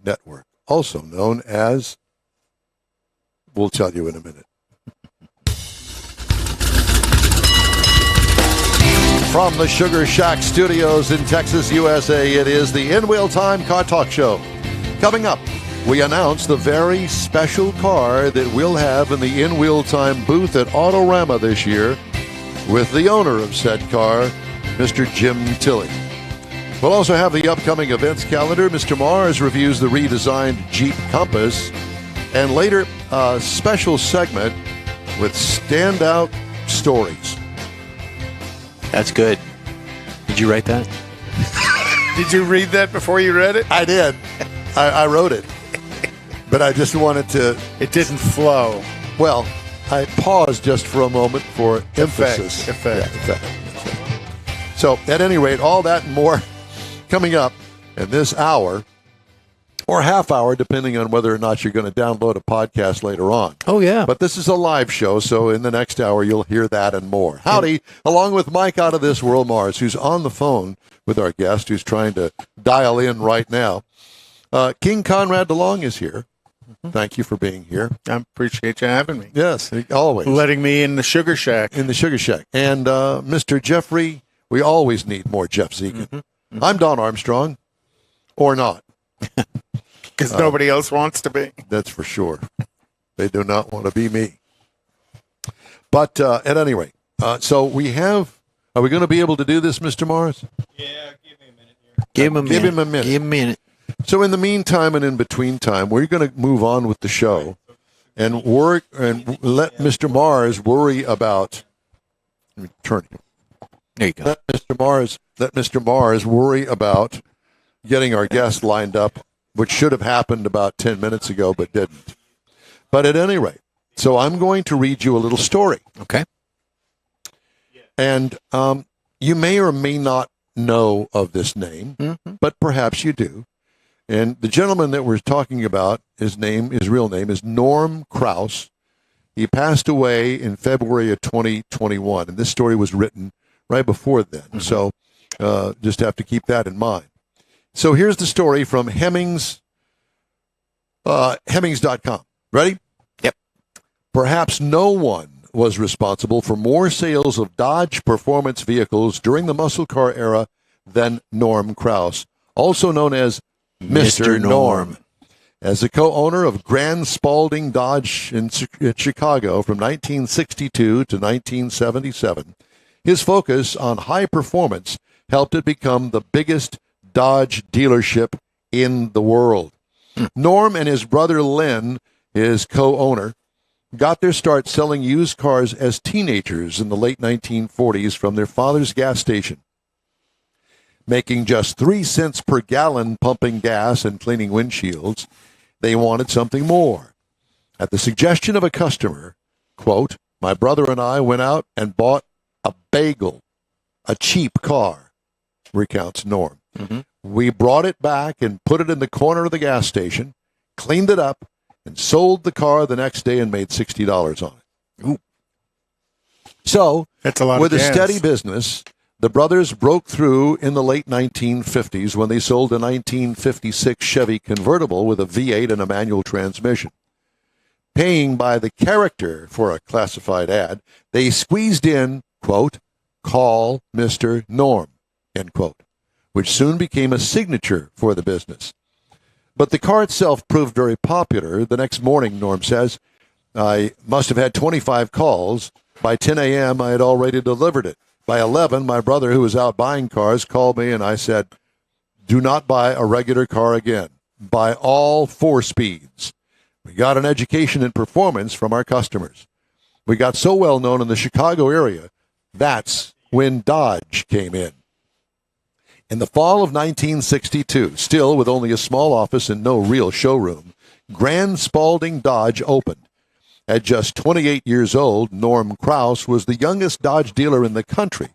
Network, also known as, we'll tell you in a minute. From the Sugar Shack Studios in Texas, USA, it is the In Wheel Time Car Talk Show. Coming up, we announce the very special car that we'll have in the In Wheel Time booth at Autorama this year with the owner of said car, Mr. Jim Tilley. We'll also have the upcoming events calendar. Mr. Mars reviews the redesigned Jeep Compass, and later a special segment with standout stories. That's good. Did you write that? Did you read that before you read it? I did. I wrote it. But I just wanted to... It didn't flow. Well, I paused just for a moment for emphasis. Effect. Yeah, effect. So, at any rate, all that and more coming up in this hour, or half hour, depending on whether or not you're going to download a podcast later on. Oh, yeah. But this is a live show, so in the next hour, you'll hear that and more. Howdy, along with Mike out of this world, Mars, who's on the phone with our guest, who's trying to dial in right now. King Conrad DeLong is here. Thank you for being here. I appreciate you having me. Yes, always. Letting me in the Sugar Shack. In the Sugar Shack. And Mr. Jeffrey, we always need more Jeff Zegan. I'm Don Armstrong, or not. Because nobody else wants to be. That's for sure. They do not want to be me. But at any rate, so we have, are we going to be able to do this, Mr. Mars? Yeah, give me a minute here. Give him a minute. Give him a minute. Give him a minute. So in the meantime and in between time, we're going to move on with the show and work and let Mr. Mars worry about, let me turn it. There you go. Let Mr. Mars worry about getting our guest lined up, which should have happened about 10 minutes ago, but didn't. But at any rate, so I'm going to read you a little story. Okay. And you may or may not know of this name, but perhaps you do. And the gentleman that we're talking about, his real name is Norm Kraus. He passed away in February of 2021, and this story was written right before then. So just have to keep that in mind. So here's the story from Hemmings, Hemmings.com. Ready? Yep. Perhaps no one was responsible for more sales of Dodge performance vehicles during the muscle car era than Norm Kraus, also known as Mr. Norm. As a co-owner of Grand Spalding Dodge in Chicago from 1962 to 1977, his focus on high performance helped it become the biggest Dodge dealership in the world. Norm and his brother Len, his co-owner, got their start selling used cars as teenagers in the late 1940s from their father's gas station. Making just 3 cents per gallon pumping gas and cleaning windshields, they wanted something more. At the suggestion of a customer, quote, my brother and I went out and bought a bagel, a cheap car, recounts Norm. We brought it back and put it in the corner of the gas station, cleaned it up, and sold the car the next day and made $60 on it. Ooh. So, That's a lot with of a gas. steady business, the brothers broke through in the late 1950s when they sold a 1956 Chevy convertible with a V8 and a manual transmission. Paying by the character for a classified ad, they squeezed in, quote, call Mr. Norm, end quote, which soon became a signature for the business. But the car itself proved very popular. The next morning, Norm says, I must have had 25 calls. By 10 a.m., I had already delivered it. By 11, my brother, who was out buying cars, called me, and I said, do not buy a regular car again. Buy all 4 speeds. We got an education in performance from our customers. We got so well known in the Chicago area, that's when Dodge came in. In the fall of 1962, still with only a small office and no real showroom, Grand Spalding Dodge opened. At just 28 years old, Norm Kraus was the youngest Dodge dealer in the country.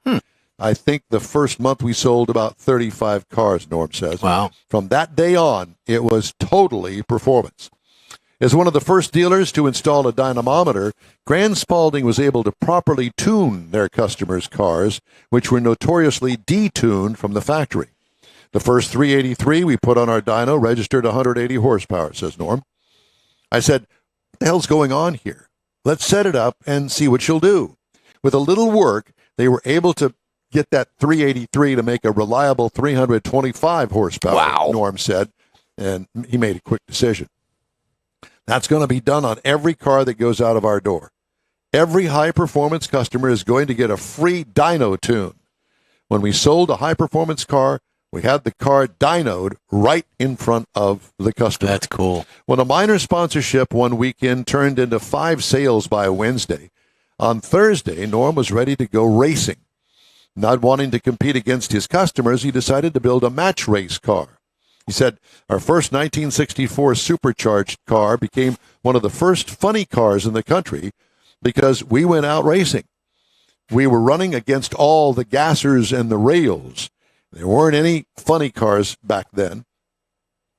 I think the first month we sold about 35 cars, Norm says. Wow. From that day on, it was totally performance. As one of the first dealers to install a dynamometer, Grand Spalding was able to properly tune their customers' cars, which were notoriously detuned from the factory. The first 383 we put on our dyno registered 180 horsepower, says Norm. I said, what the hell's going on here? Let's set it up and see what she'll do. With a little work, they were able to get that 383 to make a reliable 325 horsepower, Wow. Norm said, and he made a quick decision. That's going to be done on every car that goes out of our door. Every high-performance customer is going to get a free dyno tune. When we sold a high-performance car, we had the car dynoed right in front of the customer. That's cool. When a minor sponsorship one weekend turned into 5 sales by Wednesday, on Thursday, Norm was ready to go racing. Not wanting to compete against his customers, he decided to build a match race car. He said, our first 1964 supercharged car became one of the first funny cars in the country because we went out racing. We were running against all the gassers and the rails. There weren't any funny cars back then.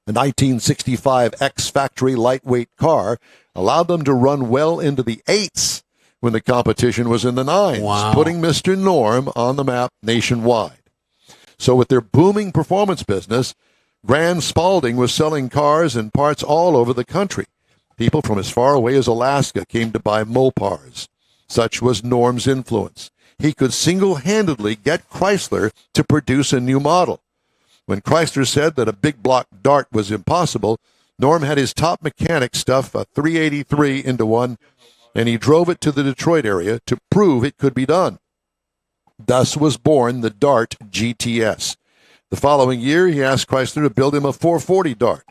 The 1965 X-Factory lightweight car allowed them to run well into the 8s when the competition was in the 9s, Wow. putting Mr. Norm on the map nationwide. So with their booming performance business, Grand Spalding was selling cars and parts all over the country. People from as far away as Alaska came to buy Mopars. Such was Norm's influence. He could single-handedly get Chrysler to produce a new model. When Chrysler said that a big block Dart was impossible, Norm had his top mechanic stuff a 383 into one, and he drove it to the Detroit area to prove it could be done. Thus was born the Dart GTS. The following year, he asked Chrysler to build him a 440 Dart.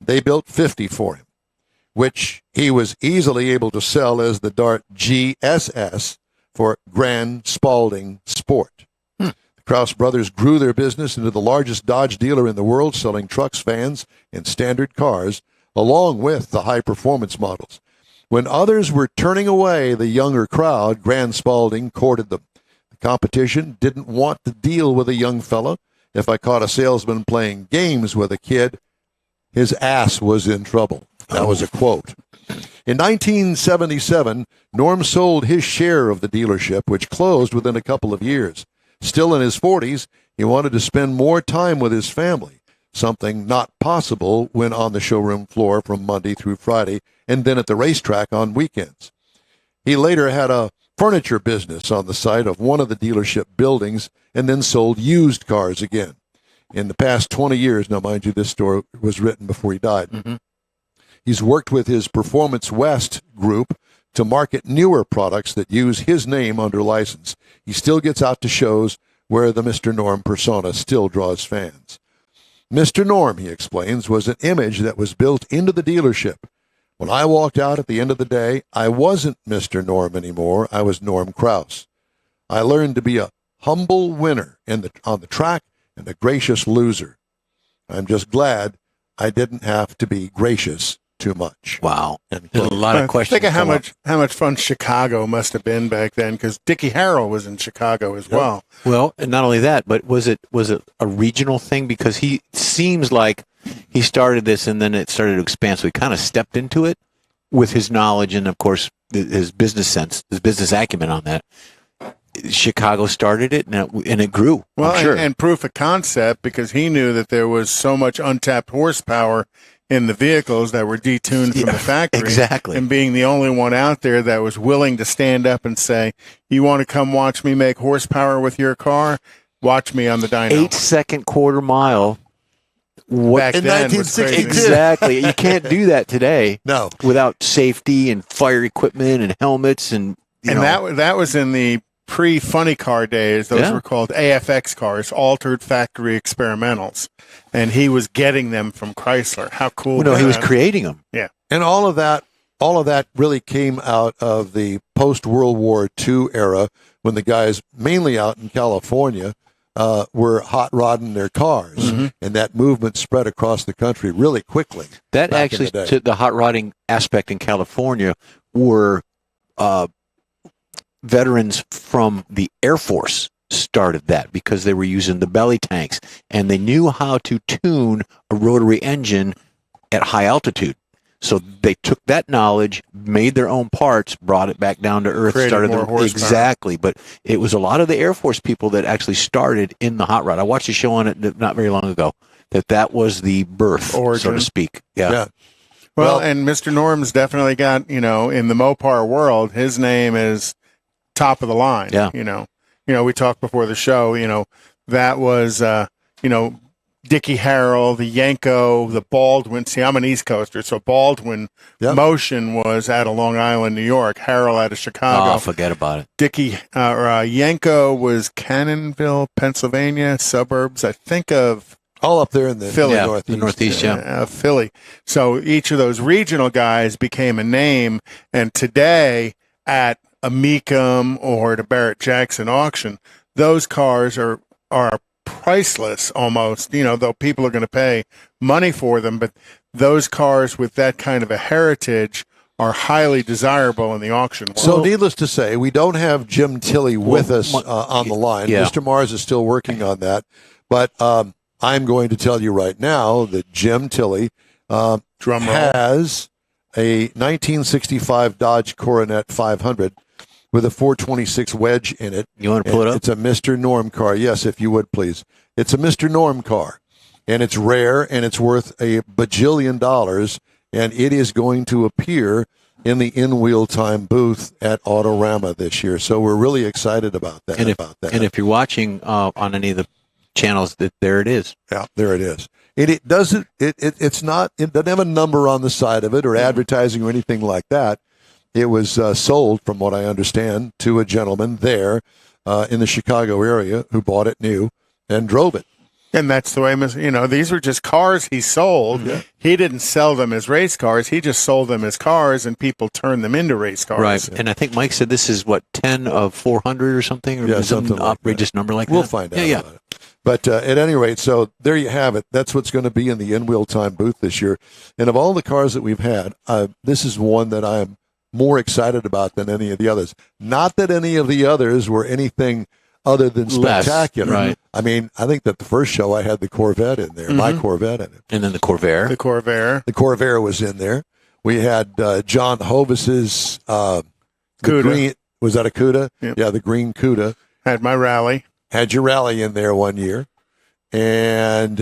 They built 50 for him, which he was easily able to sell as the Dart GSS for Grand Spalding Sport. The Krauss brothers grew their business into the largest Dodge dealer in the world, selling trucks, vans, and standard cars, along with the high-performance models. When others were turning away the younger crowd, Grand Spalding courted them. The competition didn't want to deal with a young fellow. If I caught a salesman playing games with a kid, his ass was in trouble. That was a quote. In 1977, Norm sold his share of the dealership, which closed within a couple of years. Still in his 40s, he wanted to spend more time with his family, something not possible when on the showroom floor from Monday through Friday and then at the racetrack on weekends. He later had a furniture business on the site of one of the dealership buildings and then sold used cars again. In the past 20 years, now mind you, this story was written before he died. He's worked with his Performance West group to market newer products that use his name under license. He still gets out to shows where the Mr. Norm persona still draws fans. Mr. Norm, he explains, was an image that was built into the dealership. When I walked out at the end of the day, I wasn't Mr. Norm anymore. I was Norm Krauss. I learned to be a humble winner on the track and a gracious loser. I'm just glad I didn't have to be gracious too much. Wow. And There's a lot of questions. Think of how come up. much fun Chicago must have been back then, because Dickie Harrell was in Chicago as well. Well, and not only that, but was it a regional thing? Because he seems like he started this and then it started to expand. So he kind of stepped into it with his knowledge and, of course, his business sense, his business acumen on that. Chicago started it and it grew. Well, I'm sure. and proof of concept, because he knew that there was so much untapped horsepower in the vehicles that were detuned from Yeah, the factory. exactly. And being the only one out there that was willing to stand up and say, you want to come watch me make horsepower with your car? Watch me on the dyno. 8-second quarter mile. What Back in then was 1962. crazy. exactly? You can't do that today no, without safety and fire equipment and helmets and you know. That was in the pre-funny car days. Those Yeah. were called AFX cars, altered factory experimentals. And he was getting them from Chrysler. How cool Well, no, he was that? creating them. and all of that really came out of the post-World War II era when the guys, mainly out in California, were hot rodding their cars, Mm-hmm. and that movement spread across the country really quickly. That back in actually, the day. to the hot rodding aspect in California, were veterans from the Air Force started that because they were using the belly tanks and they knew how to tune a rotary engine at high altitude. So they took that knowledge, made their own parts, brought it back down to earth, Created started more horsepower. exactly. But it was a lot of the Air Force people that actually started in the hot rod. I watched a show on it not very long ago. That was the birth, so Origin. to speak. Yeah. Yeah. Well, Well- and Mr. Norm's definitely got, in the Mopar world, his name is top of the line. Yeah. We talked before the show, that was, Dickie Harrell, the Yanko, the Baldwin. See, I'm an East Coaster, so Baldwin Yep. Motion was out of Long Island, New York. Harrell out of Chicago. Oh, forget about it. Dickie Yanko was Cannonville, Pennsylvania, suburbs, I think, of All up there in the Philly. Yeah, northeast. the Northeast, yeah. Philly. So each of those regional guys became a name, and today at a Mecum or at a Barrett Jackson auction, those cars are priceless almost. Though people are going to pay money for them, but those cars with that kind of a heritage are highly desirable in the auction world. So, needless to say, we don't have Jim Tilley with us my- on the line. Yeah. Mr. Mars is still working on that. But I'm going to tell you right now that Jim Tilley Drum roll. has a 1965 Dodge Coronet 500 with a 426 wedge in it. You want to pull it up? It's a Mr. Norm car. Yes, if you would, please. It's a Mr. Norm car, and it's rare, and it's worth a bajillion dollars, and it is going to appear in the in-wheel time booth at Autorama this year. So we're really excited about that. And if you're watching on any of the channels, there it is. Yeah, there it is. It doesn't. It's not. It doesn't have a number on the side of it or advertising or anything like that. It was sold, from what I understand, to a gentleman there in the Chicago area who bought it new and drove it. And that's the way, these were just cars he sold. Yeah. He didn't sell them as race cars. He just sold them as cars, and people turned them into race cars. Right. And I think Mike said this is, 10 of 400 or something? Or Yeah, some something like outrageous number like We'll that? find out Yeah. about it. But at any rate, so there you have it. That's what's going to be in the in-wheel time booth this year. And of all the cars that we've had, this is one that I am more excited about than any of the others. Not that any of the others were anything other than Less, spectacular. right. I mean, I think that the first show I had the Corvette in there, my Corvette in it. And then the Corvair. The Corvair. The Corvair was in there. We had John Hovis's the Cuda. green. Was that a Cuda? Yep. Yeah, the green Cuda. Had my rally. Had your rally in there one year, and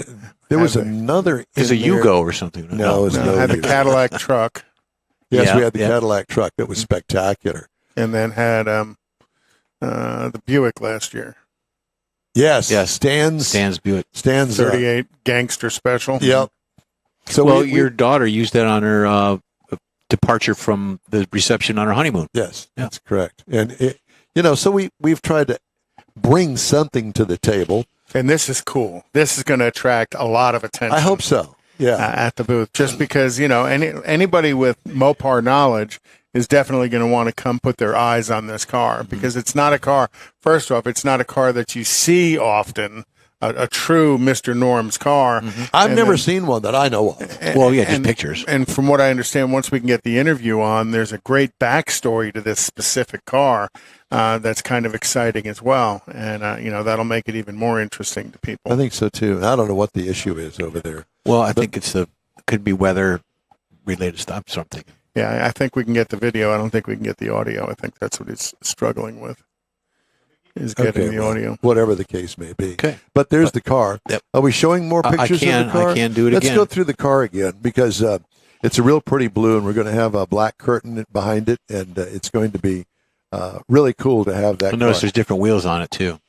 there was Had the- another. It's a in there- Yugo or something. No, it was No, had the Yugo. Cadillac truck, Yes, Yeah, we had the yeah. Cadillac truck that was spectacular. and then had the Buick last year. Yes, Yes. Stan's Buick. 38 Gangster Special. Yep. So Well, we- your daughter used that on her departure from the reception on her honeymoon. yes, Yeah. that's correct. And so we've tried to bring something to the table. And this is cool. This is going to attract a lot of attention. I hope so. Yeah. At the booth, just because anybody with Mopar knowledge is definitely going to want to come put their eyes on this car, because it's not a car. First off, it's not a car that you see often. A true Mr. Norm's car. I've And never then- seen one that I know of. Well, yeah, just and- pictures. And from what I understand, once we can get the interview on, there's a great backstory to this specific car that's kind of exciting as well. And, that'll make it even more interesting to people. I think so too. I don't know what the issue is over there. Well, I think could be weather related stuff. So I'm thinking. Yeah, I think we can get the video. I don't think we can get the audio. I think that's what he's struggling with, is getting the well, audio. whatever the case may be. Okay. But there's the car. Yep. Are we showing more pictures of the car? I can do it Let's again. go through the car again, because it's a real pretty blue, and we're going to have a black curtain behind it, and it's going to be really cool to have that I notice car. there's different wheels on it too.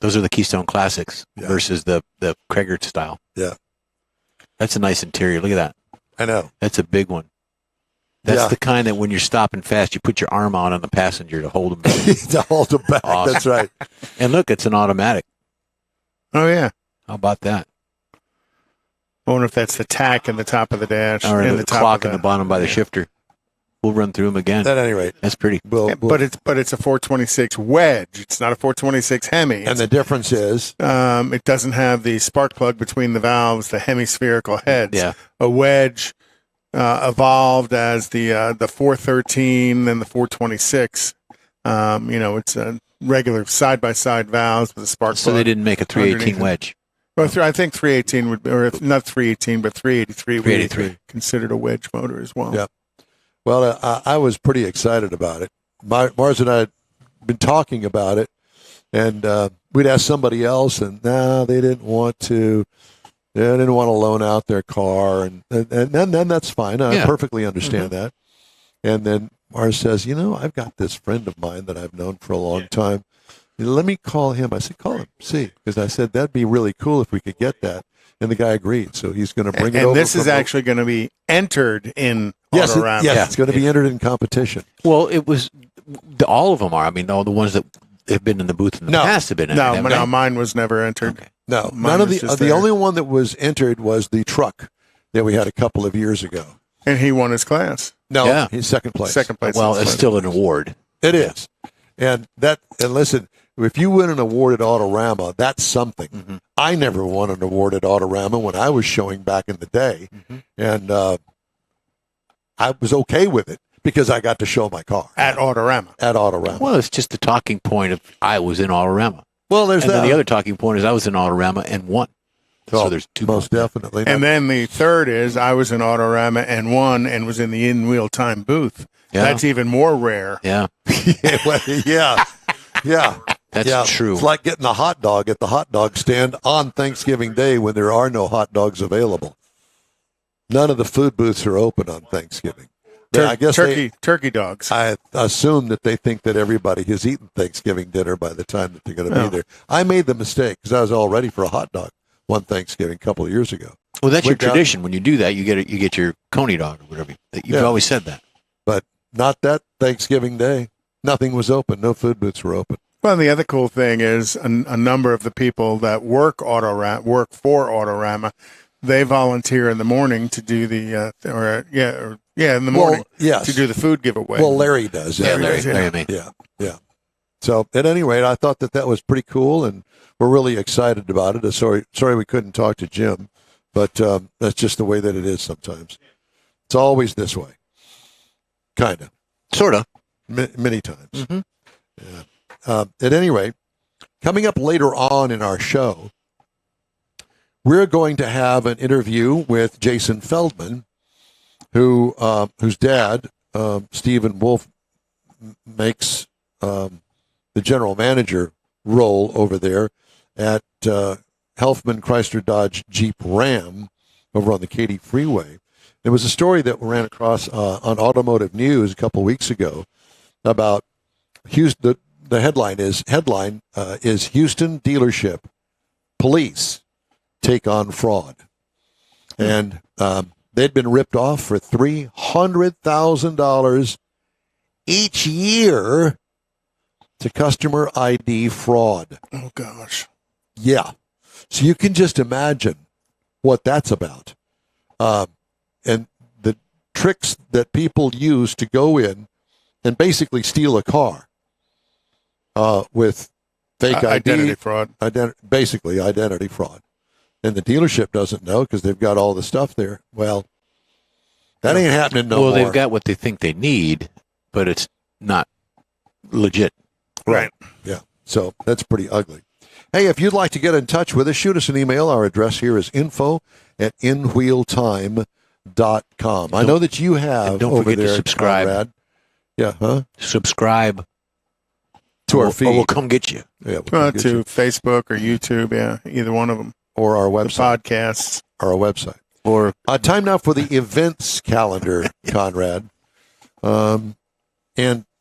Those are the Keystone Classics Yeah. versus the Krieger style. Yeah. That's a nice interior. Look at that. I know. That's a big one. That's Yeah. the kind that when you're stopping fast, you put your arm out on the passenger to hold him back. To hold the back. Awesome. That's right. And look, it's an automatic. Oh, yeah. How about that? I wonder if that's the tack in the top of the dash. Or and the top clock of in the bottom by the shifter. We'll run through them again. At any rate, That's pretty. we'll, But it's a 426 wedge. It's not a 426 Hemi. and the difference is It doesn't have the spark plug between the valves, the hemispherical heads. Yeah. A wedge evolved as the 413 and the 426. It's a regular side-by-side valves with a spark So plug. they didn't make a 318 underneath it. wedge. Well, I think 318 would be, or if not 318, but 383 would be 383. considered a wedge motor as well. Yeah. Well, I was pretty excited about it. Mars and I had been talking about it, and we'd ask somebody else, and they didn't want to. They didn't want to loan out their car, and then that's fine. I Yeah. perfectly understand that. And then Mars says, I've got this friend of mine that I've known for a long time. Let me call him. I said, call him, see, because I said that'd be really cool if we could get that. And the guy agreed, so he's going to bring it over. And this is from actually going to be entered in yes, Autorama. it's going to be entered in competition. Well, it was all of them are. I mean, all the ones that have been in the booth in the No. past have been. No, haven't no, they? mine was never entered. Okay. No, Mine none of was the just the there. only one that was entered was the truck that we had a couple of years ago. And he won his class. No, Yeah. he's second place. Second place. Well, it's still an award. It is. And listen, if you win an award at Autorama, that's something. Mm-hmm. I never won an award at Autorama when I was showing back in the day. Mm-hmm. And I was okay with it because I got to show my car at Autorama. at Autorama. Well, it's just the talking point of I was in Autorama. Well, there's And that. then the other talking point is I was in Autorama and won. Oh, So there's two most more. definitely. And then the third is I was in Autorama and won and was in the in-wheel time booth. Yeah. That's even more rare. Yeah, yeah. that's Yeah, true. It's like getting a hot dog at the hot dog stand on Thanksgiving Day when there are no hot dogs available. None of the food booths are open on Thanksgiving. I guess turkey dogs. I assume that they think that everybody has eaten Thanksgiving dinner by the time that they're going to No. be there. I made the mistake because I was all ready for a hot dog one Thanksgiving a couple of years ago. Well, that's your Went down- tradition. When you do that, you get your coney dog or whatever. You've Yeah. always said that. But not that Thanksgiving Day. Nothing was open. No food booths were open. Well, the other cool thing is a number of the people that work for Autorama, they volunteer in the morning to do the in the morning yes. to do the food giveaway. Well, Larry does. Yeah, every Larry, day. Larry, me. Yeah. So at any rate, I thought that was pretty cool, and we're really excited about it. Sorry we couldn't talk to Jim, but that's just the way that it is sometimes. It's always this way, kind of, Sort of. many times. Mhm. Yeah. At any rate, coming up later on in our show, we're going to have an interview with Jason Feldman, whose dad, Stephen Wolf, makes the general manager role over there at Helfman Chrysler Dodge Jeep Ram over on the Katy Freeway. There was a story that ran across on Automotive News a couple weeks ago about Houston. The headline is Houston dealership police take on fraud, and they'd been ripped off for $300,000 each year to customer ID fraud. oh gosh. Yeah, so you can just imagine what that's about, and the tricks that people use to go in and basically steal a car with fake ID, Identity fraud. basically identity fraud. And the dealership doesn't know because they've got all the stuff there. Well, that ain't happening no well, more. they've got what they think they need, but it's not legit. Right. Yeah. So that's pretty ugly. Hey, if you'd like to get in touch with us, shoot us an email. Our address here is info@inwheeltime.com. I know that you have And don't over forget to there, subscribe. Conrad. Yeah, huh? Subscribe To our or feed. we'll come get you. Yeah, we'll get To you. Facebook or YouTube, either one of them. Or our The website. podcasts. Or our website. Or Time now for the events calendar, Conrad. And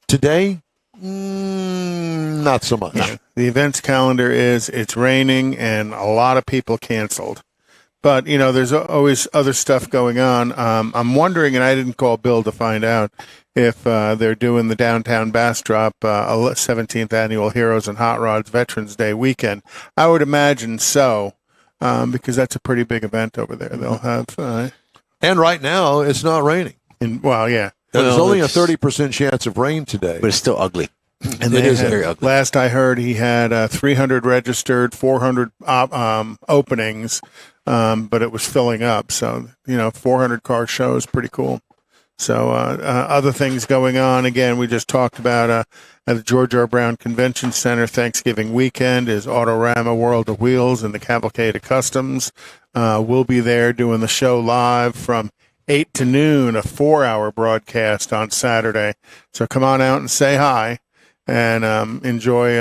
today, not so much. The events calendar is it's raining and a lot of people canceled. But, there's always other stuff going on. I'm wondering, and I didn't call Bill to find out, if they're doing the downtown Bastrop 17th Annual Heroes and Hot Rods Veterans Day weekend. I would imagine so, because that's a pretty big event over there. They'll have, And right now, it's not raining. yeah. There's Well, only a it's- 30% chance of rain today. but it's still ugly. And It they is had- very ugly. Last I heard, he had 300 registered, 400 openings, but it was filling up. So 400 car show is pretty cool. So other things going on. Again, we just talked about at the George R. Brown Convention Center, Thanksgiving weekend is Autorama World of Wheels and the Cavalcade of Customs. We'll be there doing the show live from 8 to noon, a 4-hour broadcast on Saturday. So come on out and say hi and enjoy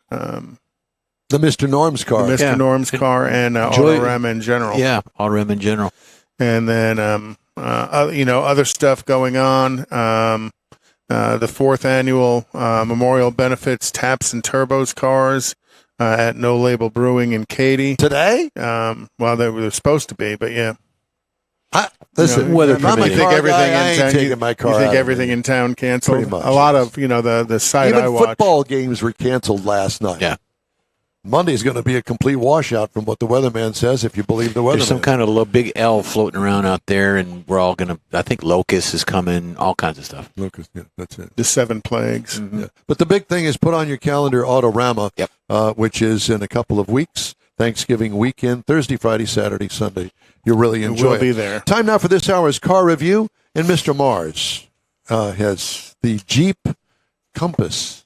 The Mr. Norm's car. Mr. Yeah. Norm's car and Autorama in general. Yeah, Autorama in general. And then, other stuff going on. The 4th annual Memorial Benefits Taps and Turbos cars at No Label Brewing in Katy. Today? Well, they were supposed to be, but yeah. Listen, weather if I'm a permitting. car guy, I ain't town, taking my car you think out of everything it. in town canceled? Pretty much, A lot yes. of, the site I Even watch. football games were canceled last night. Yeah. Monday's going to be a complete washout from what the weatherman says, if you believe the weatherman. There's some kind of little big L floating around out there, and we're all going to, I think Locust is coming, all kinds of stuff. Lucas, yeah, that's it. The 7 plagues. Yeah. But the big thing is put on your calendar Autorama, Yep. which is in a couple of weeks. Thanksgiving weekend, Thursday, Friday, Saturday, Sunday. You'll really enjoy We'll it. be there. Time now for this hour's car review, and Mr. Mars has the Jeep Compass.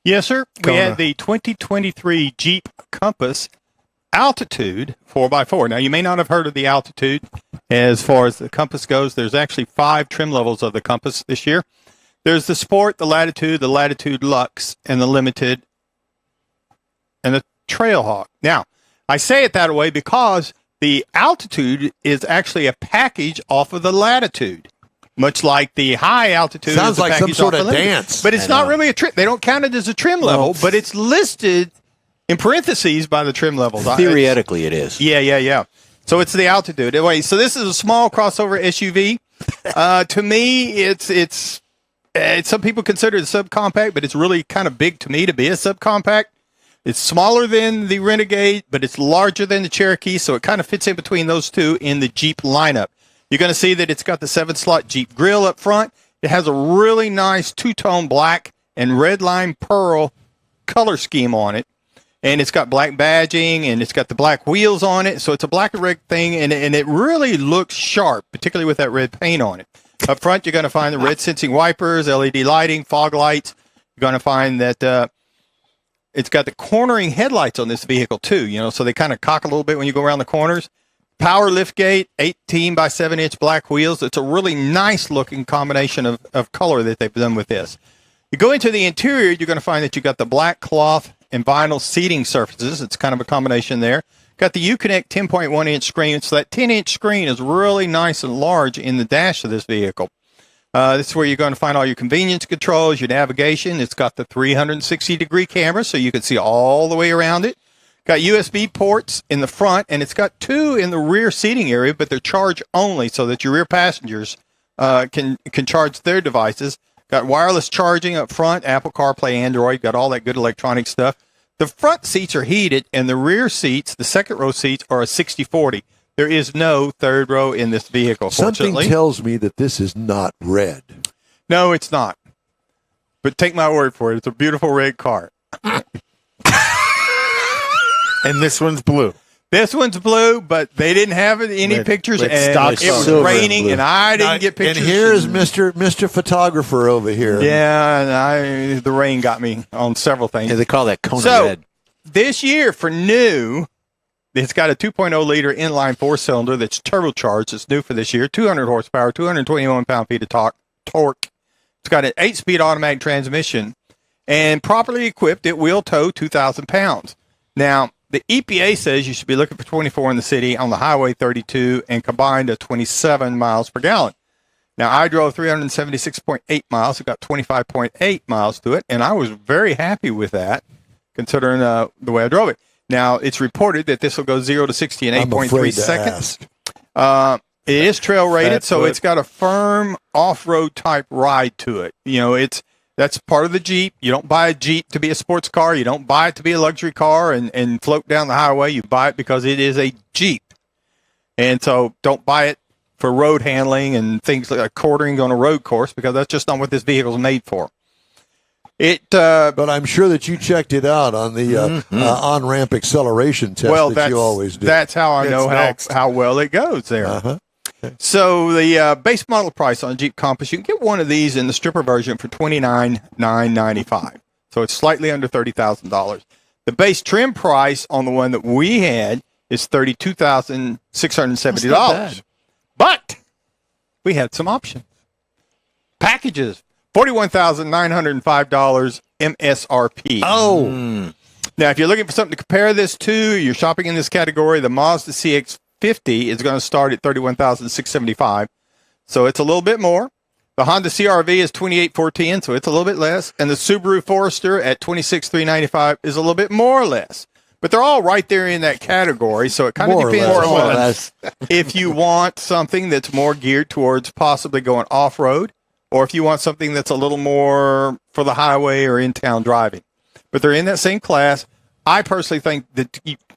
Yes, sir. We Kona. had the 2023 Jeep Compass Altitude 4x4. Now, you may not have heard of the Altitude. As far as the Compass goes, there's actually 5 trim levels of the Compass this year. There's the Sport, the Latitude Luxe, and the Limited, and the Trailhawk. Now, I say it that way because the Altitude is actually a package off of the Latitude. Much like the high altitude Sounds is a like some package sort off of the Limited. dance. But it's I not know. really a trim. They don't count it as a trim level, but it's listed in parentheses by the trim levels. Theoretically, it is. Yeah. So it's the Altitude. Anyway, so this is a small crossover SUV. To me, it's some people consider it a subcompact, but it's really kind of big to me to be a subcompact. It's smaller than the Renegade, but it's larger than the Cherokee, so it kind of fits in between those two in the Jeep lineup. You're going to see that it's got the 7-slot Jeep grill up front. It has a really nice two-tone black and red line pearl color scheme on it. And it's got black badging, and it's got the black wheels on it. So it's a black and red thing, and it really looks sharp, particularly with that red paint on it. Up front, you're going to find the red sensing wipers, LED lighting, fog lights. You're going to find that it's got the cornering headlights on this vehicle, too. So they kind of cock a little bit when you go around the corners. Power liftgate, 18 by 7-inch black wheels. It's a really nice looking combination of color that they've done with this. You go into the interior, you're going to find that you got the black cloth and vinyl seating surfaces. It's kind of a combination there. Got the Uconnect 10.1-inch screen. So that 10-inch screen is really nice and large in the dash of this vehicle. This is where you're going to find all your convenience controls, your navigation. It's got the 360-degree camera, so you can see all the way around it. Got USB ports in the front, and it's got 2 in the rear seating area, but they're charge only so that your rear passengers can charge their devices. Got wireless charging up front, Apple CarPlay, Android, got all that good electronic stuff. The front seats are heated, and the rear seats, the second row seats, are a 60/40. There is no third row in this vehicle, Something fortunately. tells me that this is not red. No, it's not. But take my word for it. It's a beautiful red car. And this one's blue. This one's blue, but they didn't have any With- pictures, with and stock it was silver and raining, blue. and I didn't get pictures. And here's Mr. Photographer over here. Yeah, and the rain got me on several things. Yeah, they call that Kona So, red. this year for new, it's got a 2.0-liter inline 4-cylinder that's turbocharged. It's new for this year. 200 horsepower, 221 pound-feet of torque. It's got an 8-speed automatic transmission, and properly equipped, it will tow 2,000 pounds. Now, the EPA says you should be looking for 24 in the city, on the highway 32, and combined at 27 miles per gallon. Now, I drove 376.8 miles. It got 25.8 miles to it, and I was very happy with that, considering the way I drove it. Now, it's reported that this will go 0 to 60 in I'm 8.3 afraid to seconds. ask. It is trail rated, Fat so foot. it's got a firm off-road type ride to it. That's part of the Jeep. You don't buy a Jeep to be a sports car. You don't buy it to be a luxury car and float down the highway. You buy it because it is a Jeep. And so don't buy it for road handling and things like quartering on a road course, because that's just not what this vehicle is made for. But I'm sure that you checked it out on the on-ramp acceleration test that that's you always do. That's how I It's know next. how well it goes there. Uh-huh. So the base model price on Jeep Compass, you can get one of these in the stripper version for $29,995. So it's slightly under $30,000. The base trim price on the one that we had is $32,670. But we had some options. Packages, $41,905 MSRP. Oh, Now, if you're looking for something to compare this to, you're shopping in this category, the Mazda CX-50 is going to start at $31,675. So it's a little bit more. The Honda CR-V is $28,410, so it's a little bit less. And the Subaru Forester at $26,395 is a little bit more or less. But they're all right there in that category, so it kind of More or depends less. More or on less. if you want something that's more geared towards possibly going off-road, or if you want something that's a little more for the highway or in-town driving. But they're in that same class. I personally think the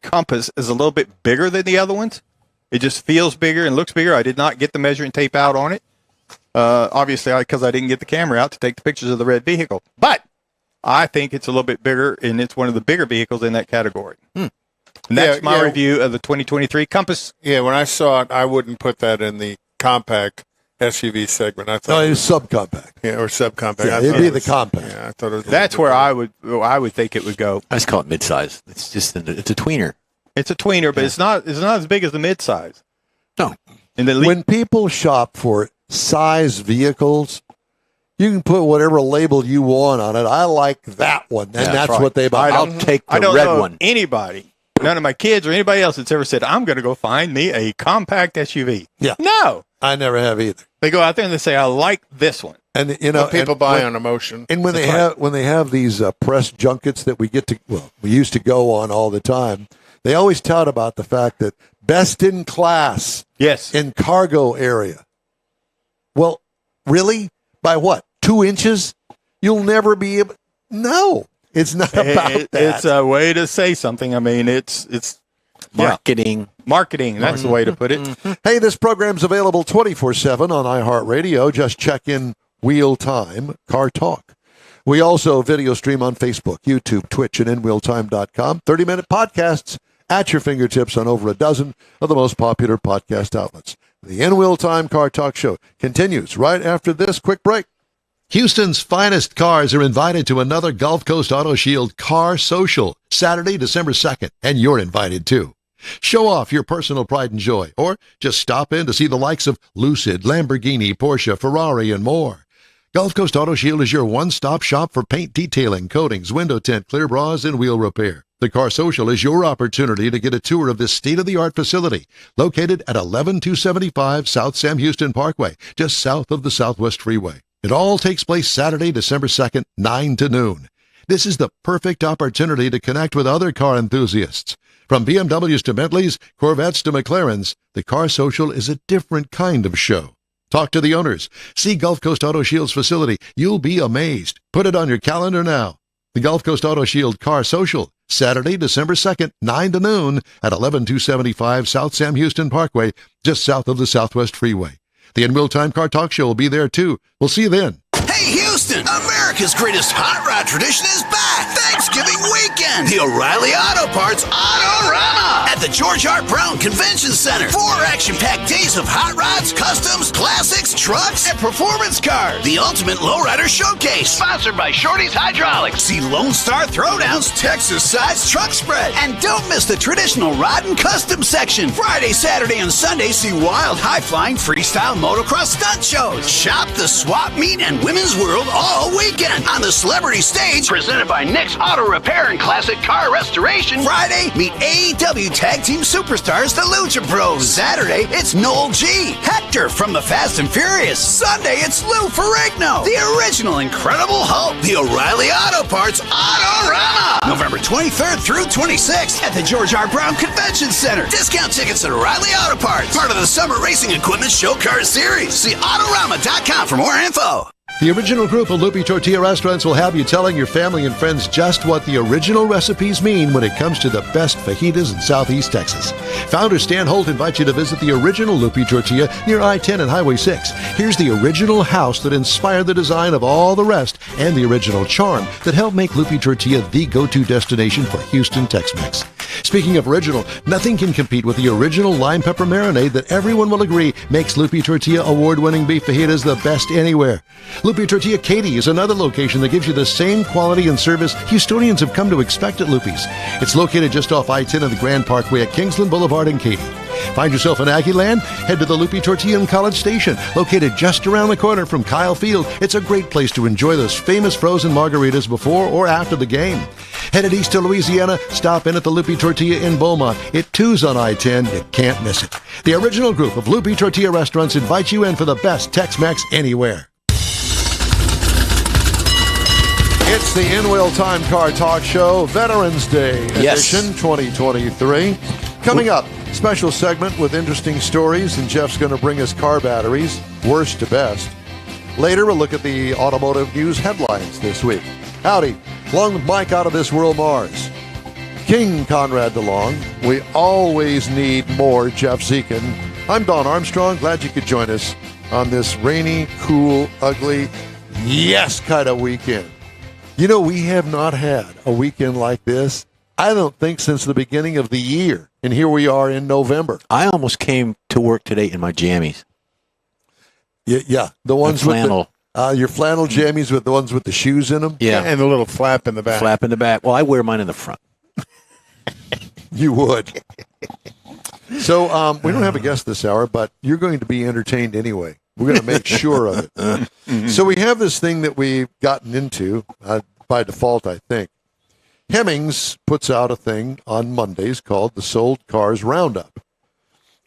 Compass is a little bit bigger than the other ones. It just feels bigger and looks bigger. I did not get the measuring tape out on it, obviously, because I didn't get the camera out to take the pictures of the red vehicle. But I think it's a little bit bigger, and it's one of the bigger vehicles in that category. And that's my review of the 2023 Compass. Yeah, when I saw it, I wouldn't put that in the compact SUV segment. I no, thought, it's subcompact. yeah, or subcompact. Yeah, I it'd thought be it the compact. Yeah, I thought it was. That's where I would think it would go. I just call it midsize. It's just it's a tweener. It's a tweener, but it's not as big as the midsize. No, And the When people shop for size vehicles, you can put whatever label you want on it. I like that one, and that's right. what they buy. I'll take I the don't red know one. anybody, none of my kids or anybody else that's ever said, I'm going to go find me a compact SUV. Yeah. No. I never have either. They go out there and they say, I like this one. And you know, people and buy when- on emotion. And when they have these press junkets that we used to go on all the time, they always tout about the fact that best in class Yes. in cargo area. Well, really? By what? 2 inches? You'll never be able. No, it's not about that. It's a way to say something. I mean, it's Marketing. marketing. That's the way to put it. Hey, this program's available 24/7 on iHeartRadio. Just check in Wheel Time Car Talk. We also video stream on Facebook, YouTube, Twitch, and InWheelTime.com. 30-minute podcasts at your fingertips on over a dozen of the most popular podcast outlets. The In Wheel Time Car Talk Show continues right after this quick break. Houston's finest cars are invited to another Gulf Coast Auto Shield Car Social, Saturday, December 2nd, and you're invited too. Show off your personal pride and joy, or just stop in to see the likes of Lucid, Lamborghini, Porsche, Ferrari, and more. Gulf Coast Auto Shield is your one-stop shop for paint detailing, coatings, window tint, clear bras, and wheel repair. The Car Social is your opportunity to get a tour of this state-of-the-art facility located at 11275 South Sam Houston Parkway, just south of the Southwest Freeway. It all takes place Saturday, December 2nd, 9 to noon. This is the perfect opportunity to connect with other car enthusiasts. From BMWs to Bentleys, Corvettes to McLarens, the Car Social is a different kind of show. Talk to the owners. See Gulf Coast Auto Shield's facility. You'll be amazed. Put it on your calendar now. The Gulf Coast Auto Shield Car Social, Saturday, December 2nd, 9 to noon at 11275 South Sam Houston Parkway, just south of the Southwest Freeway. The In Wheel Time Car Talk Show will be there too. We'll see you then. Hey, Houston! America's greatest hot rod tradition is back! Thanksgiving weekend! The O'Reilly Auto Parts Autorama! At the George R. Brown Convention Center. 4 action-packed days of hot rods, customs, classics, trucks, and performance cars. The ultimate lowrider showcase. Sponsored by Shorty's Hydraulics. See Lone Star Throwdowns, Texas-sized truck spread. And don't miss the traditional rod and custom section. Friday, Saturday, and Sunday, see wild, high-flying, freestyle motocross stunt shows. Shop the swap meet and women's world all weekend on the celebrity stage presented by Nick's Auto Repair and Classic Car Restoration. Friday, meet AEW Tag Team Superstars, the Lucha Bros. Saturday, it's Noel G, Hector from the Fast and Furious. Sunday, it's Lou Ferrigno, the original Incredible Hulk. The O'Reilly Auto Parts Autorama. November 23rd through 26th at the George R. Brown Convention Center. Discount tickets at O'Reilly Auto Parts, part of the Summer Racing Equipment Show Car Series. See Autorama.com for more info. The original group of Lupi Tortilla Restaurants will have you telling your family and friends just what the original recipes mean when it comes to the best fajitas in Southeast Texas. Founder Stan Holt invites you to visit the original Lupi Tortilla near I-10 and Highway 6. Here's the original house that inspired the design of all the rest and the original charm that helped make Lupi Tortilla the go-to destination for Houston Tex-Mex. Speaking of original, nothing can compete with the original lime pepper marinade that everyone will agree makes Lupi Tortilla award-winning beef fajitas the best anywhere. Lupi Tortilla Katy is another location that gives you the same quality and service Houstonians have come to expect at Lupi's. It's located just off I-10 and the Grand Parkway at Kingsland Boulevard in Katy. Find yourself in Aggie Land? Head to the Lupi Tortilla in College Station, located just around the corner from Kyle Field. It's a great place to enjoy those famous frozen margaritas before or after the game. Headed east to Louisiana, stop in at the Lupi Tortilla in Beaumont. It too's on I-10. You can't miss it. The original group of Lupi Tortilla restaurants invites you in for the best Tex-Mex anywhere. It's the In-Wheel Time Car Talk Show, Veterans Day edition 2023. Coming up, special segment with interesting stories, and Jeff's going to bring us car batteries, worst to best. Later, we'll look at the automotive news headlines this week. Howdy, along with Mike Out of This World Mars, King Conrad DeLong. We always need more Jeff Zekin. I'm Don Armstrong. Glad you could join us on this rainy, cool, ugly, yes kind of weekend. You know, we have not had a weekend like this, I don't think, since the beginning of the year. And here we are in November. I almost came to work today in my jammies. Yeah, the ones with flannel. Your flannel jammies with the ones with the shoes in them. Yeah, And the little flap in the back. flap in the back. Well, I wear mine in the front. You would. So we don't have a guest this hour, but you're going to be entertained anyway. We're going to make sure of it. So we have this thing that we've gotten into by default, I think. Hemmings puts out a thing on Mondays called the Sold Cars Roundup.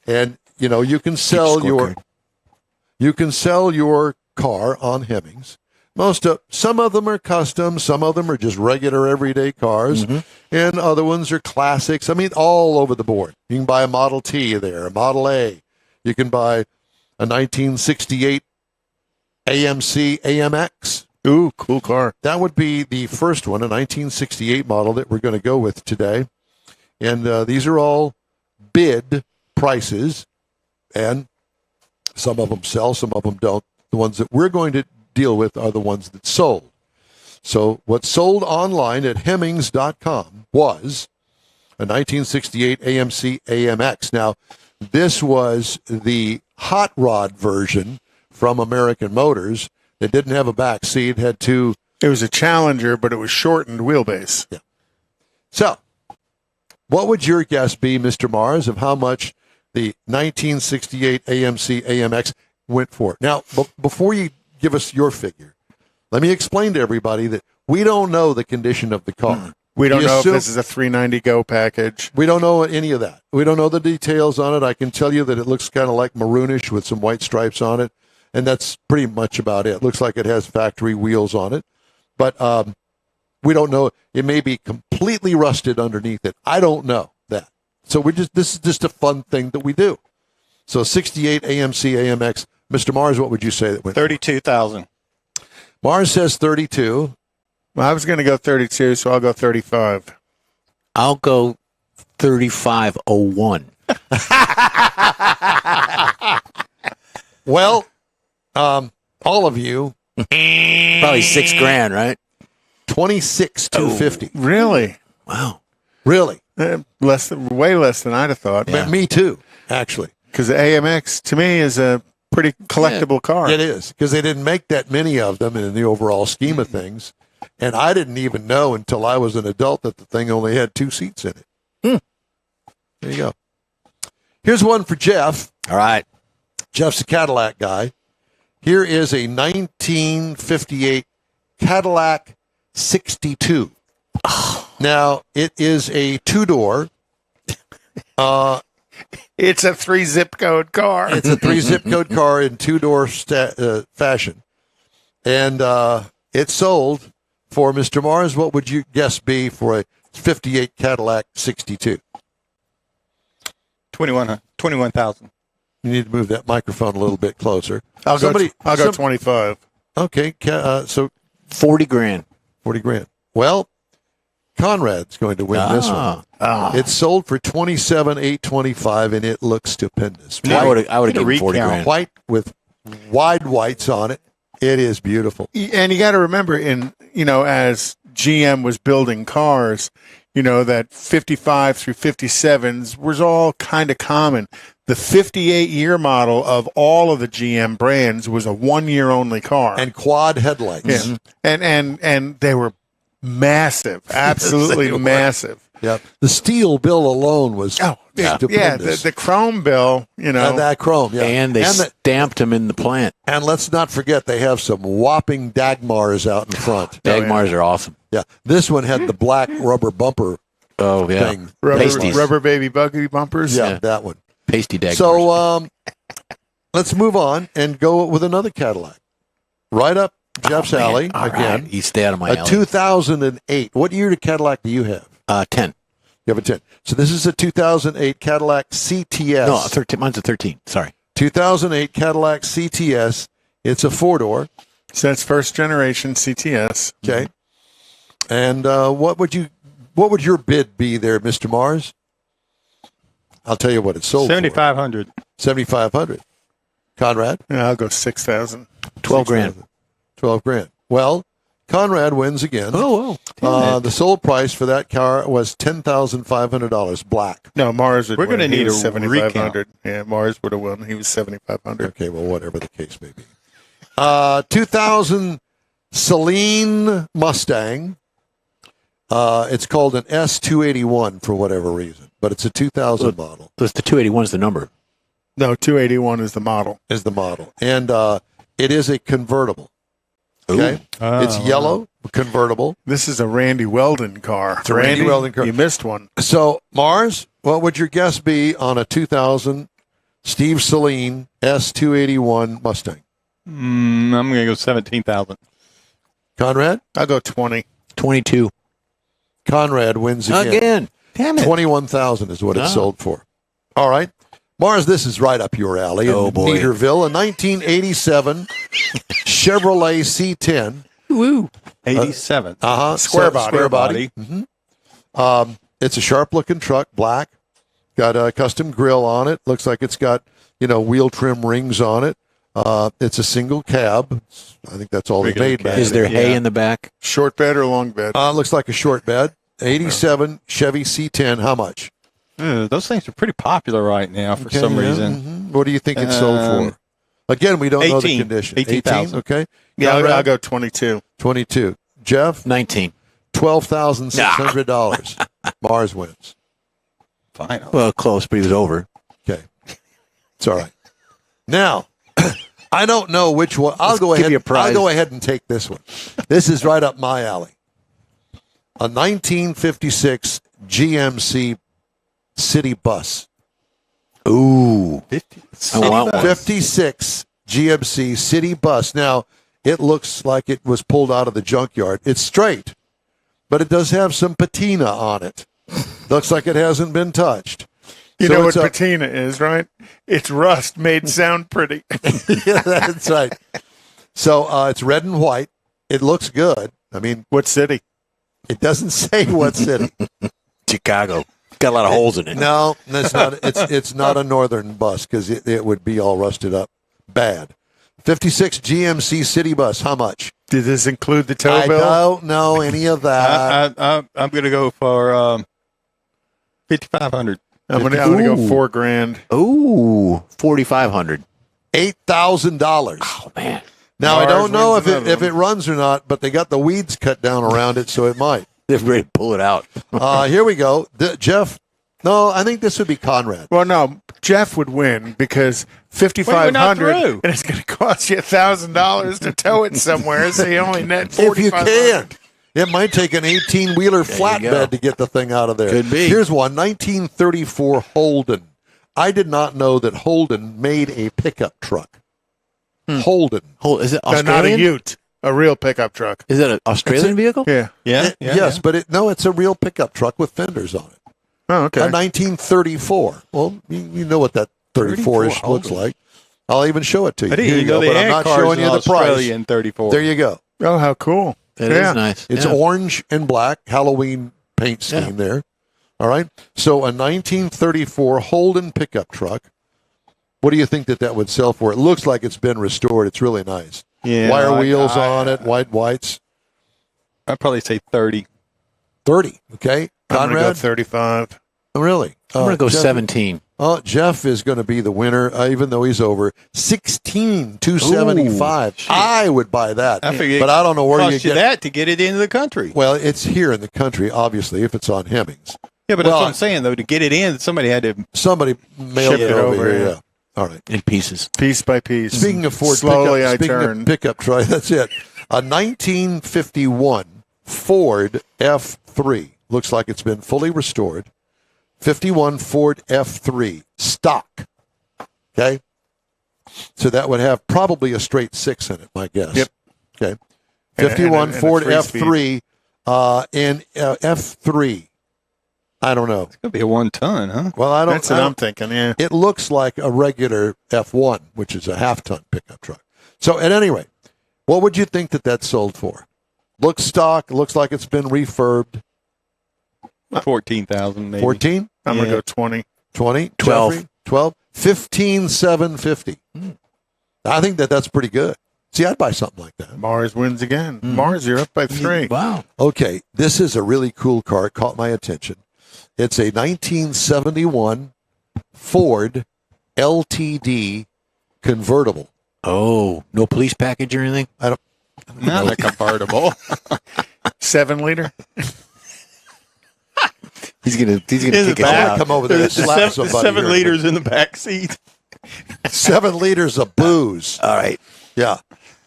And, you know, you can sell your car on Hemmings. Some of them are custom, some of them are just regular everyday cars, and other ones are classics. I mean, all over the board. You can buy a Model T there, a Model A. You can buy a 1968 AMC AMX. Ooh, cool car. That would be the first one, a 1968 model that we're going to go with today. And these are all bid prices, and some of them sell, some of them don't. The ones that we're going to deal with are the ones that sold. So what sold online at Hemmings.com was a 1968 AMC AMX. Now, this was the hot rod version from American Motors. It didn't have a back seat, had two. It was a Challenger, but it was shortened wheelbase. Yeah. So, what would your guess be, Mr. Mars, of how much the 1968 AMC AMX went for? Now, before you give us your figure, let me explain to everybody that we don't know the condition of the car. We don't We know assume- if this is a 390 Go package. We don't know any of that. We don't know the details on it. I can tell you that it looks kind of like maroonish with some white stripes on it. And that's pretty much about it. Looks like it has factory wheels on it. But we don't know. It may be completely rusted underneath it. I don't know that. So this is just a fun thing that we do. So 68 AMC AMX. Mr. Mars, what would you say that went? 32,000. Mars says 32. Well, I was going to go 32, so I'll go 35. I'll go 3501. Well, all of you, Probably $6,000, right? 26,250. Really? Wow. Really? Way less than I'd have thought. Yeah. Me too, actually. Because the AMX, to me, is a pretty collectible car. It is, because they didn't make that many of them in the overall scheme of things. And I didn't even know until I was an adult that the thing only had 2 seats in it. There you go. Here's one for Jeff. All right. Jeff's a Cadillac guy. Here is a 1958 Cadillac 62. Now, it is a 2-door. It's a 3-zip code car. It's a 3-zip code car in 2-door fashion. And it sold for Mr. Mars. What would you guess be for a 58 Cadillac 62? 21,000. You need to move that microphone a little bit closer. I'll go 25. Okay, so 40 grand. 40 grand. Well, Conrad's going to win this one. It's sold for $27,825, and it looks stupendous. I would have Get a given 40 recount. grand. White with wide whites on it. It is beautiful. And you got to remember, as GM was building cars, that 55 through 57s was all kind of common. The 58-year model of all of the GM brands was a 1-year only car. And quad headlights. Yeah. And they were massive, absolutely They were. massive. Yep. The steel bill alone was stupendous. The chrome bill, And that chrome, yeah. And they stamped them in the plant. And let's not forget they have some whopping Dagmars out in front. Dagmars are awesome. Yeah. This one had the black rubber bumper Oh, yeah. thing. Pasties. rubber baby buggy bumpers. Yeah, that one. Pasty Dagmars. So let's move on and go with another Cadillac. Right up Jeff's alley All again. right. You stay out of my A alley. 2008. What year of Cadillac do you have? 10. You have a 10. So this is a 2008 Cadillac CTS. No, 13. Mine's a 13. Sorry. 2008 Cadillac CTS. It's a 4-door. So that's first generation CTS. Okay. And what would your bid be there, Mr. Mars? I'll tell you what it's sold 7,500. for. 7,500. Conrad? Yeah, I'll go 6,000. 12 grand. 12 grand. Well, Conrad wins again. Oh, well. The sold price for that car was $10,500 black. No, Mars would We're win. gonna He need was a 7,500. Yeah, Mars would have won. He was 7,500. Okay, well, whatever the case may be. 2000 Celine Mustang. It's called an S281 for whatever reason, but it's a 2000 model So it's the 281 is the number. No, 281 is the model. is the model. And it is a convertible. Okay? It's yellow, convertible. This is a Randy Weldon car. It's a Randy Weldon car. You missed one. So, Mars, what would your guess be on a 2000 Steve Celine S281 Mustang? I'm going to go 17,000. Conrad? I'll go 20. 22. Conrad wins again. Again. Damn it. 21,000 is what it Oh. sold for. All right. Mars, this is right up your alley. Oh, in boy. Neaterville, a 1987 Chevrolet C10. Woo. 87. Square body. It's a sharp-looking truck, black. Got a custom grill on it. Looks like it's got, wheel trim rings on it. It's a single cab. I think that's all they Regular made cab. back Is there then. hay in the back? Short bed or long bed? Looks like a short bed. 87 Chevy C10. How much? Those things are pretty popular right now for some Okay, yeah. reason. Mhm. What do you think it's sold for? Again, we don't know the 18. condition. 18,000. Okay. Yeah, Conrad? I'll go 22. 22. Jeff, 19. $12,600. Mars wins. Fine. Well, close, but he was over. Okay. It's all right. Now, I don't know which one. I'll go give ahead. you a prize. I'll go ahead and take this one. This is right up my alley. A 1956 GMC city bus. Ooh. 50. I want one. 56 GMC city bus. Now, it looks like it was pulled out of the junkyard. It's straight, but it does have some patina on it. Looks like it hasn't been touched. You So know what it's a- patina is, right? It's rust made sound pretty. Yeah, that's right. So it's red and white. It looks good. I mean, What city? it doesn't say what city. Chicago. Got a lot of holes in it. No, that's not. It's not a northern bus because it would be all rusted up bad. 56 GMC city bus. How much? Did this include the tow I bill? don't know any of that. I'm going to go for 5,500. I'm gonna go Ooh. $4,000. Ooh. 4,500. $8,000. Oh, man. Now I Mars don't know wins if another it one. runs or not, but they got the weeds cut down around it, so it might. They're ready to pull it out. Here we go, Jeff. No, I think this would be Conrad. Well, no, Jeff would win because Wait, we're not $5,500, through. and it's going to cost you $1,000 to tow it somewhere. So you only net If you $4,500. can. It might take an 18-wheeler go. flatbed to get the thing out of there. Could be. Here's one, 1934 Holden. I did not know that Holden made a pickup truck. Holden. Is it No, not a Australian? Ute, a real pickup truck. Is that an Australian vehicle? Yeah. Yeah. Yes, but it's a real pickup truck with fenders on it. Oh, A okay. 1934. Well, you know what that 34-ish looks like. I'll even show it to you. I didn't Here even you know go, they but I'm had not cars showing in you the price. Australia in 34. There you go. Oh, how cool. That is nice. It's Yeah. orange and black Halloween paint scheme there. All right. So a 1934 Holden pickup truck. What do you think that would sell for? It looks like it's been restored. It's really nice. Yeah, Wire I- wheels I- on it, whites. I'd probably say 30. 30. Okay. I'm going to go Conrad? 35. Really? I'm going to go Jeff, 17. Oh, Jeff is going to be the winner, even though he's over 16,275. I would buy that, I figured but I don't know where you cost you get. that to get it into the country. Well, it's here in the country, obviously, if it's on Hemmings. Yeah, but Well, that's what I'm saying, though. To get it in, somebody had to. Somebody mailed Ship it it over over, here. yeah. Yeah. All right. In pieces. Piece by piece. Speaking of Ford Slowly pickup, I speaking turn. of pickup truck, that's it. A 1951 Ford F3 looks like it's been fully restored. 51 Ford F3 stock. Okay, so that would have probably a straight 6 in it, my guess. Yep. Okay. And a- 51 and a Ford three-speed. F3 and F3. I don't know. It's going to be a 1 ton, huh? Well, I don't. That's what I'm thinking, yeah. It looks like a regular F1, which is a half-ton pickup truck. So, at any rate, what would you think that that's sold for? Looks stock. Looks like it's been refurbed. 14,000 maybe. 14, I'm going to Yeah. go 20. 20, 12. Jeffrey? 12, 15,750. I think that that's pretty good. See, I'd buy something like that. Mars wins again. Mars, you're up by 3. Wow. Okay, this is a really cool car. It caught my attention. It's a 1971 Ford LTD convertible. Oh, no police package or anything? Not a convertible. 7 liter. He's gonna In the kick us back. out. Come over there and slap the somebody. 7 here. liters in the back seat. 7 liters of booze. All right. Yeah.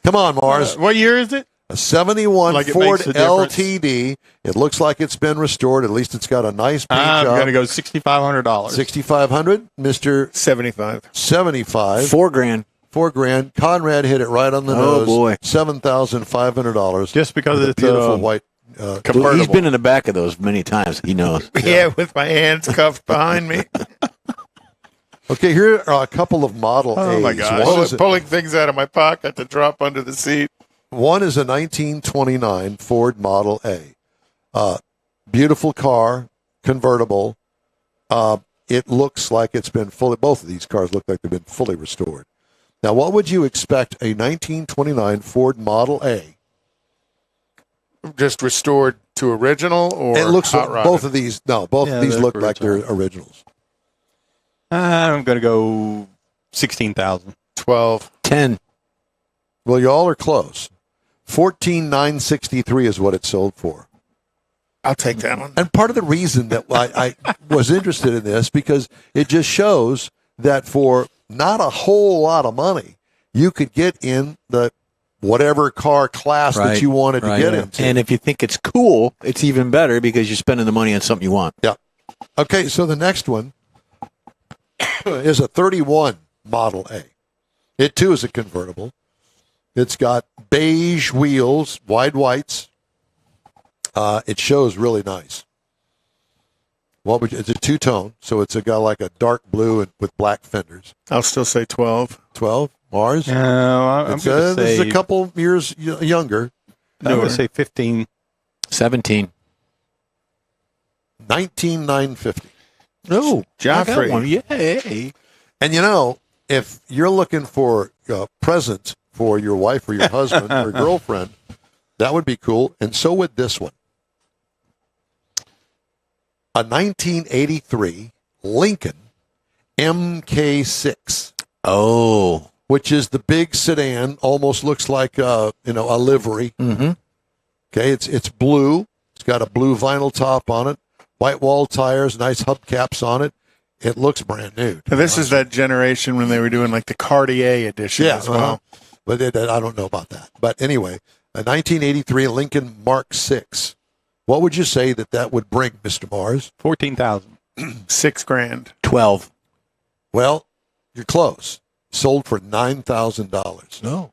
Come on, Mars. What year is it? A 71 Like it Ford makes a difference. LTD. It looks like it's been restored. At least it's got a nice paint I'm job. going to go $6,500. 6,500. Mr. 75. 75. $4,000. $4,000. Conrad hit it right on the Oh, nose. boy. $7,500. Just because With a it's beautiful a white. convertible. He's been in the back of those many times. He knows. Yeah, with my hands cuffed behind me. Okay, here are a couple of Model A's. Oh, my gosh. One is, Pulling things out of my pocket to drop under the seat. one is a 1929 Ford Model A. Beautiful car, convertible. It looks like it's been fully, both of these cars look like they've been fully restored. Now, what would you expect a 1929 Ford Model A? Just restored to original or It looks hot like rodded? both of these, no, both Yeah, of these they're look like they're original. originals. I'm going to go 16,000. 12. 10. Well, you all are close. 14,963 is what it sold for. I'll take that one. And part of the reason that I was interested in this because it just shows that for not a whole lot of money, you could get in the whatever car class that Right, you wanted to right. get into. And if you think it's cool, it's even better because you're spending the money on something you want. Yeah. Okay, so the next one is a 31 Model A. It too is a convertible. It's got beige wheels, wide whites. It shows really nice. It's a two-tone, so it's got like a dark blue and with black fenders. I'll still say 12. 12 Mars. No, I'm It's, going to this is say a couple years younger. I'm going to say 15. 17. 19,950. No. Joffrey. One. Yay. And you know, if you're looking for a present for your wife or your husband or girlfriend, that would be cool. And so would this one. A 1983 Lincoln MK6, Oh. which is the big sedan, almost looks like a livery. Mm-hmm. Okay, it's blue. It's got a blue vinyl top on it, white wall tires, nice hubcaps on it. It looks brand new. Now, this is that generation when they were doing like the Cartier edition Yeah, as well. but I don't know about that. But anyway, a 1983 Lincoln Mark VI. What would you say that would bring, Mr. Mars? 14,000. $6,000. 12. Well, you're close. Sold for $9,000. No.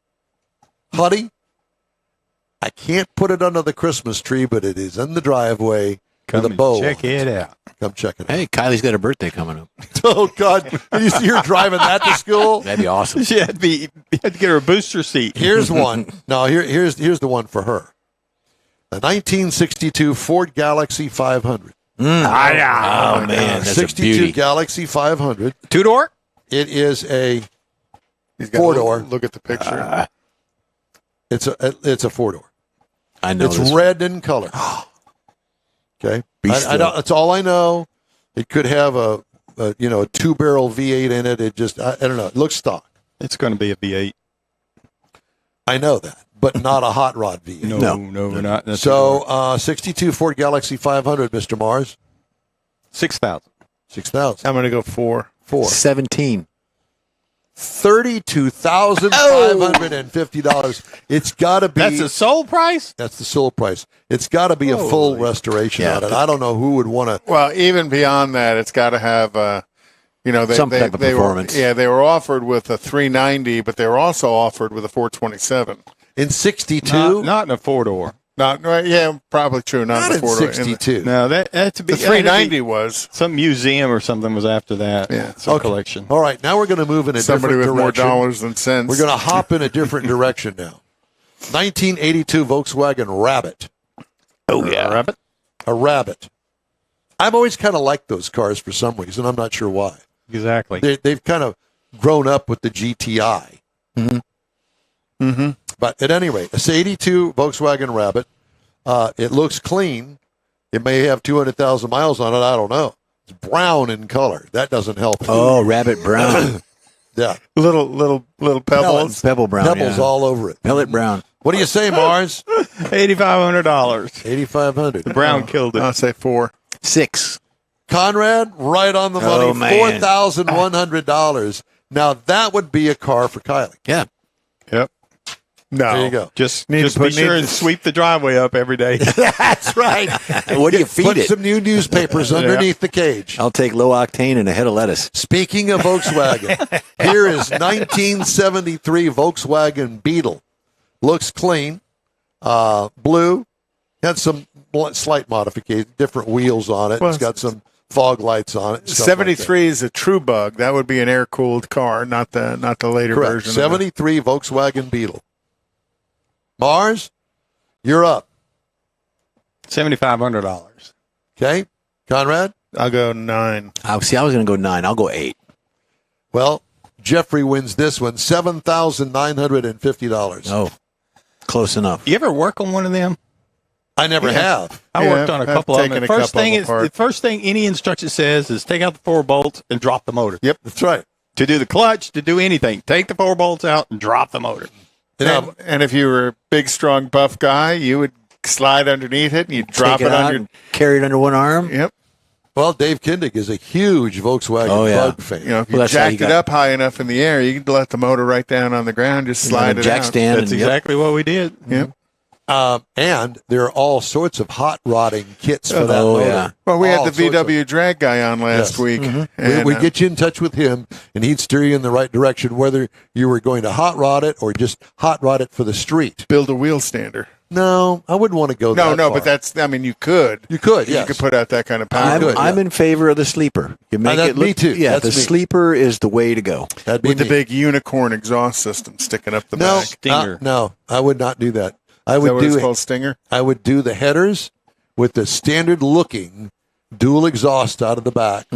Huddy, I can't put it under the Christmas tree, but it is in the driveway Come with a and bow. check on it out. Come check it out. Hey, Kylie's got a birthday coming up. Oh, God. You're driving that to school? That'd be awesome. You had to get her a booster seat. Here's one. No, here's the one for her. A 1962 Ford Galaxy 500. Oh, man. That's a 62 beauty. Galaxy 500. Two-door? It is a He's got Four-door. Look at the picture. it's a four-door. I know It's this. red in color. Okay, Beast I don't, that's all I know. It could have a 2-barrel V8 in it. It just I don't know. It looks stock. It's going to be a V8. I know that, but not a hot rod V8. No, not. So 62 Ford Galaxy 500, Mr. Mars, 6,000. 6,000. I'm going to go 4. 17. $32,550. It's got to be. That's the sold price. That's the sold price. It's got to be a full restoration on it. I don't know who would want to. Well, even beyond that, it's got to have, Some type of performance. They were offered with a 390, but they were also offered with a 427. In 62? Not in a 4-door. Not right? Yeah, probably true. Not, Not in before 62. No, that's The 390 was some museum or something was after that. Yeah. Some Okay. collection. All right, now we're going to move in a somebody with different more direction. dollars than cents. We're going to hop in a different direction now. 1982 Volkswagen Rabbit. Oh yeah, rabbit. A Rabbit. I've always kind of liked those cars for some reason. I'm not sure why. Exactly. They've kind of grown up with the GTI. Mm-hmm. But at any rate, it's 82 Volkswagen Rabbit. It looks clean. It may have 200,000 miles on it. I don't know. It's brown in color. That doesn't help. Oh, rabbit brown. Yeah. little pebbles. Pebble brown. Pebbles yeah. all over it. Pellet brown. What do you say, Mars? $8,500. 8,500. Brown killed it. I'll say 4. 6. Conrad, right on the money. Oh, man. $4,100. Now that would be a car for Kylie. Yeah. Yep. No. There you go. Just Need to be put- sure need and to- sweep the driveway up every day. That's right. What do you feed Put it? some new newspapers underneath the cage. I'll take low octane and a head of lettuce. Speaking of Volkswagen, here is 1973 Volkswagen Beetle. Looks clean. Blue. Had some slight modification, different wheels on it. Well, It's got some fog lights on it. stuff like that. 73 is a true bug. That would be an air cooled car, not the later Correct. version. 73 Volkswagen Beetle. Mars, you're up. $7,500. Okay. Conrad? I'll go 9. I was going to go 9. I'll go 8. Well, Jeffrey wins this one, $7,950. Oh, close enough. You ever work on one of them? I never have. I Yeah, worked on a I've couple of them. taken The a first couple thing of is them apart. the first thing any instruction says is take out the 4 bolts and drop the motor. Yep. That's right. To do the clutch, to do anything, take the 4 bolts out and drop the motor. And if you were a big, strong, buff guy, you would slide underneath it and you'd drop Take it out on your. and carry it under one arm. Yep. Well, Dave Kindig is a huge Volkswagen Oh, yeah. Bug fan. You know, if you Well, that's how jacked you it got- up high enough in the air, you could let the motor right down on the ground, just slide it jack out. stand. That's and, exactly what we did. Yep. And there are all sorts of hot rodding kits for that Oh, motor. yeah. Well, we All had the sorts of- VW drag guy on last Yes. week. We And, get you in touch with him, and he'd steer you in the right direction, whether you were going to hot rod it or just hot rod it for the street. build a wheel stander. No, I wouldn't want to go No, that no, far. but that's. I mean, you could. You could, You yes. could put out that kind of power. good, I'm yeah. in favor of the sleeper. You make that- it look, me too. Yeah, That's the me. sleeper is the way to go. That'd be with the me. big unicorn exhaust system sticking up the no, back. Stinger. no, I would not do that. I Is that would what it's do called, Stinger? I would do the headers with the standard looking dual exhaust out of the back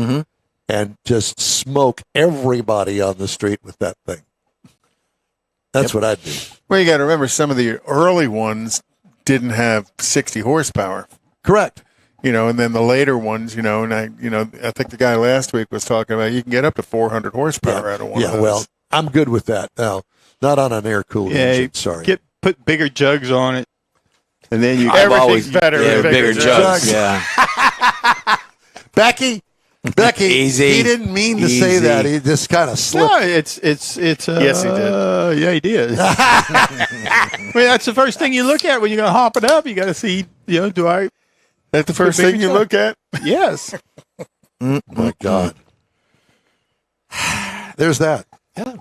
and just smoke everybody on the street with that thing. That's what I'd do. Well, you got to remember some of the early ones didn't have 60 horsepower. Correct. You know, and then the later ones, and I think the guy last week was talking about you can get up to 400 horsepower out of one of those. Well, I'm good with that now. Not on an air cooled Yeah, engine. Sorry. put bigger jugs on it, and then you Everything's better Yeah, with bigger jugs. jugs. Yeah. Becky, Easy. he didn't mean to say Easy. that. He just kind of slipped. No, it's. Yes, he did. Yeah, he did. Well, that's the first thing you look at when you're going to hop it up. You got to see, do I? That's the first bigger thing you jug. look at. Yes. My God. There's that. Yeah.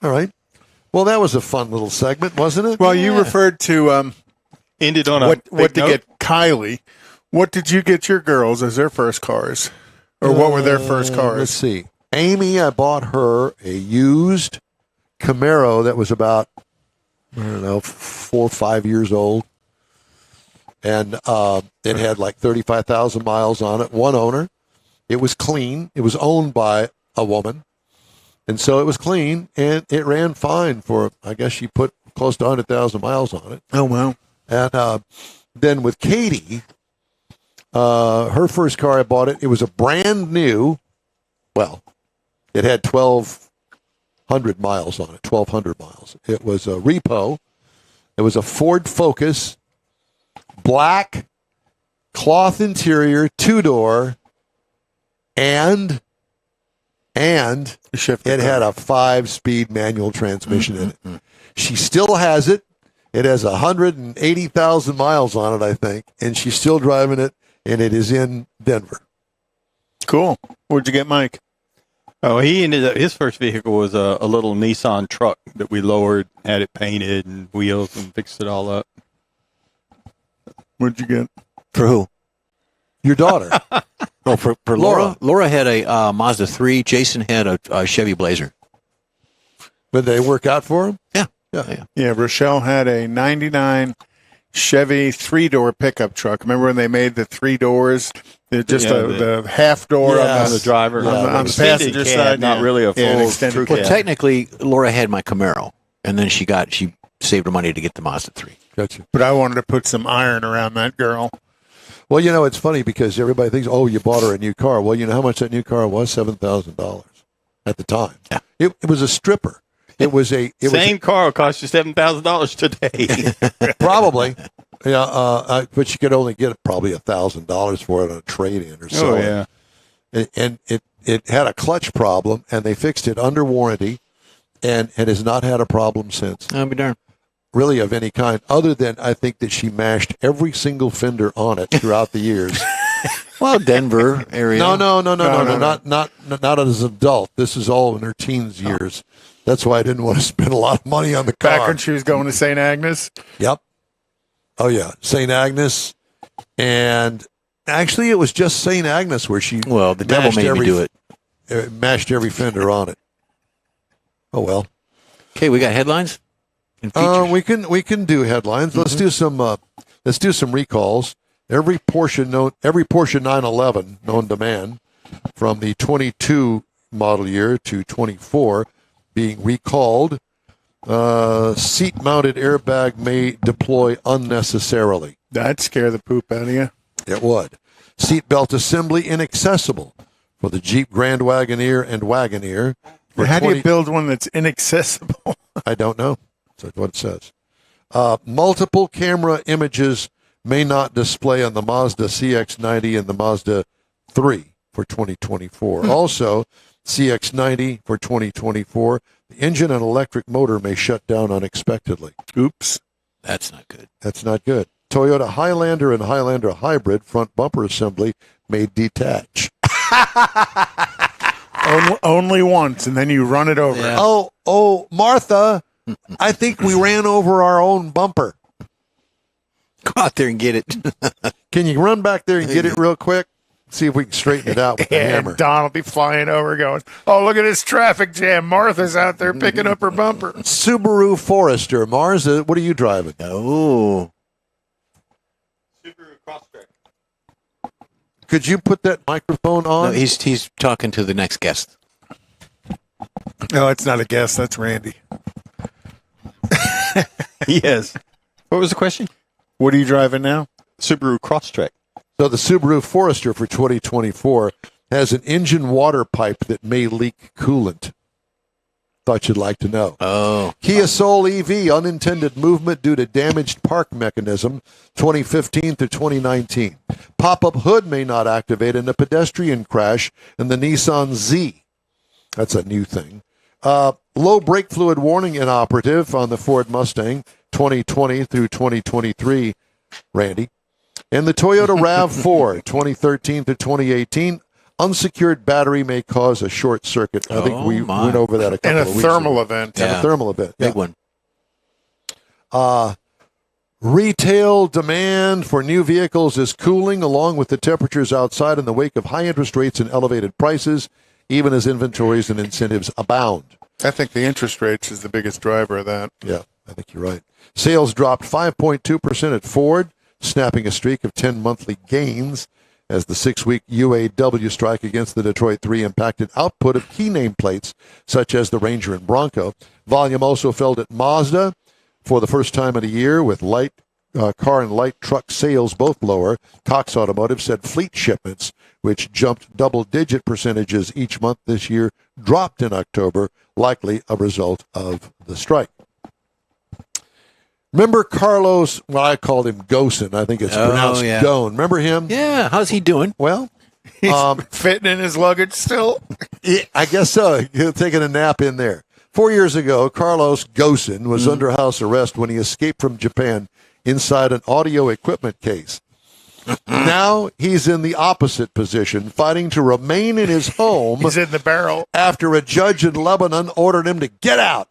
All right. Well, that was a fun little segment, wasn't it? Well, you referred to Ended on a what big to note. get Kylie. What did you get your girls as their first cars? Or what were their first Let's cars? see. Amy, I bought her a used Camaro that was about, 4 or 5 years old. And it had like 35,000 miles on it, one owner. It was clean. It was owned by a woman. And so it was clean, and it ran fine for, I guess she put close to 100,000 miles on it. Oh, wow. And then with Katie, Her first car, I bought it. It was a brand new. Well, it had 1,200 miles on it. 1,200 miles. It was a repo. It was a Ford Focus, black, cloth interior, 2-door, and it had a 5-speed manual transmission in it. She still has it. It has 180,000 miles on it, I think, and she's still driving it, and it is in Denver. Cool. Where'd you get Mike? Oh, he ended up, his first vehicle was a little Nissan truck that we lowered, had it painted and wheels and fixed it all up. Where'd you get? For who? Your daughter. Oh, for Laura. Laura had a Mazda 3. Jason had a Chevy Blazer. Did they work out for him? Yeah. Yeah, Rochelle had a 99 Chevy 3-door pickup truck. Remember when they made the 3 doors? They're just the half door Yes. on The driver. on the Extended passenger cab, side. not really a full an extended crew cab. Well, technically, Laura had my Camaro, and then she saved her money to get the Mazda 3. Gotcha. But I wanted to put some iron around that girl. Well, it's funny because everybody thinks, oh, you bought her a new car. Well, you know how much that new car was? $7,000 at the time. Yeah. It was a stripper. It was a Same car will cost you $7,000 today. probably. Yeah, but you could only get probably $1,000 for it on a trade-in or so. Oh, yeah. And it had a clutch problem, and they fixed it under warranty, and has not had a problem since. I'll be darned. Really, of any kind, other than I think that she mashed every single fender on it throughout the years. Well, Denver area. No, not as an adult. This is all in her teens years. That's why I didn't want to spend a lot of money on the car. Back when she was going to St. Agnes. Yep. Oh, yeah. St. Agnes. And actually, it was just St. Agnes where she Well, the devil made me do it. Mashed every fender on it. Oh, well. Okay, we got headlines and features. We can do headlines. Let's do some recalls. Every Porsche 911 known to man from the 22 model year to 24 being recalled. Seat-mounted airbag may deploy unnecessarily. That'd scare the poop out of you. It would. Seatbelt assembly inaccessible for the Jeep Grand Wagoneer and Wagoneer. For How do you build one that's inaccessible? I don't know. That's what it says. Multiple camera images may not display on the Mazda CX-90 and the Mazda 3 for 2024. Also, CX-90 for 2024, the engine and electric motor may shut down unexpectedly. Oops. That's not good. That's not good. Toyota Highlander and Highlander Hybrid front bumper assembly may detach. Only once, and then you run it over. Yeah. Oh, Martha, I think we ran over our own bumper. Go out there and get it. Can you run back there and get it real quick? See if we can straighten it out with the hammer. And Don will be flying over going, oh, look at this traffic jam. Martha's out there picking up her bumper. Subaru Forester. Mars, what are you driving? Oh. Subaru Crosstrek. Could you put that microphone No, on? he's talking to the next guest. No, it's not a guess. That's Randy. Yes. What was the question? What are you driving now? Subaru Crosstrek. So the Subaru Forester for 2024 has an engine water pipe that may leak coolant. Thought you'd like to know. Oh. Kia Soul EV, unintended movement due to damaged park mechanism, 2015 to 2019. Pop-up hood may not activate in a pedestrian crash in the Nissan Z. That's a new thing. Low brake fluid warning inoperative on the Ford Mustang, 2020 through 2023, Randy. And the Toyota RAV4, 2013 to 2018. Unsecured battery may cause a short circuit. I think we went over that a couple And of a weeks thermal ago. event. And a thermal event. Big Yeah. one. Retail demand for new vehicles is cooling along with the temperatures outside in the wake of high interest rates and elevated prices, even as inventories and incentives abound. I think the interest rates is the biggest driver of that. Yeah, I think you're right. Sales dropped 5.2% at Ford, snapping a streak of 10 monthly gains as the 6-week UAW strike against the Detroit 3 impacted output of key nameplates such as the Ranger and Bronco. Volume also fell at Mazda for the first time in a year with light car and light truck sales both lower. Cox Automotive said fleet shipments, which jumped double-digit percentages each month this year, dropped in October, likely a result of the strike. Remember Carlos, well, I called him Gosen. I think it's pronounced Doan. Remember him? Yeah, how's he doing? Well, He's fitting in his luggage still. I guess so. He's taking a nap in there. 4 years ago, Carlos Gosen was under house arrest when he escaped from Japan inside an audio equipment case. Now he's in the opposite position, fighting to remain in his home. He's in the barrel. After a judge in Lebanon ordered him to get out.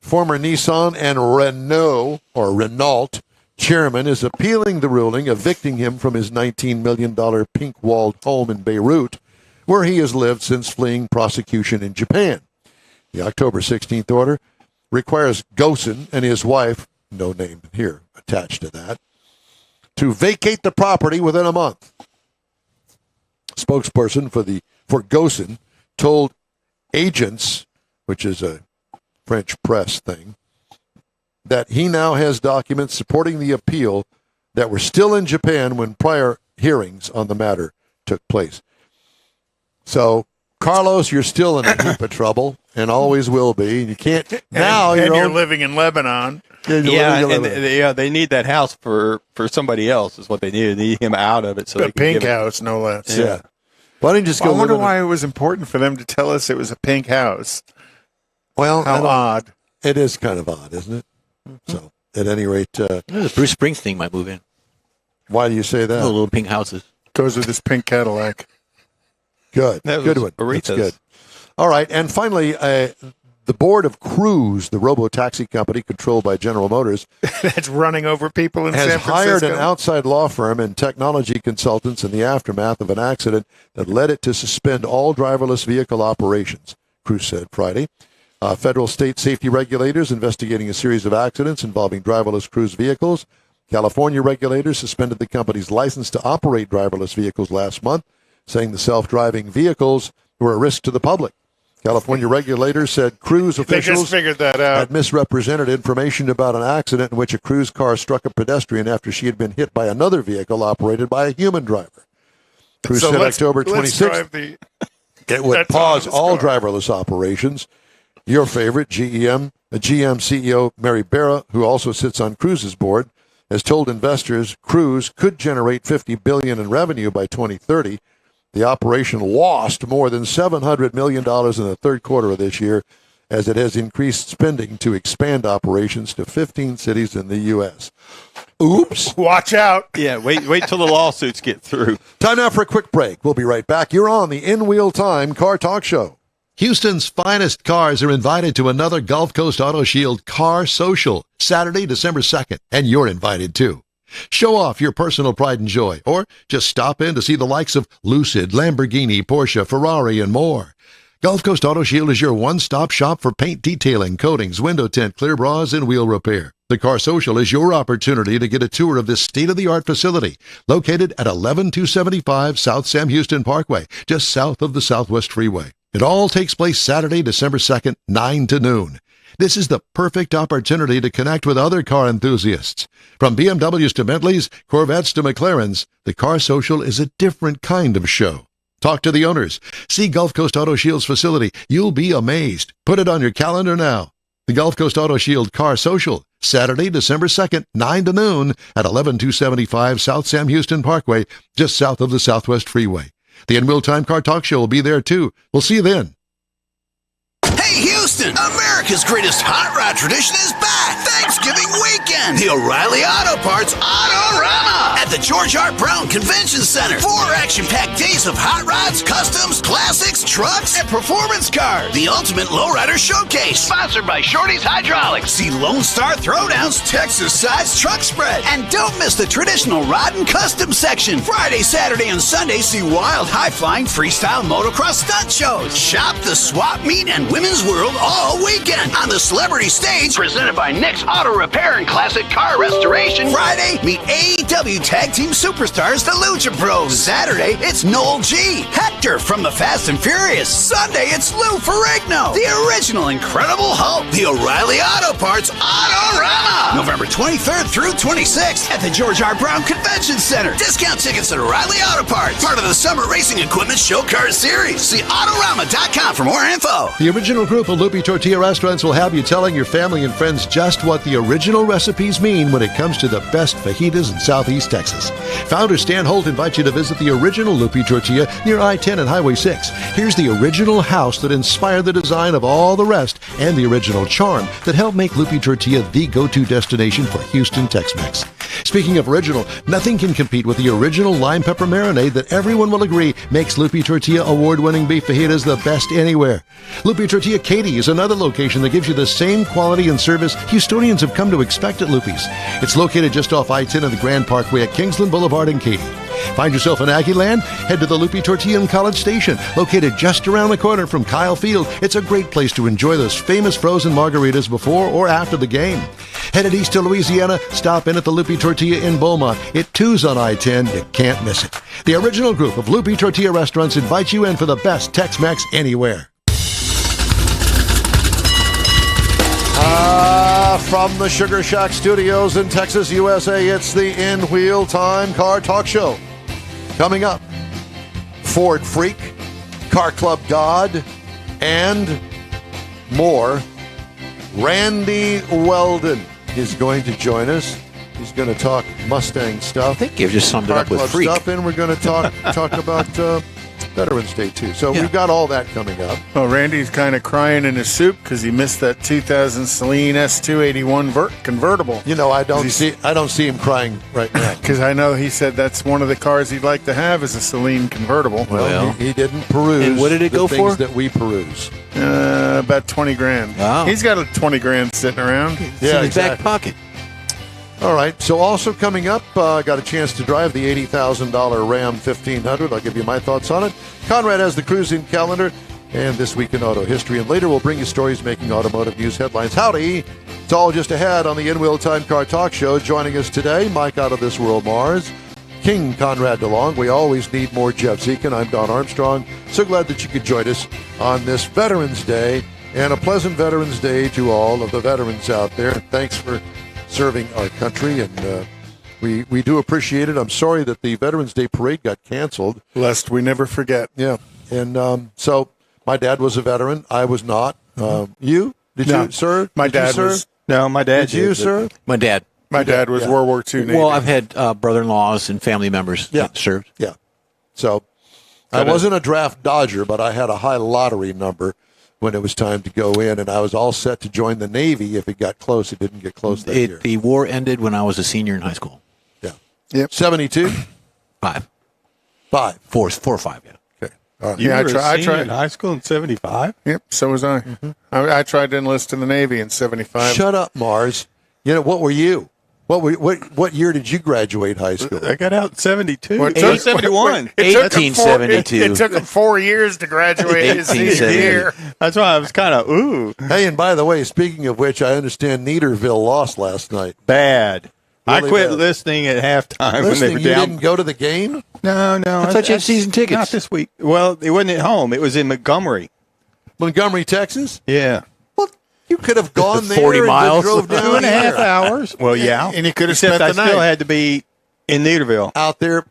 Former Nissan and Renault chairman is appealing the ruling, evicting him from his $19 million pink-walled home in Beirut, where he has lived since fleeing prosecution in Japan. The October 16th order requires Gosen and his wife, no name here attached to that, to vacate the property within a month. Spokesperson for Gosen told Agents, which is a French press thing, that he now has documents supporting the appeal that were still in Japan when prior hearings on the matter took place. So, Carlos, you're still in a heap of trouble and always will be. And you can't now. You're living in Lebanon. They need that house for somebody else. Is what they need. They need him out of it. So The they can pink give it- house, no less. Yeah. Why don't you just I go? wonder live in why it was important for them to tell us it was a pink house. Well, How odd. it is kind of odd, isn't it? So, at any rate, Bruce Springsteen might move in. why do you say that? Little pink houses. Goes with this pink Cadillac. Good. That Good was one. That's Aretha's. good. All right. And finally, the board of Cruise, the robo-taxi company controlled by General Motors, That's running over people in has San hired Francisco. an outside law firm and technology consultants in the aftermath of an accident that led it to suspend all driverless vehicle operations, Cruise said Friday. Federal state safety regulators investigating a series of accidents involving driverless cruise vehicles. California regulators suspended the company's license to operate driverless vehicles last month, saying the self-driving vehicles were a risk to the public. California regulators said Cruise They officials just figured that out. had misrepresented information about an accident in which a Cruise car struck a pedestrian after she had been hit by another vehicle operated by a human driver. Cruise said October 26th it would That's pause on his all car. driverless operations. Your favorite, GM CEO Mary Barra, who also sits on Cruise's board, has told investors Cruise could generate $50 billion in revenue by 2030. The operation lost more than $700 million in the third quarter of this year as it has increased spending to expand operations to 15 cities in the U.S. Oops. Watch out. Yeah, wait till the lawsuits get through. Time now for a quick break. We'll be right back. You're on the In Wheel Time Car Talk Show. Houston's finest cars are invited to another Gulf Coast Auto Shield Car Social, Saturday, December 2nd, and you're invited too. Show off your personal pride and joy, or just stop in to see the likes of Lucid, Lamborghini, Porsche, Ferrari, and more. Gulf Coast Auto Shield is your one-stop shop for paint detailing, coatings, window tint, clear bras, and wheel repair. The Car Social is your opportunity to get a tour of this state-of-the-art facility located at 11275 South Sam Houston Parkway, just south of the Southwest Freeway. It all takes place Saturday, December 2nd, 9 to noon. This is the perfect opportunity to connect with other car enthusiasts. From BMWs to Bentleys, Corvettes to McLarens, the Car Social is a different kind of show. Talk to the owners. See Gulf Coast Auto Shield's facility. You'll be amazed. Put it on your calendar now. The Gulf Coast Auto Shield Car Social, Saturday, December 2nd, 9 to noon at 11275 South Sam Houston Parkway, just south of the Southwest Freeway. The In Wheel Time Car Talk Show will be there too. We'll see you then. Hey, Houston! America's greatest hot rod tradition is back! Thanksgiving weekend! The O'Reilly Auto Parts Autorama! At the George Hart Brown Convention Center. 4 action-packed days of hot rods, customs, classics, trucks, and performance cars. The ultimate lowrider showcase. Sponsored by Shorty's Hydraulics. See Lone Star Throwdowns, Texas-sized truck spread. And don't miss the traditional rod and custom section. Friday, Saturday, and Sunday, see wild, high-flying freestyle motocross stunt shows. Shop the swap meet and women's world all weekend on the celebrity stage presented by Nick's Auto Repair and Classic Car Restoration. Friday, meet AEW Tag Team Superstars, the Lucha Bros. Saturday, it's Noel G, Hector from the Fast and Furious. Sunday, it's Lou Ferrigno, the original Incredible Hulk. The O'Reilly Auto Parts Autorama. November 23rd through 26th at the George R. Brown Convention Center. Discount tickets at O'Reilly Auto Parts, part of the Summer Racing Equipment Show Car Series. See Autorama.com for more info. The original group of Lupi Tortilla restaurants will have you telling your family and friends just what the original recipes mean when it comes to the best fajitas in Southeast Texas. Founder Stan Holt invites you to visit the original Lupi Tortilla near I-10 and Highway 6. Here's the original house that inspired the design of all the rest and the original charm that helped make Lupi Tortilla the go-to destination for Houston Tex-Mex. Speaking of original, nothing can compete with the original lime pepper marinade that everyone will agree makes Lupi Tortilla award-winning beef fajitas the best anywhere. Lupi Tortilla Katy is another location that gives you the same quality and service Houstonians have come to expect at Lupi's. It's located just off I-10 and the Grand Parkway at Kingsland Boulevard in Katy. Find yourself in Aggie Land? Head to the Lupi Tortilla in College Station, located just around the corner from Kyle Field. It's a great place to enjoy those famous frozen margaritas before or after the game. Headed east to Louisiana, stop in at the Lupi Tortilla in Beaumont. It too's on I-10. You can't miss it. The original group of Lupi Tortilla restaurants invites you in for the best Tex-Mex anywhere. From the Sugar Shack Studios in Texas, USA, it's the In Wheel Time Car Talk Show. Coming up, Ford Freak, Car Club God, and more. Randy Weldon is going to join us. He's going to talk Mustang stuff. I think you've just summed it Car up with Club freak. stuff, and we're going to talk about Veterans Day too. So we've got all that coming up. Well, Randy's kind of crying in his soup because he missed that 2000 Celine S281 convertible. You know, I don't see him crying right now. Because I know he said that's one of the cars he'd like to have is a Celine convertible. Well, he didn't peruse. And what did it the go things for? that we peruse. About 20 grand. Wow. He's got a 20 grand sitting around. It's in his back pocket. All right. So also coming up, got a chance to drive the $80,000 Ram 1500. I'll give you my thoughts on it. Conrad has the cruising calendar and This Week in Auto History. And later we'll bring you stories making automotive news headlines. Howdy. It's all just ahead on the In Wheel Time Car Talk Show. Joining us today, Mike Out of This World Mars, King Conrad DeLong. We always need more Jeff Zekin. I'm Don Armstrong. So glad that you could join us on this Veterans Day. And a pleasant Veterans Day to all of the veterans out there. Thanks for serving our country, and we do appreciate it. I'm sorry that the Veterans Day Parade got canceled. Lest we never forget. Yeah, and so my dad was a veteran. I was not. You? Did No. you, sir? My Did you, dad sir? was. No, my dad Did you, did, sir? My dad. My dad was Yeah. World War II Navy. Well, I've had brother-in-laws and family members Yeah. that served. Yeah. So I wasn't a draft dodger, but I had a high lottery number when it was time to go in, and I was all set to join the Navy if it got close. It didn't get close that year. The war ended when I was a senior in high school. Yeah. Yep. 72? 5. 5. 4 or 5, yeah. Okay. All right. You Yeah, I were try- a I senior tried. in high school in 75? Yep, so was I. I tried to enlist in the Navy in 75. Shut up, Mars. You know, what were you? What year did you graduate high school? I got out in 72. Well, it Or took- 71. It took him 1872. It took him 4 years to graduate his senior 1870. year. That's why I was kind of, Hey, and by the way, speaking of which, I understand Neaterville lost last night. bad. I Really quit bad. listening at halftime when they Listening, were you down. didn't go to the game? No. I thought you had season tickets. Not this week. Well, it wasn't at home. It was in Montgomery. Montgomery, Texas? Yeah. Well, you could have gone there 40 and miles. drove down 2.5 here. hours. Well, yeah. And you could have Except spent I the still night. had to be in Neaterville. Out there.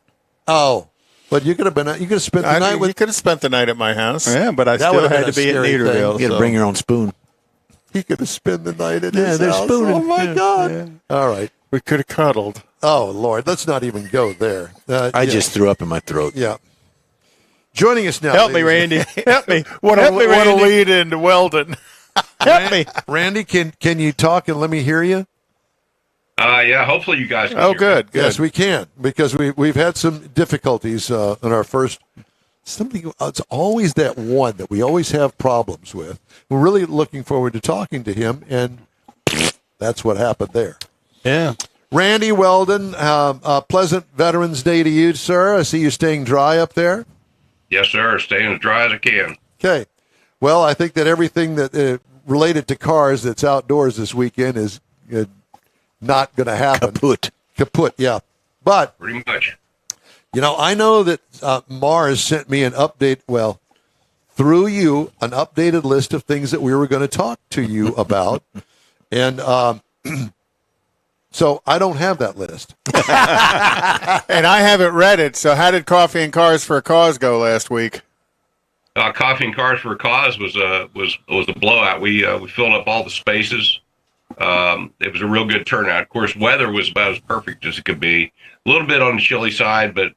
Oh, but you could have spent the night You with. could have spent the night at my house. Yeah, but I That still would've had been to a be at scary Neaterville. You got to so- bring your own spoon. He could have spent the night at Yeah, his they're house. spooning. Oh my Yeah. God! All right. We could have cuddled. Oh Lord, let's not even go there. I yeah. just threw up in my throat. Yeah. Joining us now. Help me, ladies- Randy. Help me. What Help me, a Randy. lead into Weldon. Help me. Randy, can you talk and let me hear you? Yeah, hopefully you guys can Oh, hear me. good. Yes, we can, because we've had some difficulties in our first. It's always that one that we always have problems with. We're really looking forward to talking to him, and that's what happened there. Yeah. Randy Weldon, a pleasant Veterans Day to you, sir. I see you staying dry up there. Yes, sir. Staying as dry as I can. Okay. Well, I think that everything that related to cars that's outdoors this weekend is not going to happen. Kaput, yeah. But, Pretty much. you know, I know that Mars sent me an update, well, through you, an updated list of things that we were going to talk to you about. And So I don't have that list. And I haven't read it. So how did Coffee and Cars for a Cause go last week? Coffee and Cars for a Cause was a blowout. We filled up all the spaces. It was a real good turnout. Of course, weather was about as perfect as it could be. A little bit on the chilly side, but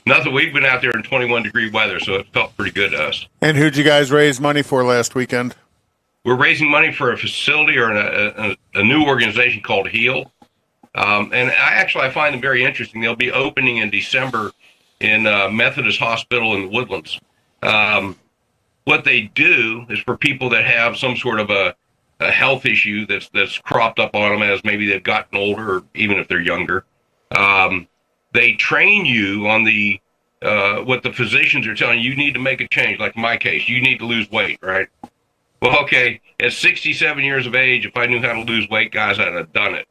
nothing. We've been out there in 21-degree weather, so it felt pretty good to us. And who'd you guys raise money for last weekend? We're raising money for a facility or a new organization called HEAL. And I find them very interesting. They'll be opening in December in Methodist Hospital in the Woodlands. What they do is for people that have some sort of a health issue that's cropped up on them as maybe they've gotten older, or even if they're younger. They train you on the what the physicians are telling you. You need to make a change. Like in my case, you need to lose weight, right? Well, okay, at 67 years of age, if I knew how to lose weight, guys, I'd have done it,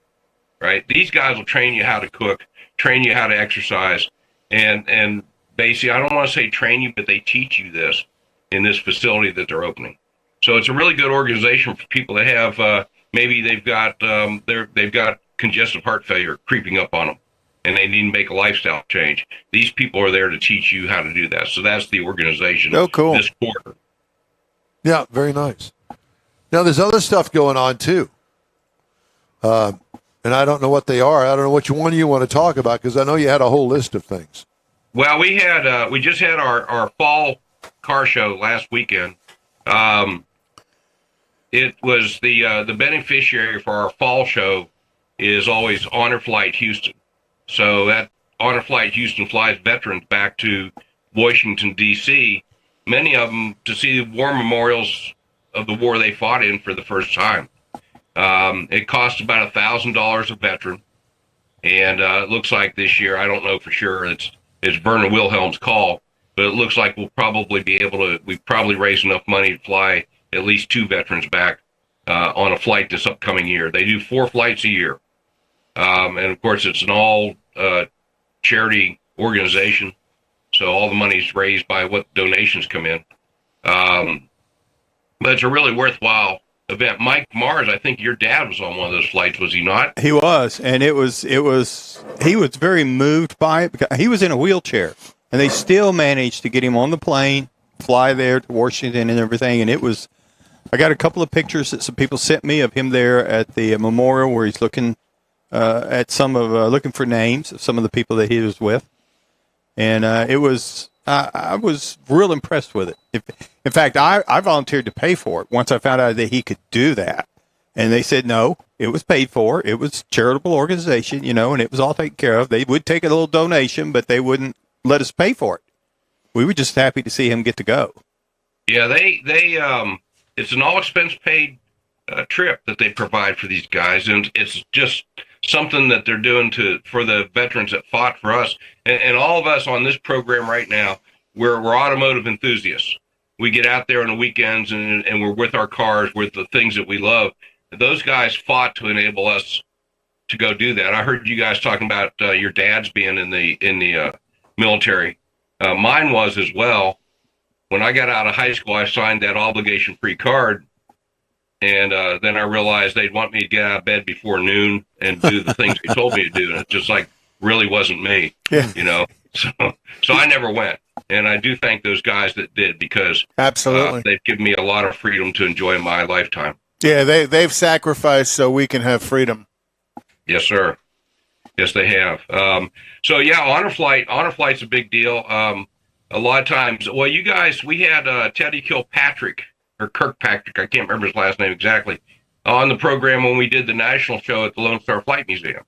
right? These guys will train you how to cook, train you how to exercise, and basically, I don't want to say train you, but they teach you this in this facility that they're opening. So it's a really good organization for people that have maybe they've got congestive heart failure creeping up on them, and they need to make a lifestyle change. These people are there to teach you how to do that. So that's the organization. Oh, cool. This quarter. Yeah, very nice. Now, there's other stuff going on, too. And I don't know what they are. I don't know which one you want to talk about, because I know you had a whole list of things. Well, we just had our fall car show last weekend. It was the beneficiary for our fall show is always Honor Flight Houston. So that Honor Flight Houston flies veterans back to Washington, D.C., many of them to see the war memorials of the war they fought in for the first time. It costs about $1,000 a veteran. And it looks like this year, I don't know for sure, it's Werner Wilhelm's call, but it looks like we'll probably be able to, we probably raise enough money to fly at least 2 veterans back on a flight this upcoming year. They do 4 flights a year. And of course, it's an all charity organization. So all the money's raised by what donations come in. But it's a really worthwhile event. Mike Mars, I think your dad was on one of those flights, was he not? He was, and he was very moved by it because he was in a wheelchair, and they still managed to get him on the plane, fly there to Washington and everything. And I got a couple of pictures that some people sent me of him there at the memorial where he's looking at looking for names of some of the people that he was with. And I was real impressed with it. In fact, I volunteered to pay for it once I found out that he could do that. And they said, no, it was paid for. It was a charitable organization, and it was all taken care of. They would take a little donation, but they wouldn't let us pay for it. We were just happy to see him get to go. Yeah, they it's an all expense paid trip that they provide for these guys. And it's just something that they're doing for the veterans that fought for us. And all of us on this program right now, we're automotive enthusiasts. We get out there on the weekends and we're with our cars, with the things that we love. Those guys fought to enable us to go do that. I heard you guys talking about your dads being in the military. Mine was as well. When I got out of high school, I signed that obligation-free card. And then I realized they'd want me to get out of bed before noon and do the things they told me to do. And it just really wasn't me, So I never went. And I do thank those guys that did, because Absolutely. They've given me a lot of freedom to enjoy my lifetime. Yeah, they've sacrificed so we can have freedom. Yes, sir. Yes, they have. So yeah, Honor Flight's a big deal. A lot of times, well, you guys, we had Teddy Kilpatrick, or Kirkpatrick, I can't remember his last name exactly, on the program when we did the national show at the Lone Star Flight Museum.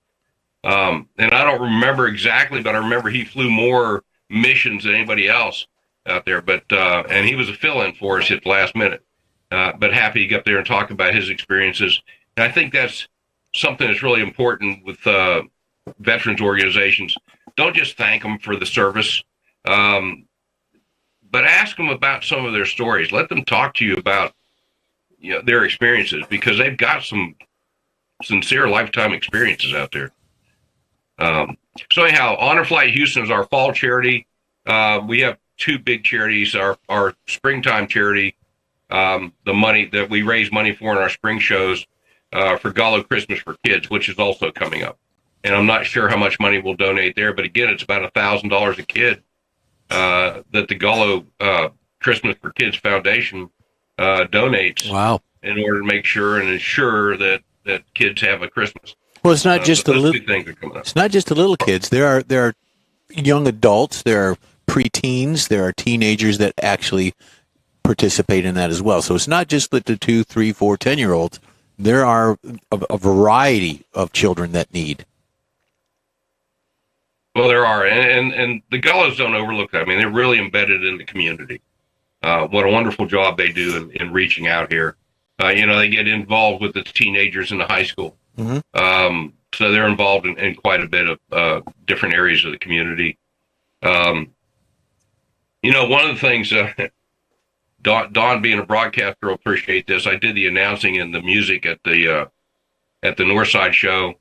And I don't remember exactly, but I remember he flew more missions than anybody else out there. But and he was a fill-in for us at the last minute. But happy to get up there and talk about his experiences. And I think that's something that's really important with veterans organizations. Don't just thank them for the service, but ask them about some of their stories. Let them talk to you about their experiences, because they've got some sincere lifetime experiences out there. So anyhow, Honor Flight Houston is our fall charity. We have 2 big charities. Our springtime charity, the money that we raise money for in our spring shows, for Gallo Christmas for Kids, which is also coming up. And I'm not sure how much money we'll donate there, but again, it's about $1,000 a kid that the Gallo Christmas for Kids Foundation donates. Wow. In order to make sure and ensure that kids have a Christmas. Well, it's not just so the those little. two things are coming up. It's not just the little kids. There are young adults. There are preteens. There are teenagers that actually participate in that as well. So it's not just the 2, 3, 4, 10-year-olds. There are a variety of children that need. Well, there are, and the Gallos don't overlook that. I mean, they're really embedded in the community. What a wonderful job they do in reaching out here. They get involved with the teenagers in the high school. Mm-hmm. So they're involved in quite a bit of different areas of the community. One of the things, Don being a broadcaster will appreciate this. I did the announcing and the music at the Northside show.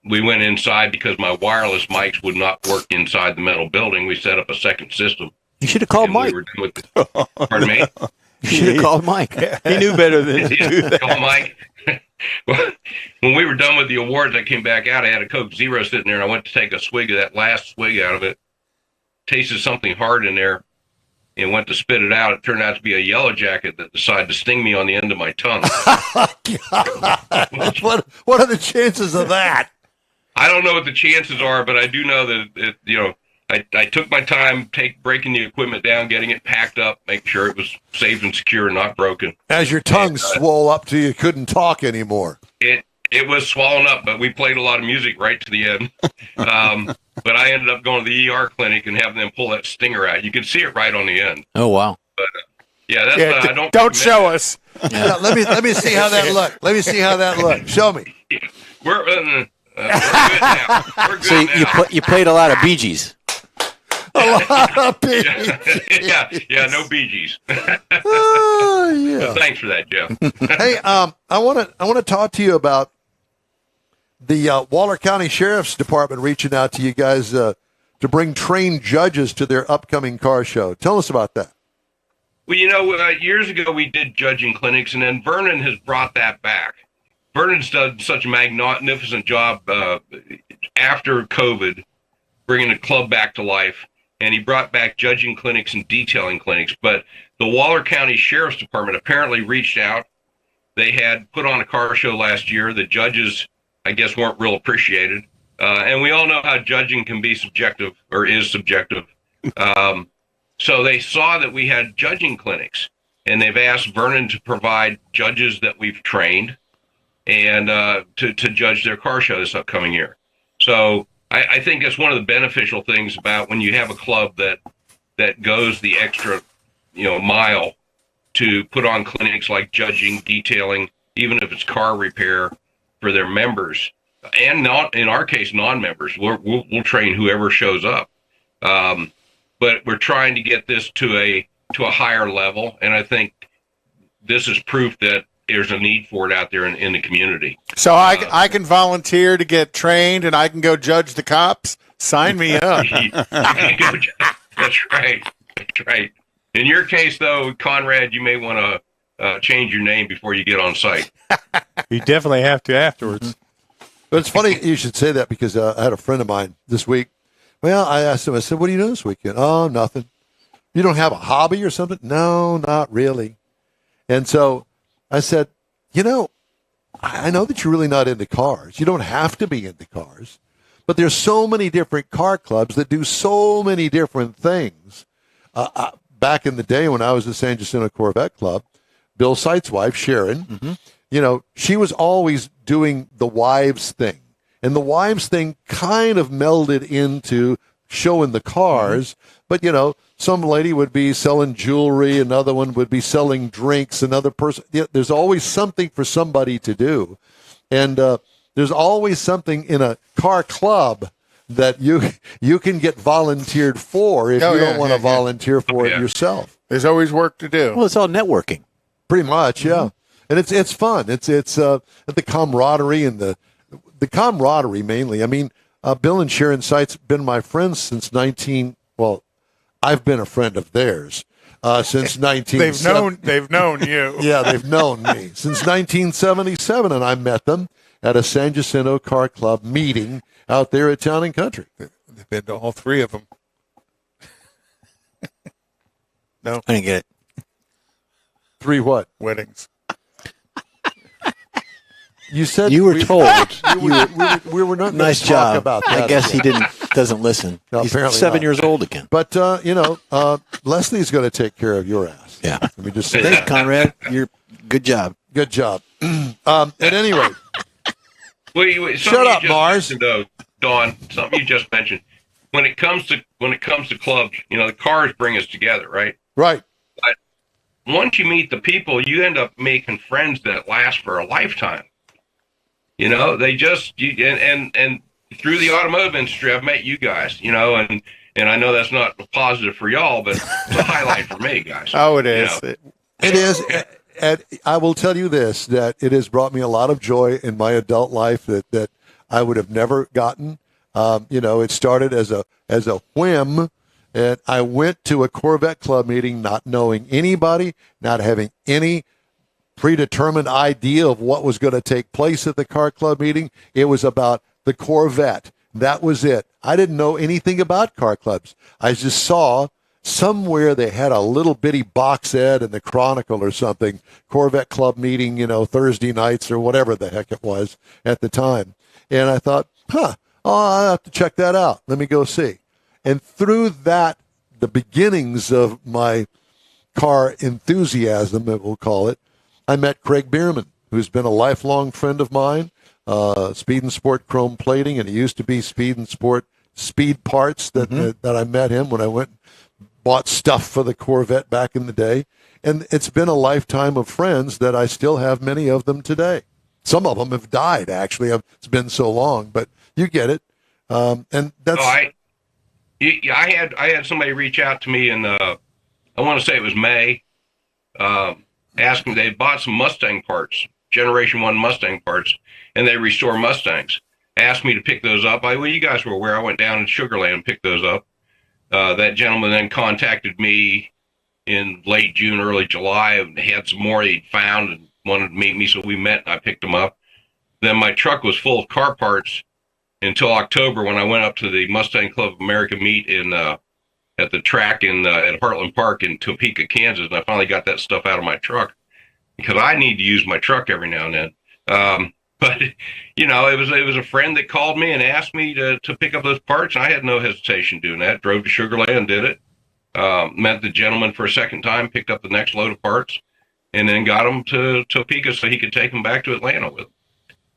We went inside because my wireless mics would not work inside the metal building. We set up a second system. You should have called Mike. Pardon me? You should have called Mike. He knew better than to do that. Call Mike. Well, when we were done with the awards, I came back out. I had a Coke Zero sitting there, and I went to take a swig of that last swig out of it. Tasted something hard in there, and went to spit it out. It turned out to be a Yellow Jacket that decided to sting me on the end of my tongue. What are the chances of that? I don't know what the chances are, but I do know that I took my time, breaking the equipment down, getting it packed up, making sure it was safe and secure and not broken. As your tongue swole up to you couldn't talk anymore. It was swollen up, but we played a lot of music right to the end. But I ended up going to the ER clinic and having them pull that stinger out. You can see it right on the end. Oh, wow. But that's I don't show us. Yeah, let me see how that looked. Let me see how that looked. Show me. We're good now. We're good So now. you played a lot of Bee Gees. A lot of Bee yeah, no Bee Gees. Oh, yeah. But thanks for that, Jeff. Hey, I want to talk to you about the Waller County Sheriff's Department reaching out to you guys to bring trained judges to their upcoming car show. Tell us about that. Well, years ago we did judging clinics, and then Vernon has brought that back. Vernon's done such a magnificent job after COVID, bringing the club back to life, and he brought back judging clinics and detailing clinics. But the Waller County Sheriff's Department apparently reached out. They had put on a car show last year. The judges, I guess, weren't real appreciated. And we all know how judging can be subjective, or is subjective. So they saw that we had judging clinics, and they've asked Vernon to provide judges that we've trained and to judge their car show this upcoming year. So I think that's one of the beneficial things about when you have a club that goes the extra, mile to put on clinics like judging, detailing, even if it's car repair for their members, and not in our case non-members. We'll train whoever shows up, but we're trying to get this to a higher level, and I think this is proof that there's a need for it out there in the community. So I can volunteer to get trained, and I can go judge the cops. Sign me up. That's right. That's right. In your case, though, Conrad, you may want to change your name before you get on site. You definitely have to afterwards. But it's funny you should say that because I had a friend of mine this week. Well, I asked him, I said, what are you doing this weekend? Oh, nothing. You don't have a hobby or something? No, not really. And so I said, I know that you're really not into cars. You don't have to be into cars. But there's so many different car clubs that do so many different things. Back in the day when I was at San Jacinto Corvette Club, Bill Sight's wife, Sharon, she was always doing the wives thing. And the wives thing kind of melded into showing the cars. But, some lady would be selling jewelry, another one would be selling drinks, another person. There's always something for somebody to do. And there's always something in a car club that you can get volunteered for if you don't want to volunteer for it yourself. There's always work to do. Well, it's all networking. Pretty much, yeah. And it's fun. It's the camaraderie and the camaraderie mainly. I mean, Bill and Sharon Sight's been my friends since I've been a friend of theirs. since 19. They've known you. Yeah, they've known me since 1977, and I met them at a San Jacinto Car Club meeting out there at Town and Country. They've been to all three of them. No, I didn't get it. 3 what? weddings. You said You were told. we were not Nice going to talk job. about that. I guess he doesn't listen. No, He's apparently 7 not. years old again. But Leslie's going to take care of your ass. Yeah. Let me just say Thanks, that. Conrad. You're good job. Good job. At any rate, Wait, Shut up, Mars. Though, Dawn, something you just mentioned. When it comes to clubs, the cars bring us together, right? right. Once you meet the people, you end up making friends that last for a lifetime. They just and through the automotive industry, I've met you guys. And I know that's not positive for y'all, but it's a highlight for me, guys. Oh, it is. It is. And I will tell you this, that it has brought me a lot of joy in my adult life that I would have never gotten. It started as a whim, and I went to a Corvette Club meeting not knowing anybody, not having any predetermined idea of what was going to take place at the car club meeting. It was about the Corvette. That was it. I didn't know anything about car clubs. I just saw somewhere they had a little bitty box ad in the Chronicle or something, Corvette Club meeting, Thursday nights or whatever the heck it was at the time. And I thought, I'll have to check that out. Let me go see. And through that, the beginnings of my car enthusiasm, we'll call it, I met Craig Bierman, who's been a lifelong friend of mine, Speed and Sport Chrome Plating, and he used to be Speed and Sport Speed Parts that I met him when I went and bought stuff for the Corvette back in the day. And it's been a lifetime of friends that I still have many of them today. Some of them have died, actually. It's been so long, but you get it. And that's... I had somebody reach out to me in, I want to say it was May, asking, they bought some Mustang parts, Generation 1 Mustang parts, and they restore Mustangs. Asked me to pick those up. You guys were aware. I went down in Sugar Land and picked those up. That gentleman then contacted me in late June, early July, and had some more he'd found and wanted to meet me, so we met and I picked them up. Then my truck was full of car parts until October, when I went up to the Mustang Club of America meet at the track at Heartland Park in Topeka, Kansas, and I finally got that stuff out of my truck because I need to use my truck every now and then. But it was a friend that called me and asked me to pick up those parts. I had no hesitation doing that. Drove to Sugar Land and did it. Met the gentleman for a second time, picked up the next load of parts, and then got them to Topeka so he could take them back to Atlanta with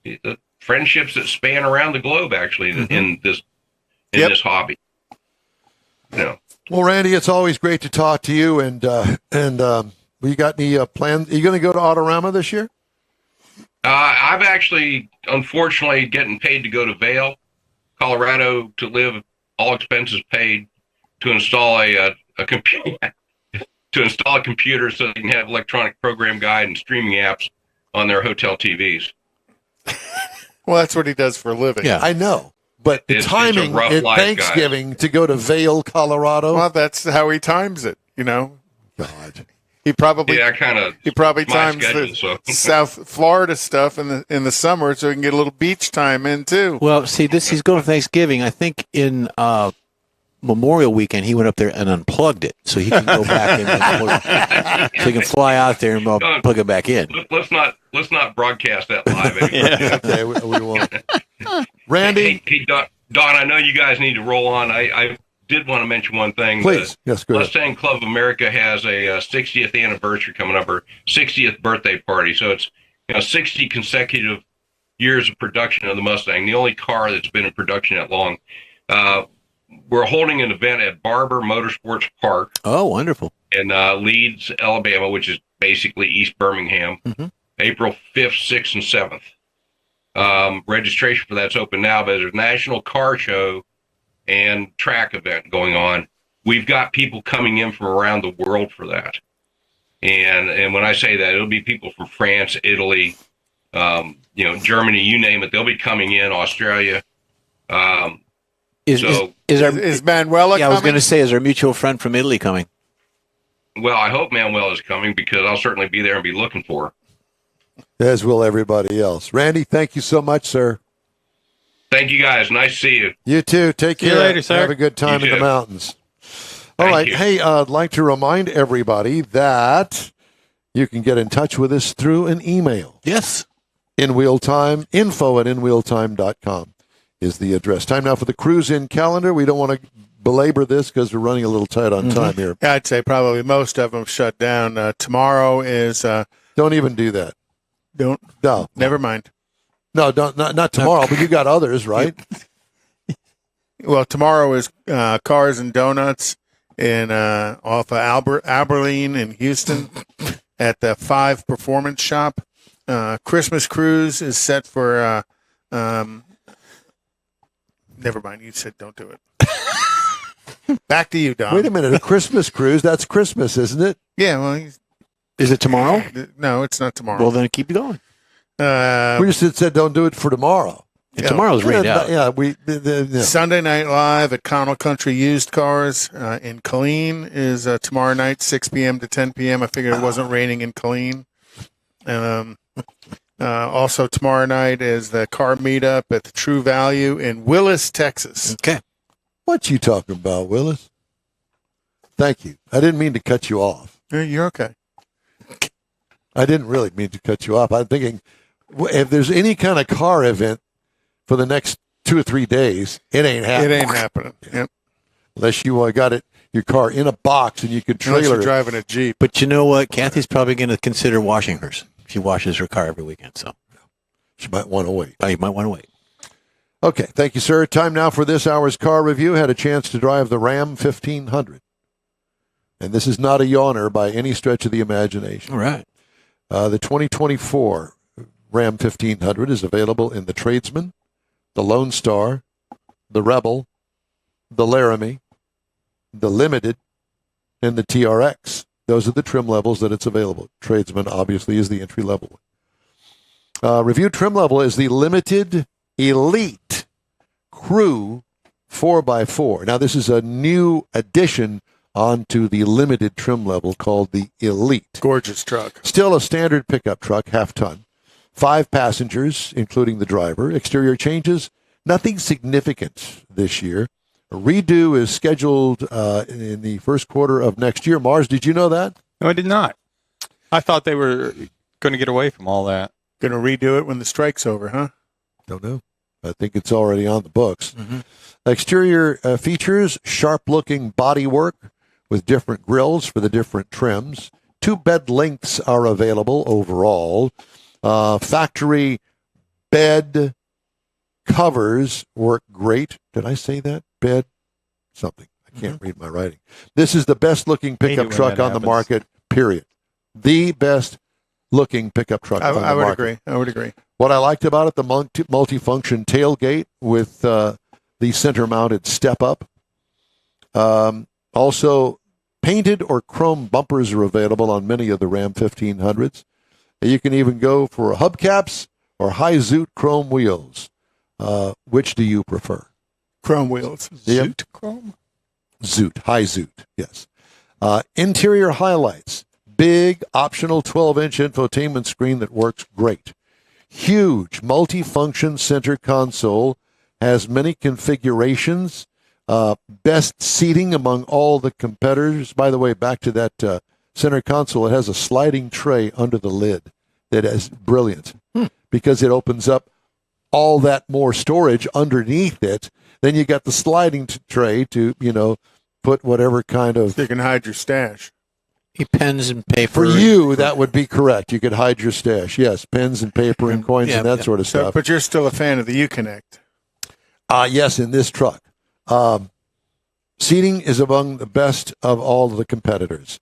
him. The friendships that span around the globe, actually, in this hobby. Well, Randy, it's always great to talk to you. And you got any plans? Are you going to go to Autorama this year? I've actually, unfortunately, getting paid to go to Vail, Colorado, to live, all expenses paid, to install a computer, so they can have electronic program guide and streaming apps on their hotel TVs. Well, that's what he does for a living. Yeah. I know, but the It's a timing rough at life, Thanksgiving to go to Vail, Colorado. Well, that's how he times it. God. He probably He probably my times schedule, the so. South Florida stuff in the summer so he can get a little beach time in too. Well, see, he's going to Thanksgiving. I think in Memorial Weekend, he went up there and unplugged it so he can go back in. So he can fly out there and plug it back in. Let's not broadcast that live anymore. Okay, we won't. Randy, Hey, Don, I know you guys need to roll on. I did want to mention one thing. please. Yes, go ahead. Mustang Club of America has a 60th anniversary coming up, or 60th birthday party. So it's 60 consecutive years of production of the Mustang, the only car that's been in production that long. We're holding an event at Barber Motorsports Park Oh, wonderful. in Leeds, Alabama, which is basically East Birmingham, April 5th, 6th, and 7th. Registration for that's open now, but there's a national car show and track event going on. We've got people coming in from around the world for that. And when I say that, it'll be people from France, Italy, Germany, you name it. They'll be coming in, Australia. Is Is Manuela yeah, I was coming? going to say, is our mutual friend from Italy coming? Well, I hope Manuel is coming because I'll certainly be there and be looking for her. As will everybody else. Randy, thank you so much, sir. Thank you guys. Nice to see you. You too. Take See you care. later, sir. Have a good time You in the too. mountains. All Thank right. you. Hey, I'd like to remind everybody that you can get in touch with us through an email. Yes. In Wheel Time, info@inwheeltime.com is the address. Time now for the cruise-in calendar. We don't want to belabor this because we're running a little tight on time here. I'd say probably most of them shut down. Tomorrow is Don't even do that. don't. No, Never mind. no, don't, not tomorrow, but you got others, right? Well, tomorrow is Cars and Donuts in off of Abilene in Houston at the 5 Performance Shop. Christmas cruise is set for. Never mind. You said don't do it. Back to you, Don. Wait a minute. A Christmas cruise? That's Christmas, isn't it? Yeah. Well, Is it tomorrow? no, it's not tomorrow. Well, then keep going. We just said don't do it for tomorrow. Yeah. Tomorrow's rained Yeah, out. yeah, yeah. Sunday Night Live at Connell Country Used Cars in Killeen is tomorrow night, 6 p.m. to 10 p.m. I figured it wasn't raining in Killeen. Also, tomorrow night is the car meetup at the True Value in Willis, Texas. Okay. What you talking about, Willis? Thank you. I didn't mean to cut you off. You're okay. I didn't really mean to cut you off. I'm thinking if there's any kind of car event for the next 2 or 3 days, it ain't happening. It ain't happening. Yep. Unless you got your car in a box and you can Unless trailer you're it. driving a Jeep. But you know what? Kathy's probably going to consider washing hers. She washes her car every weekend, so You might want to wait. you might want to wait. Okay, thank you, sir. Time now for this hour's car review. Had a chance to drive the Ram 1500. And this is not a yawner by any stretch of the imagination. All right. The 2024 Ram 1500 is available in the Tradesman, the Lone Star, the Rebel, the Laramie, the Limited, and the TRX. Those are the trim levels that it's available. Tradesman, obviously, is the entry-level one. Review trim level is the Limited Elite Crew 4x4. Now, this is a new addition onto the limited trim level called the Elite. Gorgeous truck. Still a standard pickup truck, half-ton. 5 passengers, including the driver. Exterior changes, nothing significant this year. A redo is scheduled in the first quarter of next year. Mars, did you know that? No, I did not. I thought they were going to get away from all that. Going to redo it when the strike's over, huh? Don't know. I think it's already on the books. Exterior features, sharp-looking bodywork with different grills for the different trims. 2 bed lengths are available overall. Factory bed covers work great. Did I say that? Bed something. I can't read my writing. This is the best-looking pickup when truck that on the happens. market, period. The best-looking pickup truck on the I would market. agree. I would agree. What I liked about it, the multi-function tailgate with the center-mounted step-up. Also, painted or chrome bumpers are available on many of the Ram 1500s. You can even go for hubcaps or high zoot chrome wheels. Which do you prefer? Chrome wheels. Yep. Zoot Chrome? Zoot, high zoot, yes. Interior highlights. Big optional 12-inch infotainment screen that works great. Huge multi-function center console. Has many configurations. Best seating among all the competitors. By the way, back to that center console, it has a sliding tray under the lid that is brilliant because it opens up all that more storage underneath it. Then you got the sliding tray to, put whatever kind of. You can hide your stash. Pens and paper. For you, that would be correct. You could hide your stash. Yes, pens and paper and coins Yeah, and that yeah. sort of So, stuff. but you're still a fan of the Uconnect. Yes, in this truck. Seating is among the best of all of the competitors.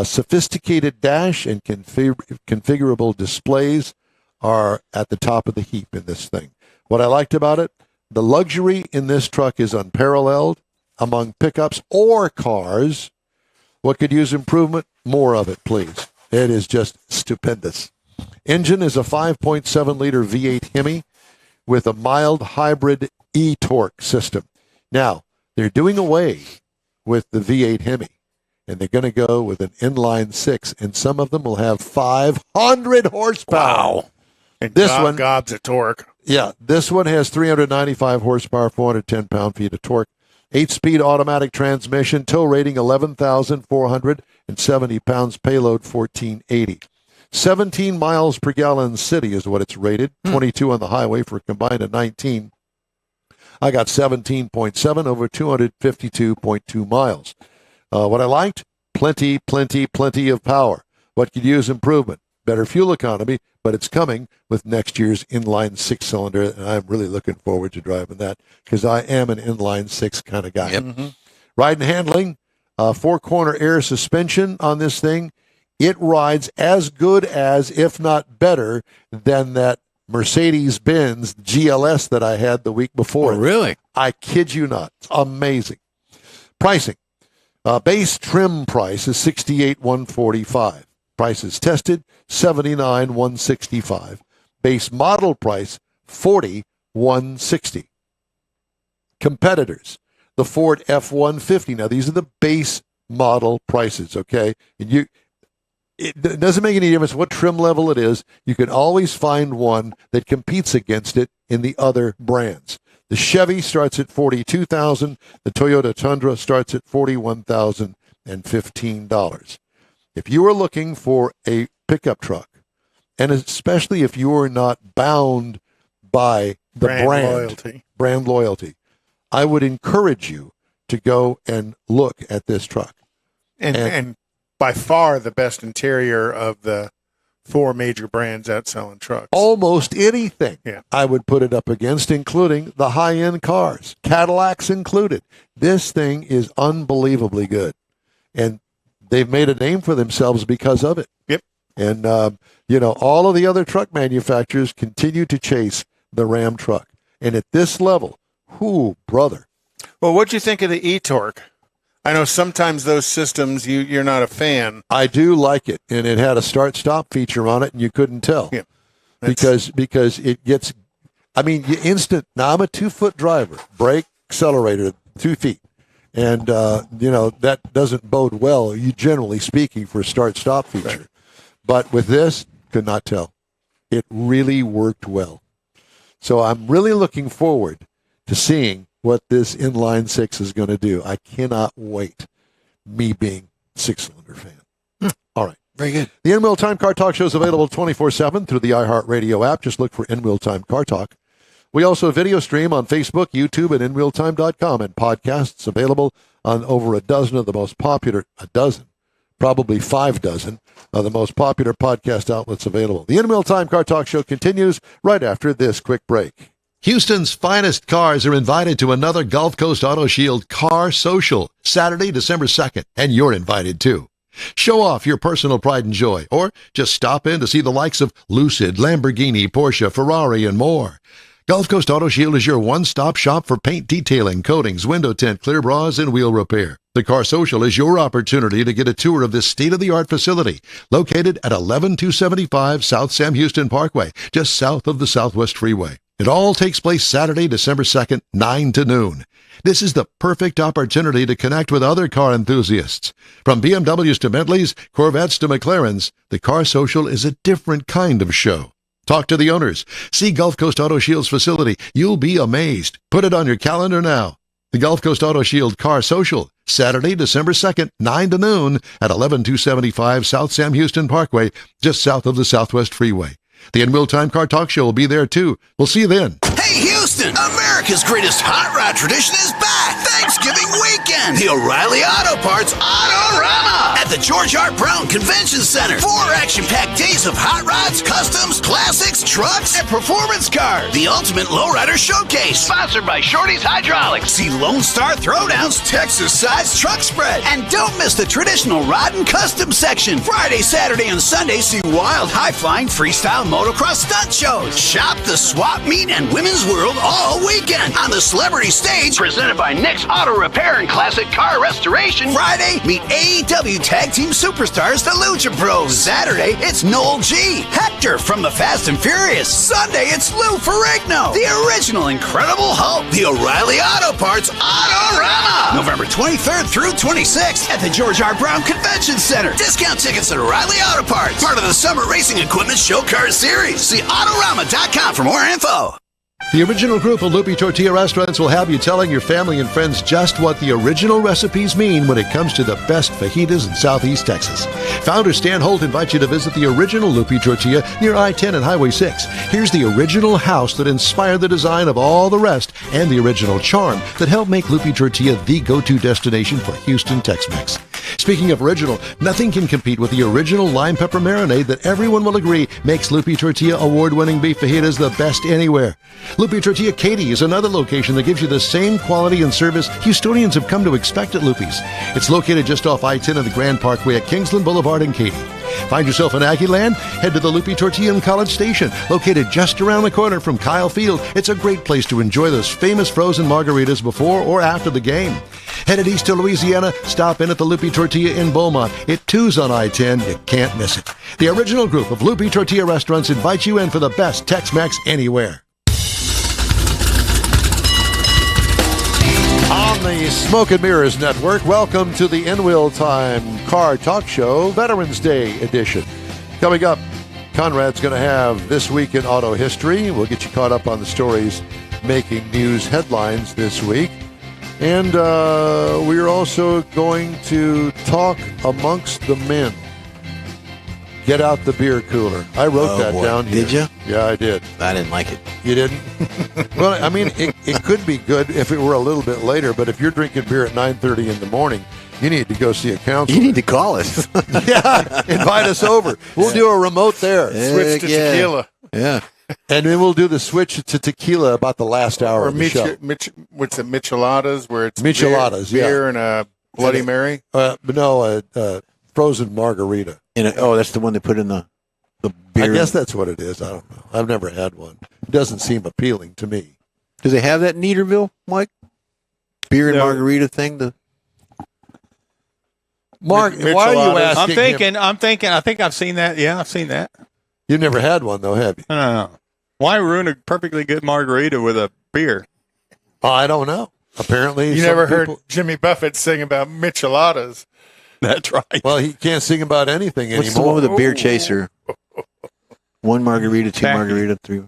Sophisticated dash and configurable displays are at the top of the heap in this thing. What I liked about it, the luxury in this truck is unparalleled among pickups or cars. What could use improvement? More of it, please. It is just stupendous. Engine is a 5.7-liter V8 Hemi with a mild hybrid e-torque system. Now, they're doing away with the V8 Hemi, and they're going to go with an inline six, and some of them will have 500 horsepower. Wow. And This one- gobs of torque. Yeah, this one has 395 horsepower, 410 pound-feet of torque, 8-speed automatic transmission, tow rating 11,470 pounds, payload 1480. 17 miles per gallon city is what it's rated, 22 on the highway for a combined of 19. I got 17.7 over 252.2 miles. What I liked, plenty of power. What could use improvement? Better fuel economy, but it's coming with next year's inline six-cylinder, and I'm really looking forward to driving that because I am an inline six kind of guy. Yep. Ride and handling, four-corner air suspension on this thing. It rides as good as, if not better, than that Mercedes-Benz GLS that I had the week before. Oh, really? I kid you not. It's amazing. Pricing. Base trim price is $68,145. Prices tested, $79,165. Base model price, $40,160. Competitors. The Ford F-150. Now, these are the base model prices, okay? And it doesn't make any difference what trim level it is. You can always find one that competes against it in the other brands. The Chevy starts at $42,000. The Toyota Tundra starts at $41,015. If you are looking for a pickup truck, and especially if you are not bound by the brand loyalty, I would encourage you to go and look at this truck. And by far the best interior of the four major brands out selling trucks. Almost anything Yeah. I would put it up against, including the high-end cars, Cadillacs included. This thing is unbelievably good. And they've made a name for themselves because of it. Yep. And, all of the other truck manufacturers continue to chase the Ram truck. And at this level, brother. Well, what'd you think of the e-torque? I know sometimes those systems you're not a fan. I do like it. And it had a start-stop feature on it, and you couldn't tell. Yeah. Because it gets, you instant. Now, I'm a 2-foot driver. Brake, accelerator, 2 feet. And, that doesn't bode well, generally speaking, for a start-stop feature. Right. But with this, could not tell. It really worked well. So I'm really looking forward to seeing what this inline six is going to do. I cannot wait, me being a six-cylinder fan. All right. Very good. The In Wheel Time Car Talk Show is available 24/7 through the iHeartRadio app. Just look for In Wheel Time Car Talk. We also video stream on Facebook, YouTube, and InWheelTime.com, and podcasts available on over a dozen of the most popular, probably 5 dozen of the most popular podcast outlets available. The In Wheel Time Car Talk Show continues right after this quick break. Houston's finest cars are invited to another Gulf Coast Auto Shield Car Social, Saturday, December 2nd, and you're invited too. Show off your personal pride and joy, or just stop in to see the likes of Lucid, Lamborghini, Porsche, Ferrari, and more. Gulf Coast Auto Shield is your one-stop shop for paint detailing, coatings, window tint, clear bras, and wheel repair. The Car Social is your opportunity to get a tour of this state-of-the-art facility located at 11275 South Sam Houston Parkway, just south of the Southwest Freeway. It all takes place Saturday, December 2nd, 9 to noon. This is the perfect opportunity to connect with other car enthusiasts. From BMWs to Bentleys, Corvettes to McLarens, the Car Social is a different kind of show. Talk to the owners. See Gulf Coast Auto Shield's facility. You'll be amazed. Put it on your calendar now. The Gulf Coast Auto Shield Car Social, Saturday, December 2nd, 9 to noon at 11275 South Sam Houston Parkway, just south of the Southwest Freeway. The In Wheel Time Car Talk Show will be there too. We'll see you then. Hey, Houston! America's greatest hot rod tradition is back! Thanksgiving weekend! The O'Reilly Auto Parts Autorama! At the George Hart Brown Convention Center. 4 action-packed days of hot rods, customs, classics, trucks, and performance cars. The ultimate lowrider showcase. Sponsored by Shorty's Hydraulics. See Lone Star Throwdowns, Texas-sized truck spread. And don't miss the traditional rod and custom section. Friday, Saturday, and Sunday, see wild, high-flying, freestyle motocross stunt shows. Shop the swap meet and women's world all weekend on the celebrity stage presented by Nick's Auto Repair and Classic Car Restoration. Friday, meet AEW Tag tag team superstars, the Lucha Bros. Saturday, it's Noel G. Hector from the Fast and Furious. Sunday, it's Lou Ferrigno, the original Incredible Hulk. The O'Reilly Auto Parts Autorama. November 23rd through 26th at the George R. Brown Convention Center. Discount tickets at O'Reilly Auto Parts. Part of the Summer Racing Equipment Show Car Series. See Autorama.com for more info. The original group of Loopy Tortilla restaurants will have you telling your family and friends just what the original recipes mean when it comes to the best fajitas in Southeast Texas. Founder Stan Holt invites you to visit the original Loopy Tortilla near I-10 and Highway 6. Here's the original house that inspired the design of all the rest and the original charm that helped make Loopy Tortilla the go-to destination for Houston Tex-Mex. Speaking of original, nothing can compete with the original lime pepper marinade that everyone will agree makes Loopy Tortilla award-winning beef fajitas the best anywhere. Loopy Tortilla Katy is another location that gives you the same quality and service Houstonians have come to expect at Loopy's. It's located just off I-10 of the Grand Parkway at Kingsland Boulevard in Katy. Find yourself in Aggieland? Head to the Loopy Tortilla in College Station, located just around the corner from Kyle Field. It's a great place to enjoy those famous frozen margaritas before or after the game. Headed east to Louisiana? Stop in at the Loopy Tortilla in Beaumont. It too's on I-10. You can't miss it. The original group of Loopy Tortilla restaurants invite you in for the best Tex-Mex anywhere. On the Smoke and Mirrors Network, welcome to the In Wheel Time Car Talk Show Veterans Day edition. Coming up, Conrad's going to have This Week in Auto History. We'll get you caught up on the stories making news headlines this week. And we're also going to talk amongst the men. Get out the beer cooler. I wrote that down here. Did you? Yeah, I did. I didn't like it. You didn't? Well, I mean, it could be good if it were a little bit later, but if you're drinking beer at 9:30 in the morning, you need to go see a counselor. You need to call us. Yeah, invite us over. We'll do a remote there. Switch to tequila. Yeah. And then we'll do the switch to tequila about the last hour Or of the show. what's it, micheladas, where it's Micheladas, beer and a Bloody Mary? But no, frozen margarita. That's the one they put in the beer. I guess that's what it is. I don't know. I've never had one. It doesn't seem appealing to me. Do they have that in Neaterville, Mike? Beer and margarita thing? Mark, why are you asking him? I'm thinking. I think I've seen that. Yeah, I've seen that. You've never had one, though, have you? No. Why ruin a perfectly good margarita with a beer? Oh, I don't know. Apparently, You some never people- heard Jimmy Buffett sing about micheladas. That's right. Well, he can't sing about anything What's the anymore. one with the beer chaser? One margarita, two Tacky. margarita, three.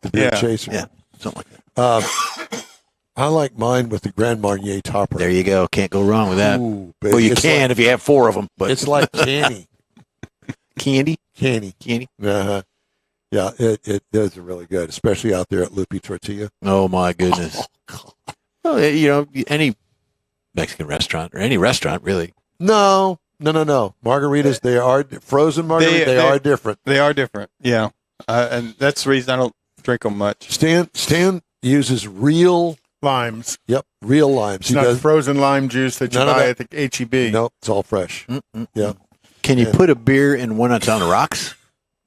The beer Yeah. chaser. Yeah, something like that. I like mine with the Grand Marnier topper. There you go. Can't go wrong with that. Ooh, Well, you it's can like- if you have four of them. But It's like candy. candy. Candy. Uh-huh. Yeah, it does really good, especially out there at Loopy Tortilla. Oh my goodness. Well, any Mexican restaurant or any restaurant really. No. Margaritas, they are frozen margaritas. They are different. They are different. Yeah, and that's the reason I don't drink them much. Stan uses real Limes. real limes. It's not frozen lime juice that you None of buy that. at the H-E-B. No, it's all fresh. Yeah, Can you Yeah. put a beer in one that's on the rocks?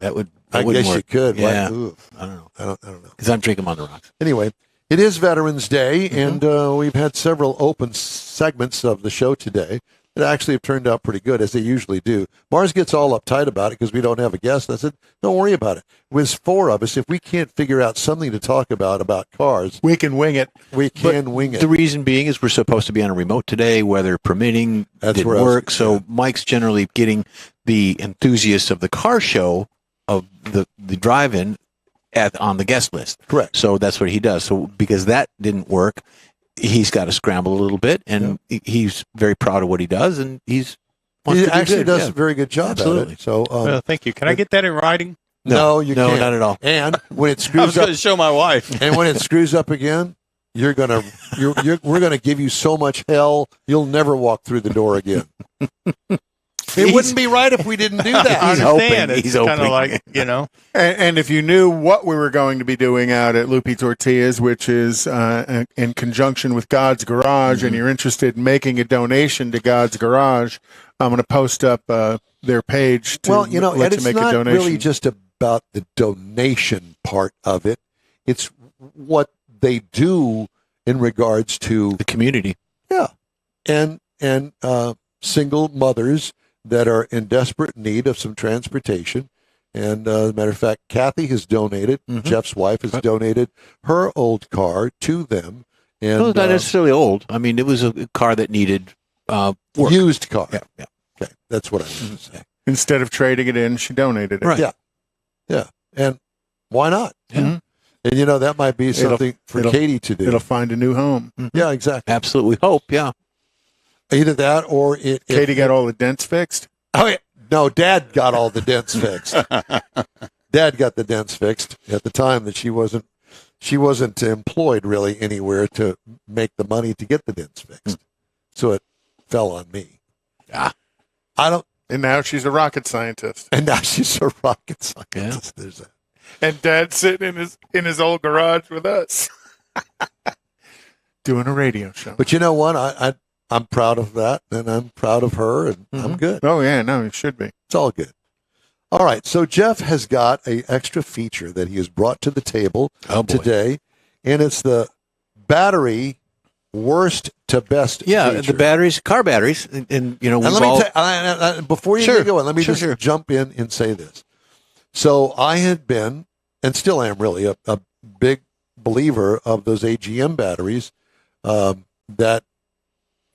That would. That I wouldn't guess you work. could. Yeah. Like, ooh, I don't know I don't know. because I'm drinking 'em on the rocks. Anyway, it is Veterans Day, and we've had several open segments of the show today that actually have turned out pretty good, as they usually do. Mars gets all uptight about it because we don't have a guest. I said, don't worry about it. With four of us, if we can't figure out something to talk about cars, We can wing it. we can wing it. The reason being is we're supposed to be on a remote today, weather permitting. That's didn't where I was- work. So Mike's generally getting the enthusiasts of the car show of the drive-in on the guest list. Correct. So that's what he does. So because that didn't work, he's got to scramble a little bit, and he's very proud of what he does, and He wants to do actually good. does Yeah. a very good job Absolutely. at it. So, Well, thank you. Can I get that in writing? no, you no, can't. not at all. And when it I was screws going up, to show my wife. and when it screws up again, we're gonna give you so much hell you'll never walk through the door again. It wouldn't be right if we didn't do I that. He's understand. hoping. It's He's kind hoping. of like, And if you knew what we were going to be doing out at Loopy Tortillas, which is in conjunction with God's Garage, and you're interested in making a donation to God's Garage, I'm going to post up their page to Well, and let you it's make a not donation. really just about the donation part of it. It's what they do in regards to The community. and single mothers that are in desperate need of some transportation. And as a matter of fact, Kathy has donated, Jeff's wife has donated her old car to them. And Well, not necessarily old. I mean, it was a car that needed work. used car. Yeah. Okay, that's what I meant to say. Instead of trading it in, she donated it. Right. Yeah. Yeah, and why not? Yeah. And that might be something for Katie to do. It'll find a new home. Yeah, exactly. Absolutely. Hope. Yeah. Either that or Katie got all the dents fixed. Oh yeah. No, Dad got all the dents fixed. Dad got the dents fixed at the time that she wasn't employed really anywhere to make the money to get the dents fixed. So it fell on me. Ah. I don't. And now she's a rocket scientist. And now she's a rocket scientist. Yeah. There's that. And Dad's sitting in his old garage with us, doing a radio show. But you know what? I'm proud of that, and I'm proud of her, and I'm good. Oh yeah, no, it should be. It's all good. All right. So Jeff has got an extra feature that he has brought to the table today, and it's the battery worst to best. Yeah. feature. The batteries, car batteries, and we've And let all. me before you Sure. get going, let me Sure, just sure. jump in and say this. So I had been, and still am really, a big believer of those AGM batteries that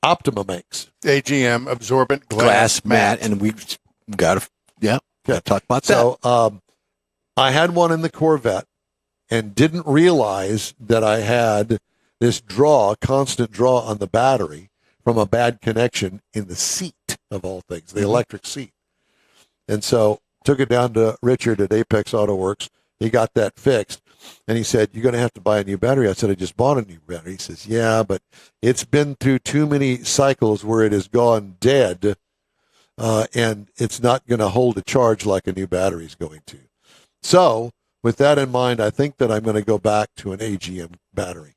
Optima makes. AGM, absorbent glass mat, and we got to talk about that. So I had one in the Corvette and didn't realize that I had this constant draw on the battery from a bad connection in the seat of all things, the electric seat. And so took it down to Richard at Apex Auto Works. He got that fixed. And he said, "You're going to have to buy a new battery." I said, "I just bought a new battery." He says, "Yeah, but it's been through too many cycles where it has gone dead, and it's not going to hold a charge like a new battery is going to." So with that in mind, I think that I'm going to go back to an AGM battery.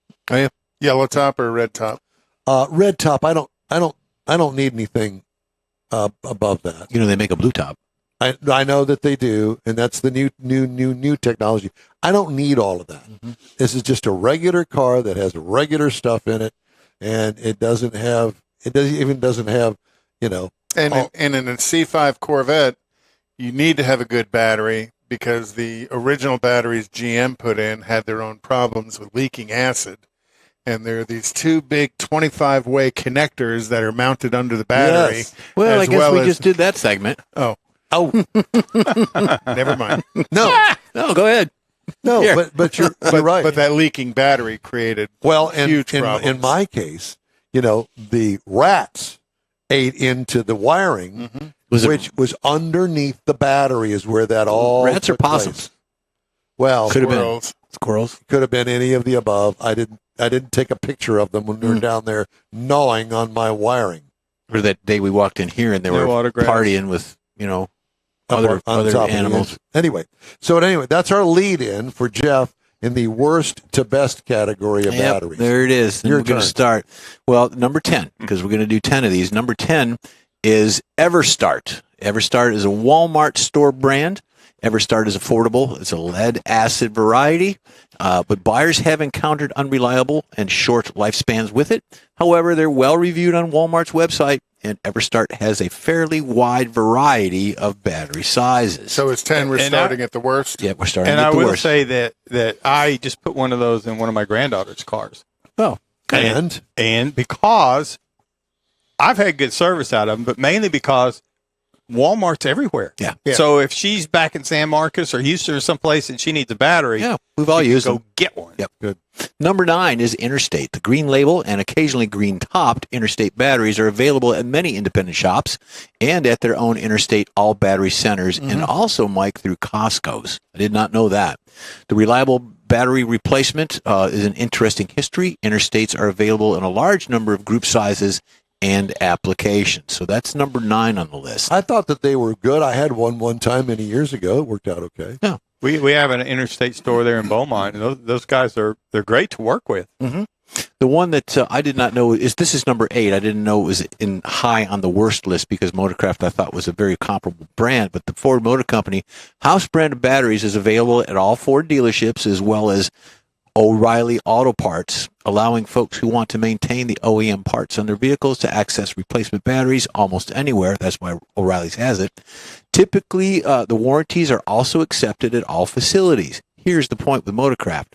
Yellow top or red top? Red top. I don't need anything above that. They make a blue top. I know that they do, and that's the new technology. I don't need all of that. This is just a regular car that has regular stuff in it, and it doesn't have, And in a C5 Corvette, you need to have a good battery because the original batteries GM put in had their own problems with leaking acid. And there are these two big 25-way connectors that are mounted under the battery. Yes. Well, I as guess well we as- just did that segment. Oh Never mind. no, No, go ahead. no, Here. but you're right. But that leaking battery created huge problems. in my case, the rats ate into the wiring, Was it which was underneath the battery, is where that all rats or took place. possums? Well, Could have been Squirrels. squirrels. could have been any of the above. I didn't take a picture of them when we were down there gnawing on my wiring. Or that day we walked in here and they No were autographs. partying with other on top of the animals. engine. Anyway, that's our lead in for Jeff in the worst to best category of Yep, batteries. there it is. And Your we're going to turn. start. Well, number 10, because we're going to do 10 of these. Number 10 is Everstart. Everstart is a Walmart store brand. Everstart is affordable. It's a lead acid variety, but buyers have encountered unreliable and short lifespans with it. However, they're well reviewed on Walmart's website, and Everstart has a fairly wide variety of battery sizes. So it's 10. We're And starting at the worst. Yeah, we're starting And with I the will worst. say that I just put one of those in one of my granddaughter's cars. Oh, And because I've had good service out of them, but mainly because Walmart's everywhere. Yeah. Yeah. So if she's back in San Marcos or Houston or someplace and she needs a battery, yeah, we've all she can used them. go get one. Yep. Good. Number 9 is Interstate. The green label and occasionally green topped Interstate batteries are available at many independent shops and at their own Interstate all battery centers and also, Mike, through Costco's. I did not know that. The reliable battery replacement is an interesting history. Interstates are available in a large number of group sizes and applications. So that's number 9 on the list. I thought that they were good. I had one time many years ago. It worked out okay. We have an Interstate store there in Beaumont, and those guys they're great to work with. The one that I did not know this is number 8. I didn't know it was in high on the worst list because Motorcraft I thought was a very comparable brand. But the Ford Motor Company house brand of batteries is available at all Ford dealerships as well as O'Reilly Auto Parts, allowing folks who want to maintain the OEM parts on their vehicles to access replacement batteries almost anywhere. That's why O'Reilly's has it. Typically, the warranties are also accepted at all facilities. Here's the point with Motorcraft.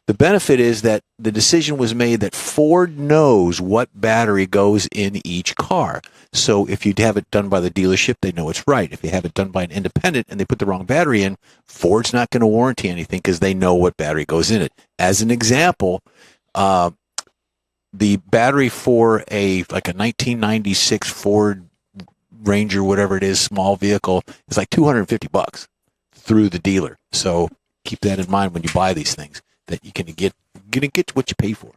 The benefit is that the decision was made that Ford knows what battery goes in each car. So if you have it done by the dealership, they know it's right. If you have it done by an independent and they put the wrong battery in, Ford's not going to warranty anything because they know what battery goes in it. As an example, the battery for a 1996 Ford Ranger, whatever it is, small vehicle, is like $250 through the dealer. So keep that in mind when you buy these things, that you can get what you pay for.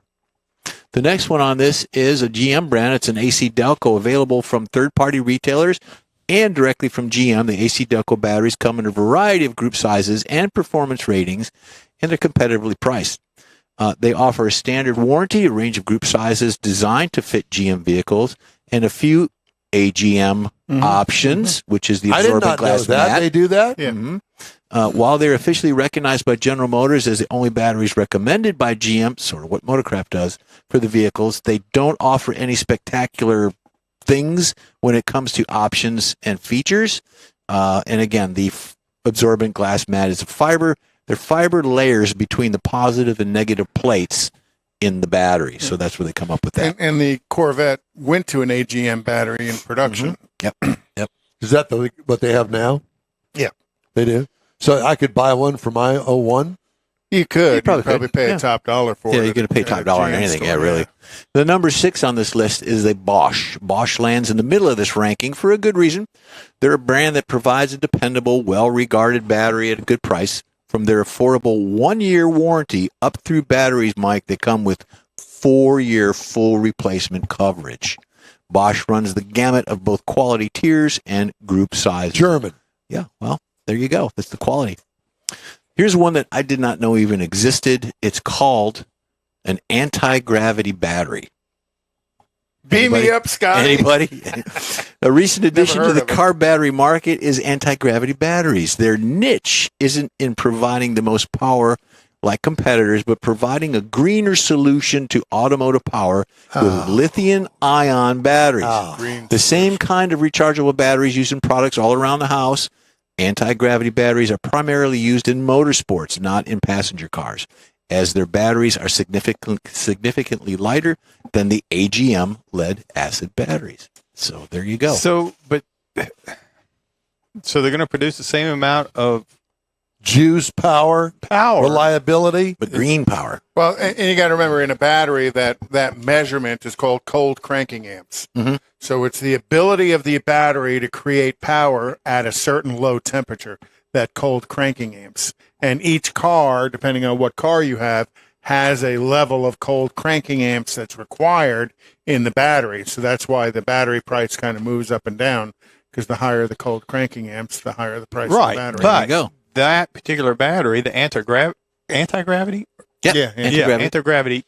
The next one on this is a GM brand. It's an AC Delco, available from third-party retailers and directly from GM. The AC Delco batteries come in a variety of group sizes and performance ratings, and they're competitively priced. They offer a standard warranty, a range of group sizes designed to fit GM vehicles, and a few AGM options, which is the I did absorbent not know glass that. mat. They do that? Yeah. While they're officially recognized by General Motors as the only batteries recommended by GM, sort of what Motorcraft does for the vehicles, they don't offer any spectacular things when it comes to options and features. And again, the absorbent glass mat is a fiber. They're fiber layers between the positive and negative plates in the battery. So that's where they come up with that. And the Corvette went to an AGM battery in production. Yep. Is that what they have now? Yeah. They do? So I could buy one for my 01? You could. You'd probably probably could. pay Yeah. a top dollar for it. Yeah, you're going to pay at top a dollar on GM anything. Yeah, store, really. The number 6 on this list is a Bosch. Bosch lands in the middle of this ranking for a good reason. They're a brand that provides a dependable, well-regarded battery at a good price. From their affordable 1-year warranty up through batteries, Mike, they come with 4-year full replacement coverage. Bosch runs the gamut of both quality tiers and group sizes. German. Yeah, well, there you go. That's the quality. Here's one that I did not know even existed. It's called an anti-gravity battery. Beam me Anybody? up, Scott. Anybody? A recent addition to heard the of it. car battery market is anti-gravity batteries. Their niche isn't in providing the most power like competitors, but providing a greener solution to automotive power with lithium-ion batteries. Green. The same kind of rechargeable batteries used in products all around the house. Anti-gravity batteries are primarily used in motorsports, not in passenger cars, as their batteries are significantly lighter than the AGM lead-acid batteries. So there you go. So they're going to produce the same amount of Juice, power, reliability. But green power. Well, and you got to remember, in a battery, that measurement is called cold cranking amps. Mhm. So it's the ability of the battery to create power at a certain low temperature, that cold cranking amps. And each car, depending on what car you have, has a level of cold cranking amps that's required in the battery. So that's why the battery price kind of moves up and down, because the higher the cold cranking amps, the higher the price of the battery. There you go. that particular battery, the anti-gravity, Yeah, anti-gravity.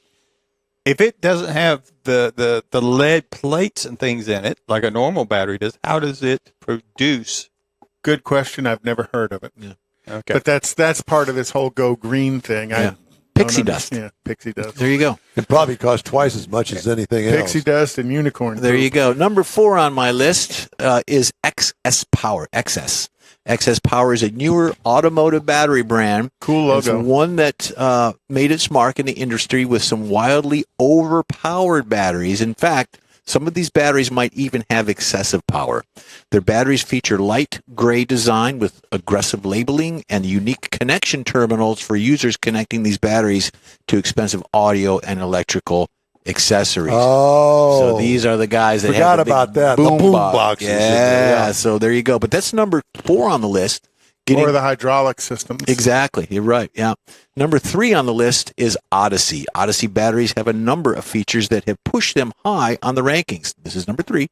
If it doesn't have the lead plates and things in it like a normal battery does, how does it produce? Good question. I've never heard of it. Yeah. Okay. But that's part of this whole go green thing. Yeah. I Pixie don't dust. understand. Yeah, pixie dust. There you go. It probably costs twice as much as anything else. Pixie dust and unicorn. There poop. you go. Number 4 on my list is XS Power. XS. XS Power is a newer automotive battery brand. Cool It's logo. one that made its mark in the industry with some wildly overpowered batteries. In fact, some of these batteries might even have excessive power. Their batteries feature light gray design with aggressive labeling and unique connection terminals for users connecting these batteries to expensive audio and electrical accessories. Oh. So these are the guys that Forgot have the big about that. The boom boom box. boxes in Yeah, there, yeah. so there you go. But that's number 4 on the list. Or the hydraulic systems. Exactly. You're right. Yeah. Number 3 on the list is Odyssey. Odyssey batteries have a number of features that have pushed them high on the rankings. This is number 3.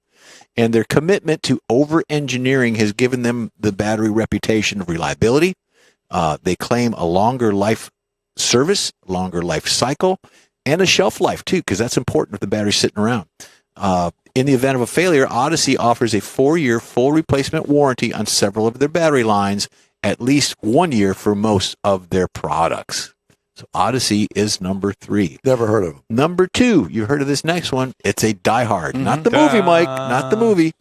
And their commitment to over-engineering has given them the battery reputation of reliability. They claim a longer life service, longer life cycle, and a shelf life, too, because that's important if the battery's sitting around. In the event of a failure, Odyssey offers a 4-year full replacement warranty on several of their battery lines, at least 1 year for most of their products. So Odyssey is number 3. Never heard of them. Number 2, you heard of this next one. It's a Die Hard. Not the movie, Mike. Not the movie.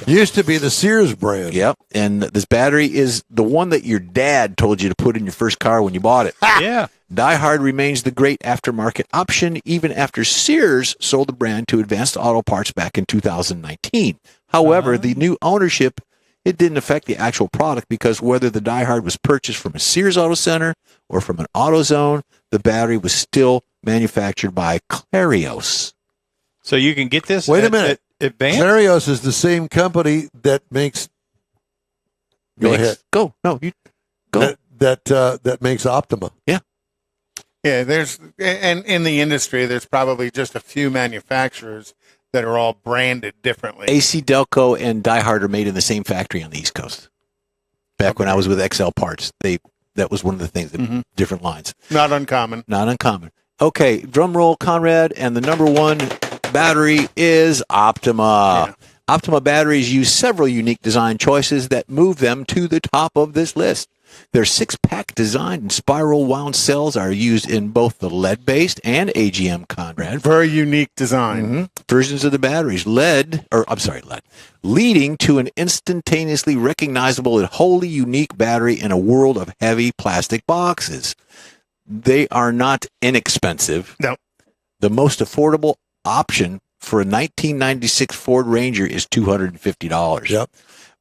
Used to be the Sears brand. Yep. And this battery is the one that your dad told you to put in your first car when you bought it. Yeah. Die Hard remains the great aftermarket option even after Sears sold the brand to Advanced Auto Parts back in 2019. However, the new ownership, it didn't affect the actual product because whether the Die Hard was purchased from a Sears Auto Center or from an AutoZone, the battery was still manufactured by Clarios. So you can get this. Wait a minute. Advanced. Clarios is the same company that makes. Go ahead. Go. No, you go. That makes Optima. Yeah, there's and in the industry, there's probably just a few manufacturers that are all branded differently. AC Delco and Die Hard are made in the same factory on the East Coast. Back when I was with XL Parts, that was one of the things, different lines. Not uncommon. Not uncommon. Okay, drum roll, Conrad, and the number 1 battery is Optima. Yeah. Optima batteries use several unique design choices that move them to the top of this list. Their 6-pack design and spiral wound cells are used in both the lead-based and AGM, Conrad. Very unique design. Versions of the batteries, lead, leading to an instantaneously recognizable and wholly unique battery in a world of heavy plastic boxes. They are not inexpensive. No. The most affordable option for a 1996 Ford Ranger is $250. Yep.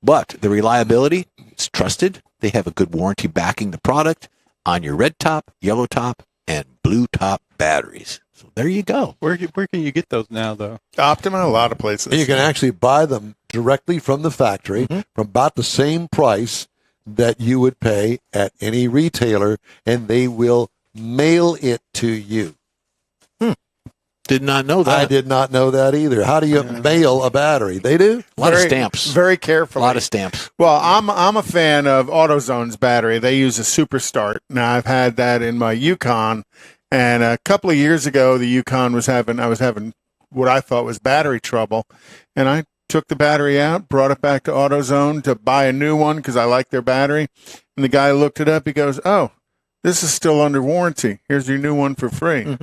But the reliability is trusted. They have a good warranty backing the product on your red top, yellow top, and blue top batteries. So there you go. Where can you get those now, though? Optima, a lot of places. And you can actually buy them directly from the factory from about the same price that you would pay at any retailer, and they will mail it to you. Did not know that. I did not know that either. How do you mail a battery? They do? A lot of stamps. Very carefully. A lot of stamps. Well, I'm a fan of AutoZone's battery. They use a Superstart. Now I've had that in my Yukon, and a couple of years ago, the Yukon I was having what I thought was battery trouble, and I took the battery out, brought it back to AutoZone to buy a new one because I like their battery, and the guy looked it up. He goes, "Oh, this is still under warranty. Here's your new one for free."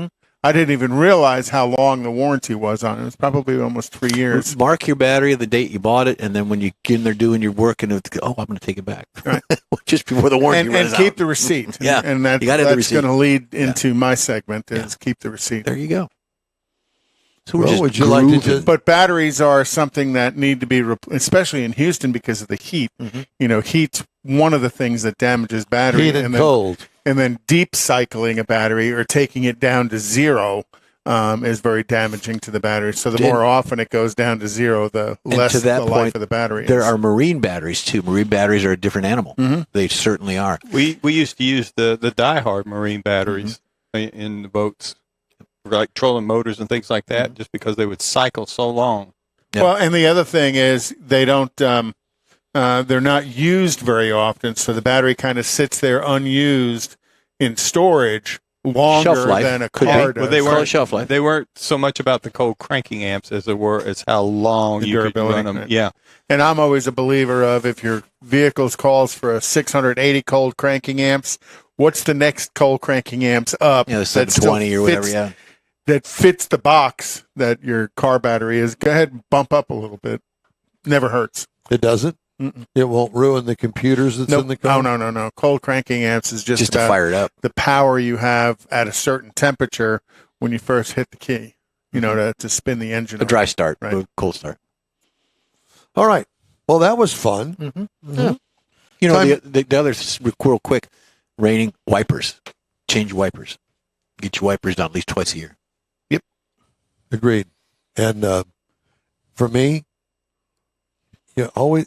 I didn't even realize how long the warranty was on it. It was probably almost 3 years. Mark your battery the date you bought it, and then when you get in there doing your work, and it's, I'm going to take it back. Right. Just before the warranty And runs keep out. the receipt. Yeah. And that, You gotta have the that's receipt. going to lead into my segment is keep the receipt. There you go. So we're Well, just would you like to grooving. just But batteries are something that need to be, especially in Houston because of the heat. You know, heat's one of the things that damages battery. heat and then, cold? And then deep cycling a battery or taking it down to zero is very damaging to the battery. So the And- more often it goes down to zero, the And less to that the point, life of the battery There is. are marine batteries too. Marine batteries are a different animal. They certainly are. We used to use the Die Hard marine batteries in the boats, like trolling motors and things like that, just because they would cycle so long. Yeah. Well, and the other thing is they don't. They're not used very often, so the battery kind of sits there unused in storage longer Shelf life than a could be. car Well, does. they Call weren't it shelf life. They weren't so much about the cold cranking amps as they were as how long The you could durability, run them. right. Yeah, And I'm always a believer of if your vehicle calls for a 680 cold cranking amps, what's the next cold cranking amps up? Yeah, the that still 720 or whatever. fits- Yeah. That fits the box that your car battery is. Go ahead and bump up a little bit. Never hurts. It doesn't? It won't ruin the computers that's in the car? No. Cold cranking amps is just To about fire it up. the power you have at a certain temperature when you first hit the key, you know, to spin the engine. A dry start, Right. a cold start. All right. Well, that was fun. Yeah. You know, Time- the other real quick, raining wipers. Change your wipers. Get your wipers done at least twice a year. Agreed. And for me, always,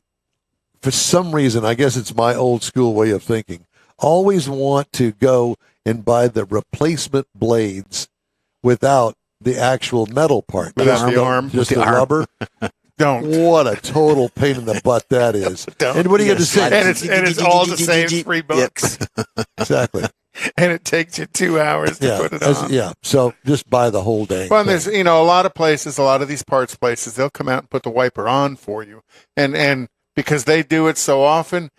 for some reason, I guess it's my old school way of thinking, always want to go and buy the replacement blades without the actual metal part. Without the arm. Just With the the arm. rubber. Don't. What a total pain in the butt that is. Don't. And what are you going to say? And it's all the same $3. Exactly. And it takes you 2 hours to put it on. Yeah. So just buy the whole dang Well, and thing. there's, a lot of places, a lot of these parts places, they'll come out and put the wiper on for you. And because they do it so often,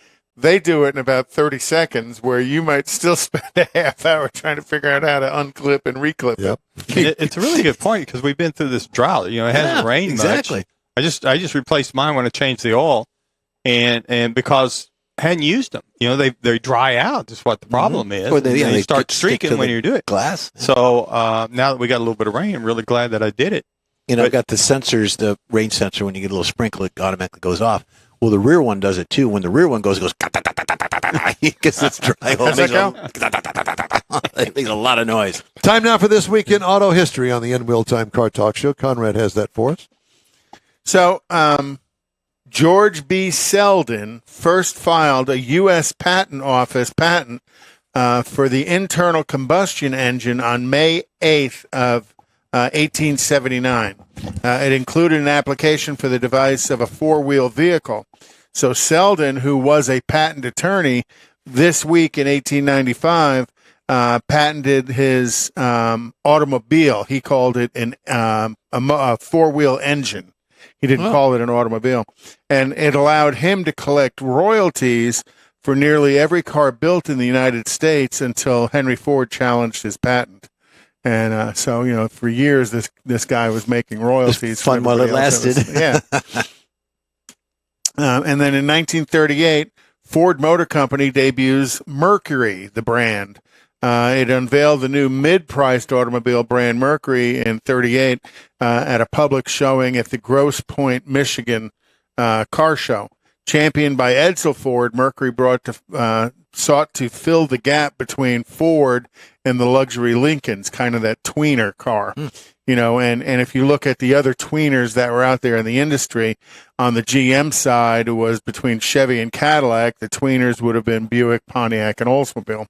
they do it in about 30 seconds, where you might still spend a half hour trying to figure out how to unclip and reclip Yep. it. It's a really good point because we've been through this drought. It hasn't rained exactly. much. I just replaced mine when I changed the oil, and because I hadn't used them, they dry out. That's what the problem is. Or And they start stick streaking to when the you do it. glass. So now that we got a little bit of rain, I'm really glad that I did it. I got the sensors, the rain sensor. When you get a little sprinkle, it automatically goes off. Well, the rear one does it too. When the rear one goes because it's dry. How's that go? It makes a lot of noise. Time now for This Week in Auto History on the End Wheel Time Car Talk Show. Conrad has that for us. So, George B. Selden first filed a U.S. Patent Office patent for the internal combustion engine on May 8th of 1879. It included an application for the device of a four-wheel vehicle. So Selden, who was a patent attorney, this week in 1895, patented his automobile. He called it a four-wheel engine. He didn't call it an automobile. And it allowed him to collect royalties for nearly every car built in the United States until Henry Ford challenged his patent. And so, for years, this guy was making royalties. It's fun while it lasted. Yeah. And then in 1938, Ford Motor Company debuts Mercury, the brand. It unveiled the new mid-priced automobile brand Mercury in 38 at a public showing at the Grosse Pointe, Michigan car show. Championed by Edsel Ford, Mercury sought to fill the gap between Ford and the luxury Lincolns, kind of that tweener car. And if you look at the other tweeners that were out there in the industry, on the GM side, it was between Chevy and Cadillac. The tweeners would have been Buick, Pontiac, and Oldsmobile.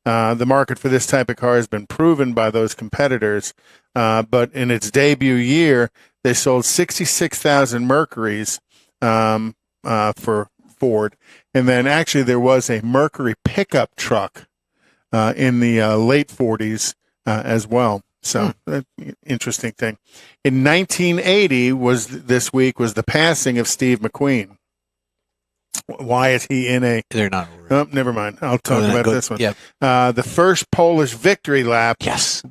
The market for this type of car has been proven by those competitors, but in its debut year, they sold 66,000 Mercurys for Ford. And then actually there was a Mercury pickup truck in the late 40s as well. So interesting thing. In 1980 was the passing of Steve McQueen. Why is he in a... They're not. Oh, never mind. I'll talk about this one. Yeah. The first Polish victory lap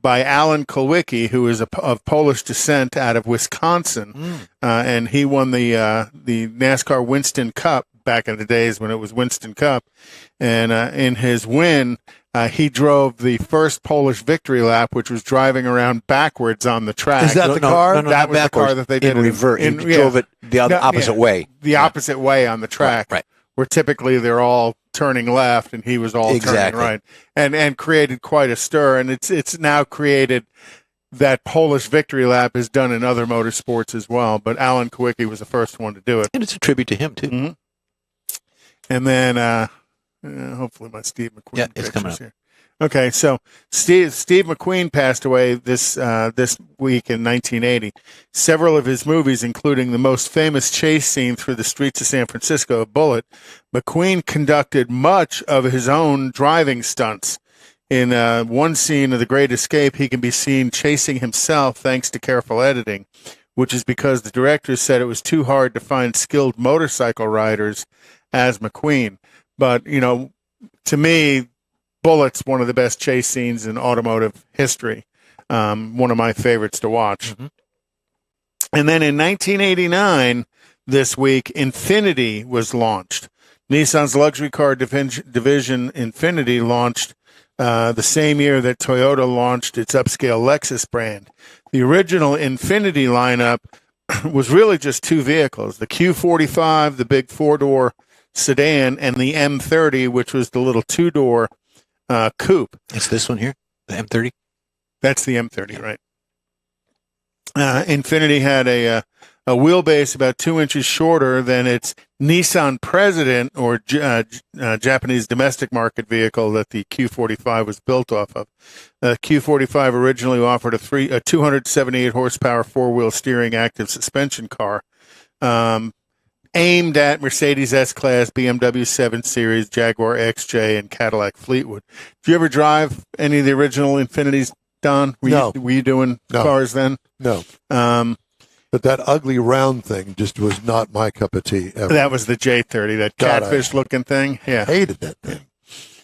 by Alan Kulwicki, who is of Polish descent out of Wisconsin. And he won the NASCAR Winston Cup back in the days when it was Winston Cup. And in his win, he drove the first Polish victory lap, which was driving around backwards on the track. Is that the car? No, that was backwards. the car that they did in reverse. He drove it the opposite way. The opposite way on the track. Right. Where typically they're all turning left and he was all turning right. And created quite a stir. And it's now created that Polish victory lap is done in other motorsports as well. But Alan Kulwicki was the first one to do it. And it's a tribute to him, too. Mm-hmm. And then hopefully my Steve McQueen it's picture's coming up. here. Okay, so Steve McQueen passed away this week in 1980. Several of his movies, including the most famous chase scene through the streets of San Francisco, Bullet, McQueen conducted much of his own driving stunts. In one scene of The Great Escape, he can be seen chasing himself thanks to careful editing, which is because the directors said it was too hard to find skilled motorcycle riders as McQueen. But, to me, Bullet's one of the best chase scenes in automotive history. One of my favorites to watch. Mm-hmm. And then in 1989, this week, Infiniti was launched. Nissan's luxury car division, Infiniti, launched the same year that Toyota launched its upscale Lexus brand. The original Infiniti lineup was really just two vehicles, the Q45, the big four-door sedan, and the M30, which was the little two-door coupe. It's this one here, the M30. That's the M30, right? Infiniti had a wheelbase about 2 inches shorter than its Nissan President, or Japanese domestic market vehicle that the Q45 was built off of. The Q45 originally offered a 278 horsepower four-wheel steering active suspension car. Aimed at Mercedes S-Class, BMW 7 Series, Jaguar XJ, and Cadillac Fleetwood. Did you ever drive any of the original Infinitis, Don? No. Were you doing cars then? No. But that ugly round thing just was not my cup of tea ever. That was the J30, that God, catfish-looking thing. Yeah. Hated that thing.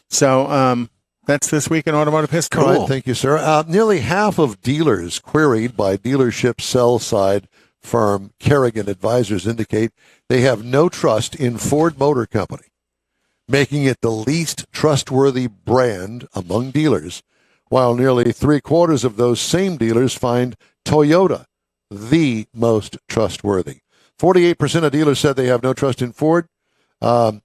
So that's this week in automotive history. All right, thank you, sir. Nearly half of dealers queried by dealership sell-side firm Kerrigan Advisors indicate they have no trust in Ford Motor Company, making it the least trustworthy brand among dealers, while nearly three-quarters of those same dealers find Toyota the most trustworthy. 48% of dealers said they have no trust in Ford. That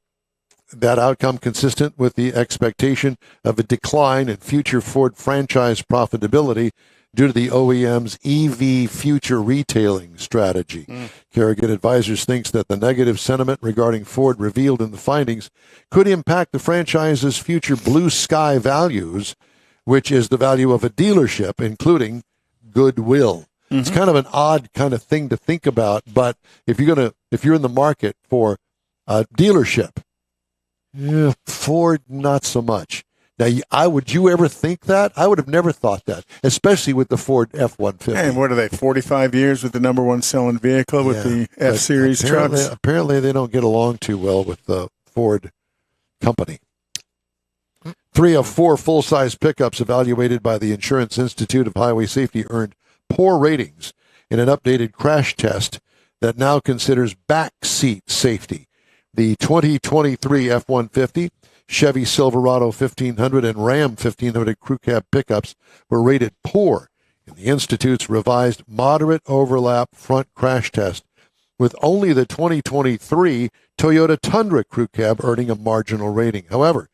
outcome consistent with the expectation of a decline in future Ford franchise profitability due to the OEM's EV future retailing strategy. Kerrigan Advisors thinks that the negative sentiment regarding Ford revealed in the findings could impact the franchise's future blue sky values, which is the value of a dealership, including goodwill. It's kind of an odd kind of thing to think about, but if you're in the market for a dealership, Ford not so much. Now, would you ever think that? I would have never thought that, especially with the Ford F-150. And what are they, 45 years with the number one selling vehicle with the F-Series trucks? Apparently, they don't get along too well with the Ford company. 3 of 4 full-size pickups evaluated by the Insurance Institute of Highway Safety earned poor ratings in an updated crash test that now considers back seat safety. The 2023 F-150, Chevy Silverado 1500, and Ram 1500 crew cab pickups were rated poor in the Institute's revised moderate overlap front crash test, with only the 2023 Toyota Tundra crew cab earning a marginal rating. However,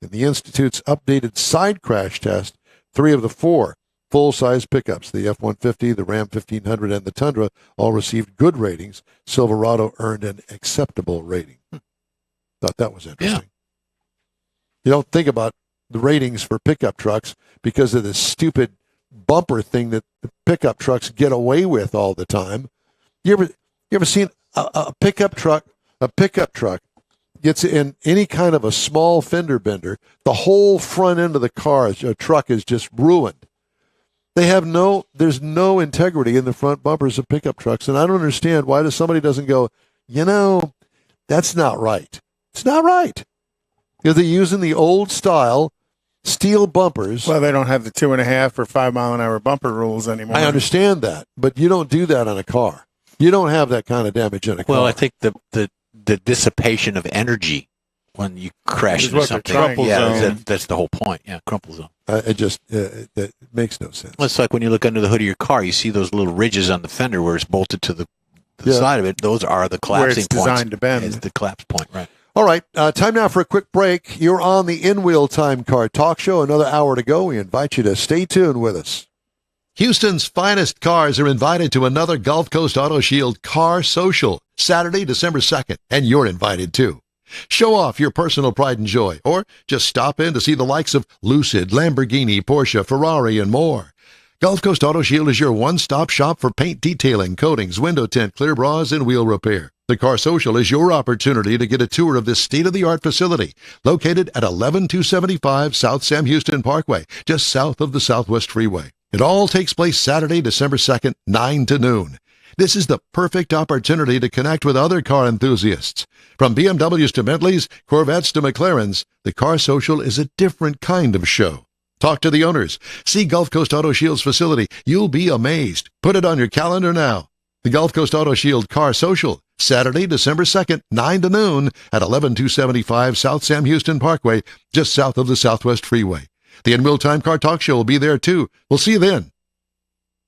in the Institute's updated side crash test, 3 of the 4 full-size pickups, the F-150, the Ram 1500, and the Tundra, all received good ratings. Silverado earned an acceptable rating. Thought that was interesting. You don't think about the ratings for pickup trucks because of this stupid bumper thing that the pickup trucks get away with all the time. You ever seen a pickup truck? A pickup truck gets in any kind of a small fender bender, the whole front end of the truck is just ruined. There's no integrity in the front bumpers of pickup trucks, and I don't understand why somebody doesn't go, that's not right. It's not right. Because they're using the old style steel bumpers. Well, they don't have the 2.5 or 5 mile an hour bumper rules anymore. I understand that, but you don't do that on a car. You don't have that kind of damage in a car. Well, I think the dissipation of energy when you crash into something. That's the whole point. Yeah, crumple zone. That makes no sense. Well, it's like when you look under the hood of your car, you see those little ridges on the fender where it's bolted to the side of it. Those are the collapsing where it's designed points. to bend. It's the collapse point, right? All right, time now for a quick break. You're on the In-Wheel Time Car Talk Show. Another hour to go. We invite you to stay tuned with us. Houston's finest cars are invited to another Gulf Coast Auto Shield Car Social, Saturday, December 2nd, and you're invited too. Show off your personal pride and joy, or just stop in to see the likes of Lucid, Lamborghini, Porsche, Ferrari, and more. Gulf Coast Auto Shield is your one-stop shop for paint detailing, coatings, window tint, clear bras, and wheel repair. The Car Social is your opportunity to get a tour of this state-of-the-art facility located at 11275 South Sam Houston Parkway, just south of the Southwest Freeway. It all takes place Saturday, December 2nd, 9 to noon. This is the perfect opportunity to connect with other car enthusiasts. From BMWs to Bentleys, Corvettes to McLarens, the Car Social is a different kind of show. Talk to the owners. See Gulf Coast Auto Shield's facility. You'll be amazed. Put it on your calendar now. The Gulf Coast Auto Shield Car Social, Saturday, December 2nd, 9 to noon at 11275 South Sam Houston Parkway, just south of the Southwest Freeway. The In-Wheel Time Car Talk Show will be there too. We'll see you then.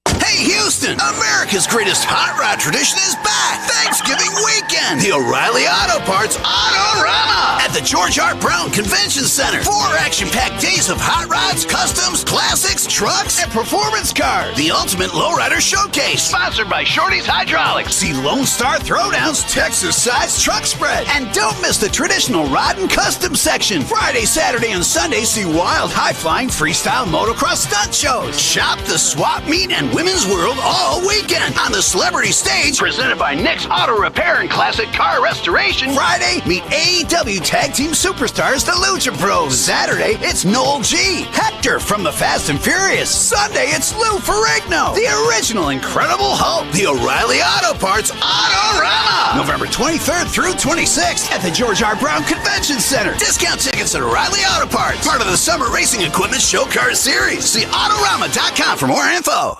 Hey, Houston! America's greatest hot rod tradition is back! Thanksgiving weekend! The O'Reilly Auto Parts Autorama! At the George Hart Brown Convention Center. 4 action-packed days of hot rods, customs, classics, trucks, and performance cars. The ultimate lowrider showcase. Sponsored by Shorty's Hydraulics. See Lone Star Throwdowns, Texas-sized truck spread. And don't miss the traditional rod and custom section. Friday, Saturday, and Sunday, see wild, high-flying freestyle motocross stunt shows. Shop the swap meet and women's world all weekend on the celebrity stage presented by Nick's auto repair and classic car restoration. Friday, meet AEW Tag Team Superstars, the Lucha Bros. Saturday, it's Noel G. Hector from the Fast and Furious. Sunday, it's Lou Ferrigno, the original Incredible Hulk. The O'Reilly Auto Parts Autorama. November 23rd through 26th at the George R. Brown Convention Center. Discount tickets at O'Reilly Auto Parts. Part of the Summer Racing Equipment Show Car Series. See Autorama.com for more info.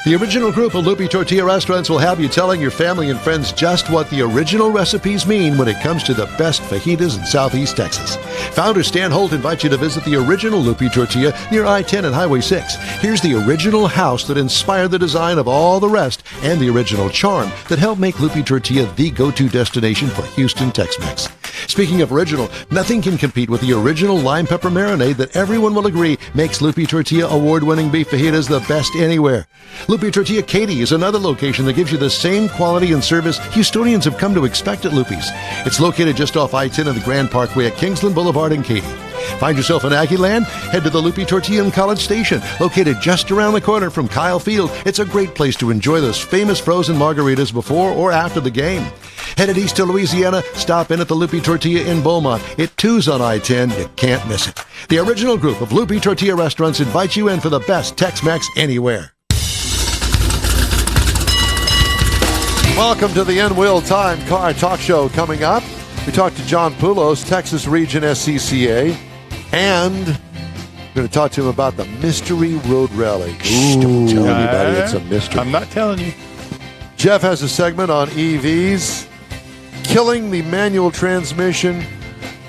The original group of Loopy Tortilla restaurants will have you telling your family and friends just what the original recipes mean when it comes to the best fajitas in Southeast Texas. Founder Stan Holt invites you to visit the original Loopy Tortilla near I-10 and Highway 6. Here's the original house that inspired the design of all the rest and the original charm that helped make Loopy Tortilla the go-to destination for Houston Tex-Mex. Speaking of original, nothing can compete with the original lime pepper marinade that everyone will agree makes Loopy Tortilla award-winning beef fajitas the best anywhere. Loopy Tortilla Katy is another location that gives you the same quality and service Houstonians have come to expect at Loopy's. It's located just off I-10 and the Grand Parkway at Kingsland Boulevard in Katy. Find yourself in Aggie Land? Head to the Loopy Tortilla in College Station, located just around the corner from Kyle Field. It's a great place to enjoy those famous frozen margaritas before or after the game. Headed east to Louisiana, stop in at the Loopy Tortilla in Beaumont. It too's on I-10. You can't miss it. The original group of Loopy Tortilla restaurants invites you in for the best Tex-Mex anywhere. Welcome to the In-Wheel Time Car Talk Show. Coming up, we talked to John Poulos, Texas Region SCCA, and we're going to talk to him about the Mystery Road Rally. Shh, don't tell anybody it's a mystery. I'm not telling you. Jeff has a segment on EVs, killing the manual transmission,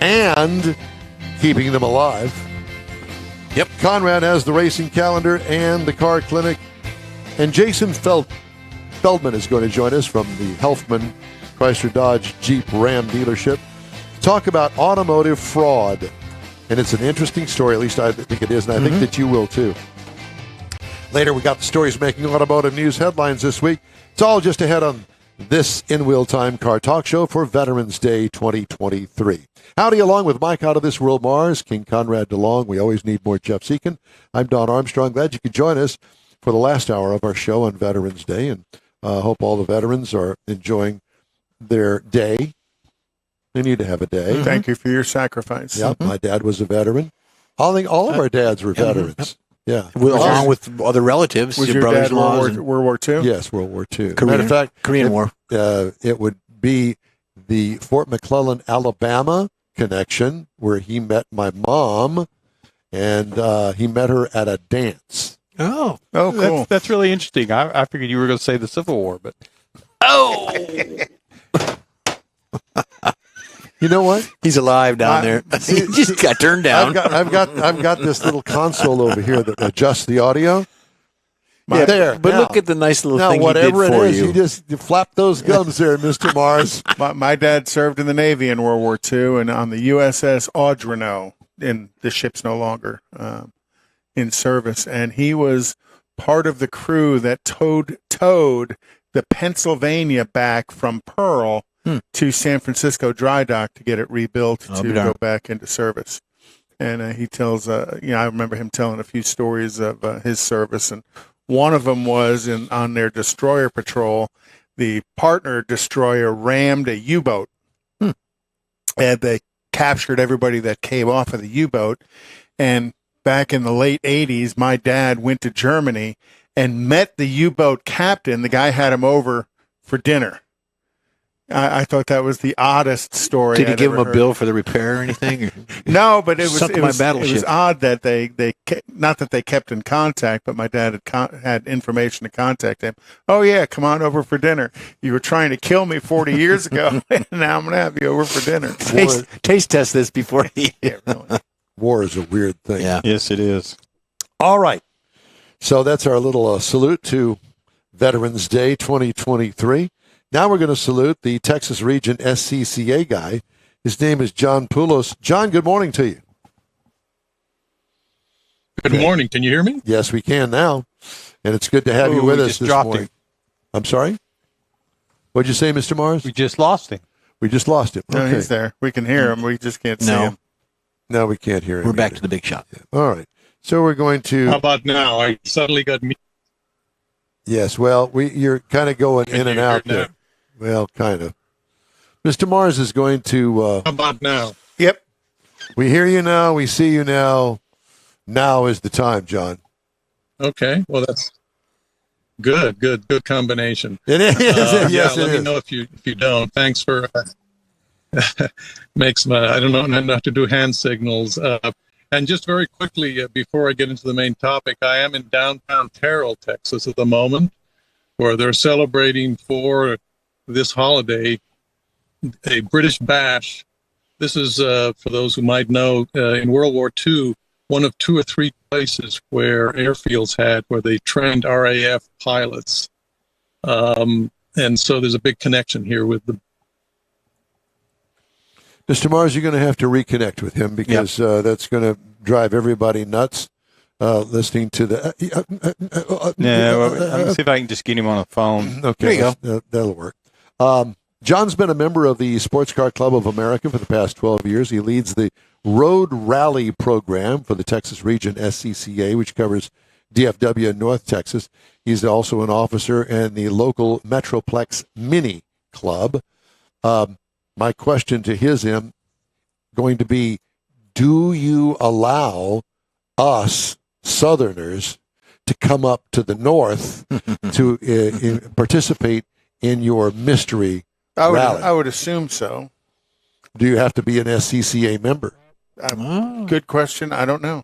and keeping them alive. Yep. Conrad has the racing calendar and the car clinic. And Jason Feldman is going to join us from the Helfman Chrysler Dodge Jeep Ram dealership to talk about automotive fraud. And it's an interesting story, at least I think it is, and I think that you will too. Later, we got the stories making automotive news headlines this week. It's all just ahead on this In-Wheel Time Car Talk Show for Veterans Day 2023. Howdy, along with Mike out of this world, Mars, King Conrad DeLong. We always need more Jeff Seekin. I'm Don Armstrong. Glad you could join us for the last hour of our show on Veterans Day, and hope all the veterans are enjoying their day. They need to have a day. Thank you for your sacrifice. Yeah, my dad was a veteran. I think all of our dads were veterans. Yeah. Along with other relatives, Was your your dad brothers-in-laws. World War II? Yes, World War II. Korean- Matter of fact, Korean War. It would be the Fort McClellan, Alabama connection where he met my mom, and he met her at a dance. Oh. Oh, cool. That's really interesting. I figured you were going to say the Civil War, but You know what? He's alive down there. He just got turned down. I've got this little console over here that adjusts the audio. There. But now, look at the nice little now thing whatever he did it for is, you. you flap those gums there, Mr. Mars. My dad served in the Navy in World War II and on the USS Audrino, and the ship's no longer in service. And he was part of the crew that towed the Pennsylvania back from Pearl to San Francisco Dry Dock to get it rebuilt to go back into service. And he tells, I remember him telling a few stories of his service, and one of them was on their destroyer patrol. The partner destroyer rammed a U-boat, and they captured everybody that came off of the U-boat. And back in the late 80s, my dad went to Germany and met the U-boat captain. The guy had him over for dinner. I thought that was the oddest story. Did he I'd give him ever a heard. bill for the repair or anything? No, but it was Sunk it my was, battleship. it was odd that they not that they kept in contact, but my dad had information to contact him. Oh yeah, come on over for dinner. You were trying to kill me 40 years ago, and now I'm going to have you over for dinner. Taste test this before he. Yeah, really. War is a weird thing. Yeah. yes, it is. All right. So that's our little salute to Veterans Day 2023. Now we're going to salute the Texas Region SCCA guy. His name is John Poulos. John, good morning to you. Good morning. Can you hear me? Yes, we can now. And it's good to have you Oh, with we us just this dropped morning. him. I'm sorry? What'd you say, Mr. Mars? We just lost him. We just lost him. No, Okay. he's there. We can hear him. We just can't see No. him. No, we can't hear him. We're back either. to the big shot. All right. So we're going to... How about now? I suddenly got me. Yes, well, you're kind of going in and out there. Well, kind of. Mr. Mars is going to. How about now? Yep. We hear you now. We see you now. Now is the time, John. Okay. Well, that's good. Good combination. It is. Yes, yeah. it Let me is. know if you don't. Thanks for makes my I don't know not to do hand signals. And just very quickly before I get into the main topic, I am in downtown Terrell, Texas, at the moment, where they're celebrating for this holiday a British Bash. This is, for those who might know, in World War II, one of 2 or 3 places where airfields had where they trained RAF pilots. And so there's a big connection here with the. Mr. Mars, you're going to have to reconnect with him because that's going to drive everybody nuts listening to the. Let me see if I can just get him on the phone. Okay, There you that'll work. John's been a member of the Sports Car Club of America for the past 12 years. He leads the Road Rally program for the Texas Region SCCA, which covers DFW and North Texas. He's also an officer in the local Metroplex Mini Club. My question to him going to be, do you allow us Southerners to come up to the north to participate in your mystery rally? I would assume so. Do you have to be an SCCA member? Good question. I don't know.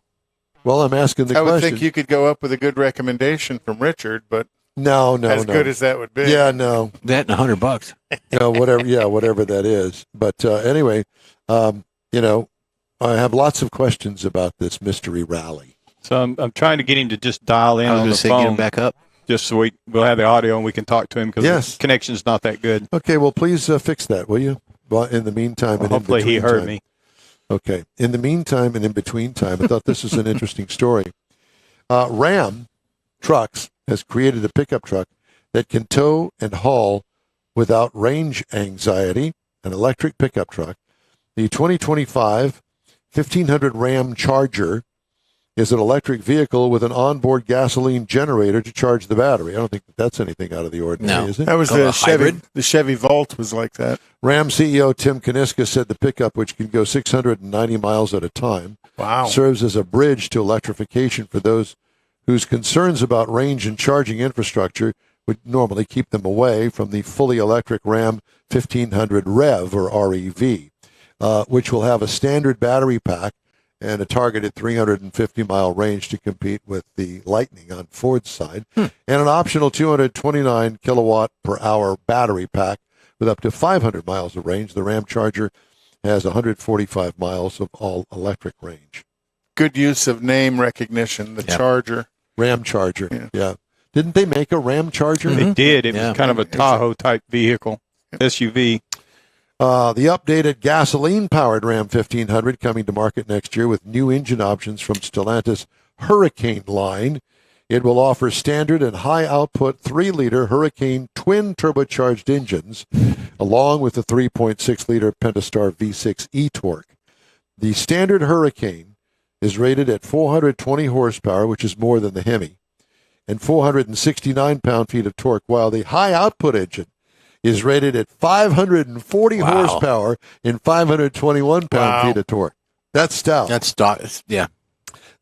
Well, I'm asking the I would question. think you could go up with a good recommendation from Richard, but No. good as that would be. Yeah, no. That and $100. Whatever. Yeah, whatever that is. But anyway, I have lots of questions about this mystery rally. So I'm trying to get him to just dial in I was on going the to say, get phone, him back up. just so we'll have the audio and we can talk to him because Yes. the connection's not that good. Okay, well, please fix that, will you? Well, in the meantime, and in Hopefully he between heard time. me. Okay. In the meantime and in between time, I thought this was an interesting story. Ram Trucks has created a pickup truck that can tow and haul without range anxiety, an electric pickup truck. The 2025 1500 Ram Charger is an electric vehicle with an onboard gasoline generator to charge the battery. I don't think that's anything out of the ordinary, No. is it? That was Called the a Chevy. hybrid? The Chevy Volt was like that. Ram CEO Tim Kaniska said the pickup, which can go 690 miles at a time, Wow. serves as a bridge to electrification for those whose concerns about range and charging infrastructure would normally keep them away from the fully electric Ram 1500 REV, or REV, which will have a standard battery pack and a targeted 350-mile range to compete with the Lightning on Ford's side, and an optional 229 kilowatt per hour battery pack with up to 500 miles of range. The Ram Charger has 145 miles of all-electric range. Good use of name recognition. The Yep. Charger. Ram Charger, Yeah. Didn't they make a Ram Charger? They did. It Yeah. was kind of a Tahoe type vehicle, SUV. The updated gasoline-powered Ram 1500 coming to market next year with new engine options from Stellantis Hurricane line. It will offer standard and high-output 3-liter Hurricane twin turbocharged engines, along with the 3.6-liter Pentastar V6 e-torque. The standard Hurricane is rated at 420 horsepower, which is more than the Hemi, and 469 pound-feet of torque, while the high-output engine is rated at 540 horsepower and 521 pound-feet of torque. That's stout. Yeah.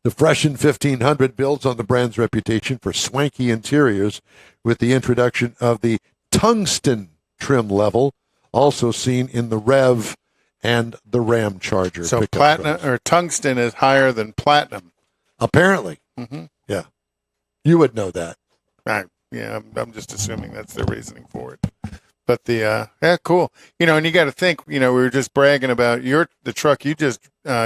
The freshened 1500 builds on the brand's reputation for swanky interiors with the introduction of the tungsten trim level, also seen in the Rev and the Ram Charger. So pickup platinum trucks. or tungsten is higher than platinum. Apparently. Mhm. Yeah. You would know that. I'm just assuming that's the reasoning for it. But cool. And you got to think. We were just bragging about the truck you just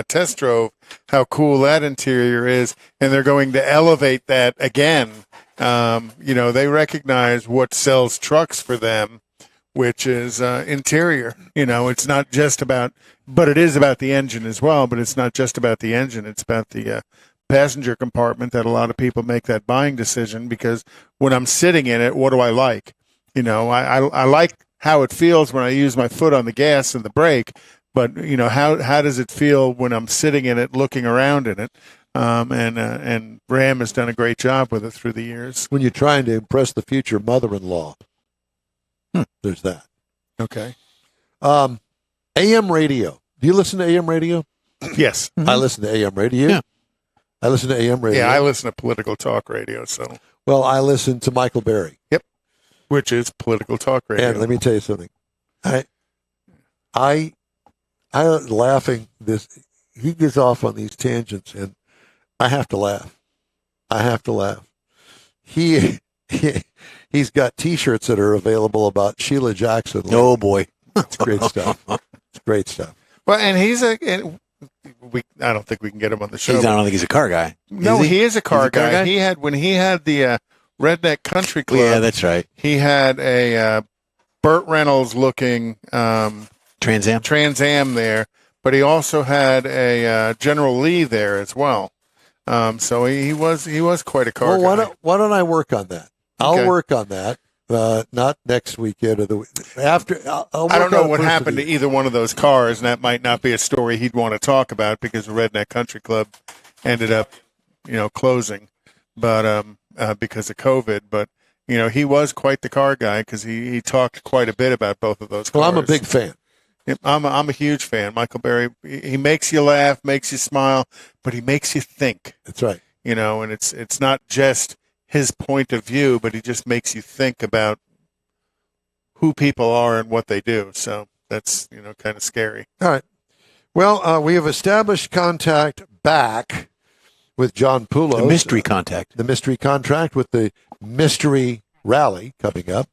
test drove. How cool that interior is, and they're going to elevate that again. They recognize what sells trucks for them, which is interior. It's not just about, but it is about the engine as well. But it's not just about the engine. It's about the passenger compartment that a lot of people make that buying decision, because when I'm sitting in it, what do I like? I like how it feels when I use my foot on the gas and the brake, but how does it feel when I'm sitting in it, looking around in it? And Ram has done a great job with it through the years. When you're trying to impress the future mother-in-law, there's that. Okay. AM radio. Do you listen to AM radio? Yes. I listen to AM radio. Yeah. I listen to AM radio. Yeah, I listen to political talk radio, so Well, I listen to Michael Berry. which is political talk radio. And let me tell you something. I laughing this. He gets off on these tangents, and I have to laugh. He's got T-shirts that are available about Sheila Jackson. Oh boy. It's great stuff. It's great stuff. Well, and I don't think we can get him on the show. I don't think he's a car guy. No, Is he is a car He's a car guy. guy? When he had the Redneck Country Club. Yeah, that's right. He had a Burt Reynolds looking Trans Am there, but he also had a General Lee there as well. So he was quite a car Well, guy. why don't I work on that? I'll Okay. work on that. Not next weekend or the week after. I'll I don't work know on it what first of happened the to year. either one of those cars, and that might not be a story he'd want to talk about because the Redneck Country Club ended up, closing, but because of COVID. But he was quite the car guy because he talked quite a bit about both of those cars. Well, I'm a big fan. Yep, I'm a huge fan. Michael Berry. He makes you laugh, makes you smile, but he makes you think. That's right. And it's not just his point of view, but he just makes you think about who people are and what they do. So that's kind of scary. All right. Well, we have established contact back with John Poulos. The mystery contact. The mystery contract with the mystery rally coming up,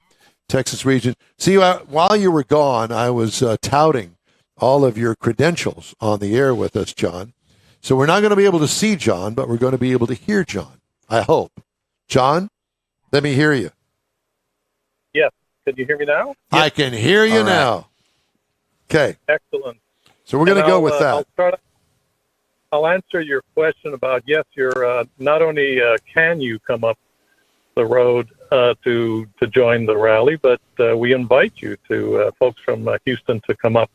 Texas region. See, while you were gone, I was touting all of your credentials on the air with us, John. So we're not going to be able to see John, but we're going to be able to hear John, I hope. John, let me hear you. Yes. Can you hear me now? I can hear you All right. now. Okay. Excellent. So we're going to And go with that. I'll answer your question about, yes, you're not only can you come up the road to join the rally, but we invite you to folks from Houston to come up.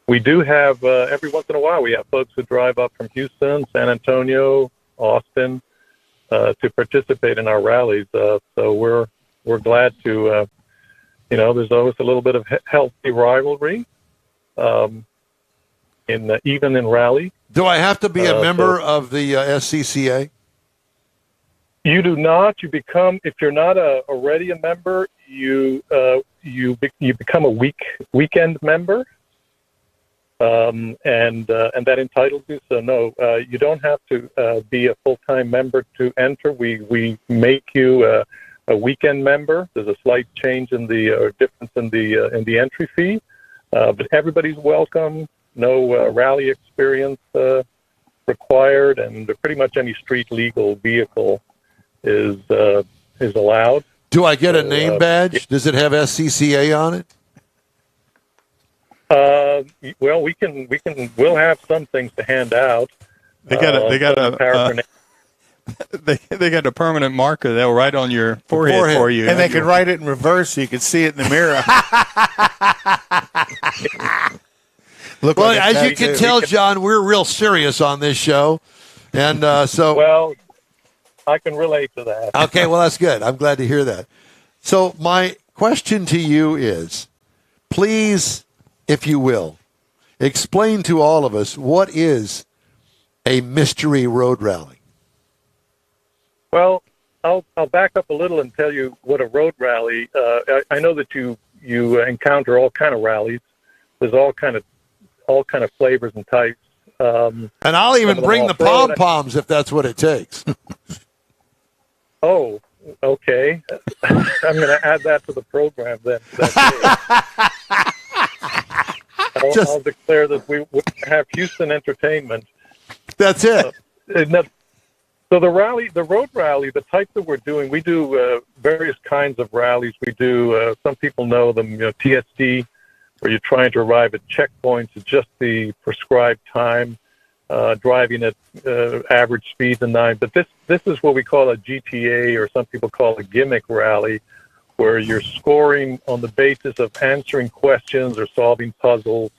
We do have, every once in a while, we have folks who drive up from Houston, San Antonio, Austin, to participate in our rallies. So we're glad to, there's always a little bit of healthy rivalry, even in rally. Do I have to be a member so- of the SCCA? You do not. You become, if you're not already a member, you become a weekend member, and that entitles you. So no, you don't have to be a full-time member to enter. We make you a weekend member. There's a slight change in the difference in the entry fee, but everybody's welcome. No rally experience required, and pretty much any street legal vehicle is allowed. Do I get a So, name badge? Does it have SCCA on it? Well, we'll have some things to hand out. They got some paraphernalia. they got a permanent marker they'll write on your forehead for you. And they could write it in reverse so you could see it in the mirror. Look Well, like a as you tattoo. can tell, John, we're real serious on this show. And so, Well, I can relate to that. okay, well, that's good. I'm glad to hear that. So my question to you is, please, if you will, explain to all of us what is a mystery road rally. Well, I'll back up a little and tell you what a road rally. I know that you encounter all kind of rallies. There's all kind of flavors and types. And I'll even Some of bring them the off-road. pom-poms if that's what it takes. Oh, okay. I'm going to add that to the program then. I'll declare that we have Houston entertainment. That's it. So the road rally, the type that we're doing, we do various kinds of rallies. We do, some people know them, TSD, where you're trying to arrive at checkpoints at just the prescribed time, driving at average speeds and 9. But this is what we call a GTA, or some people call a gimmick rally, where you're scoring on the basis of answering questions or solving puzzles,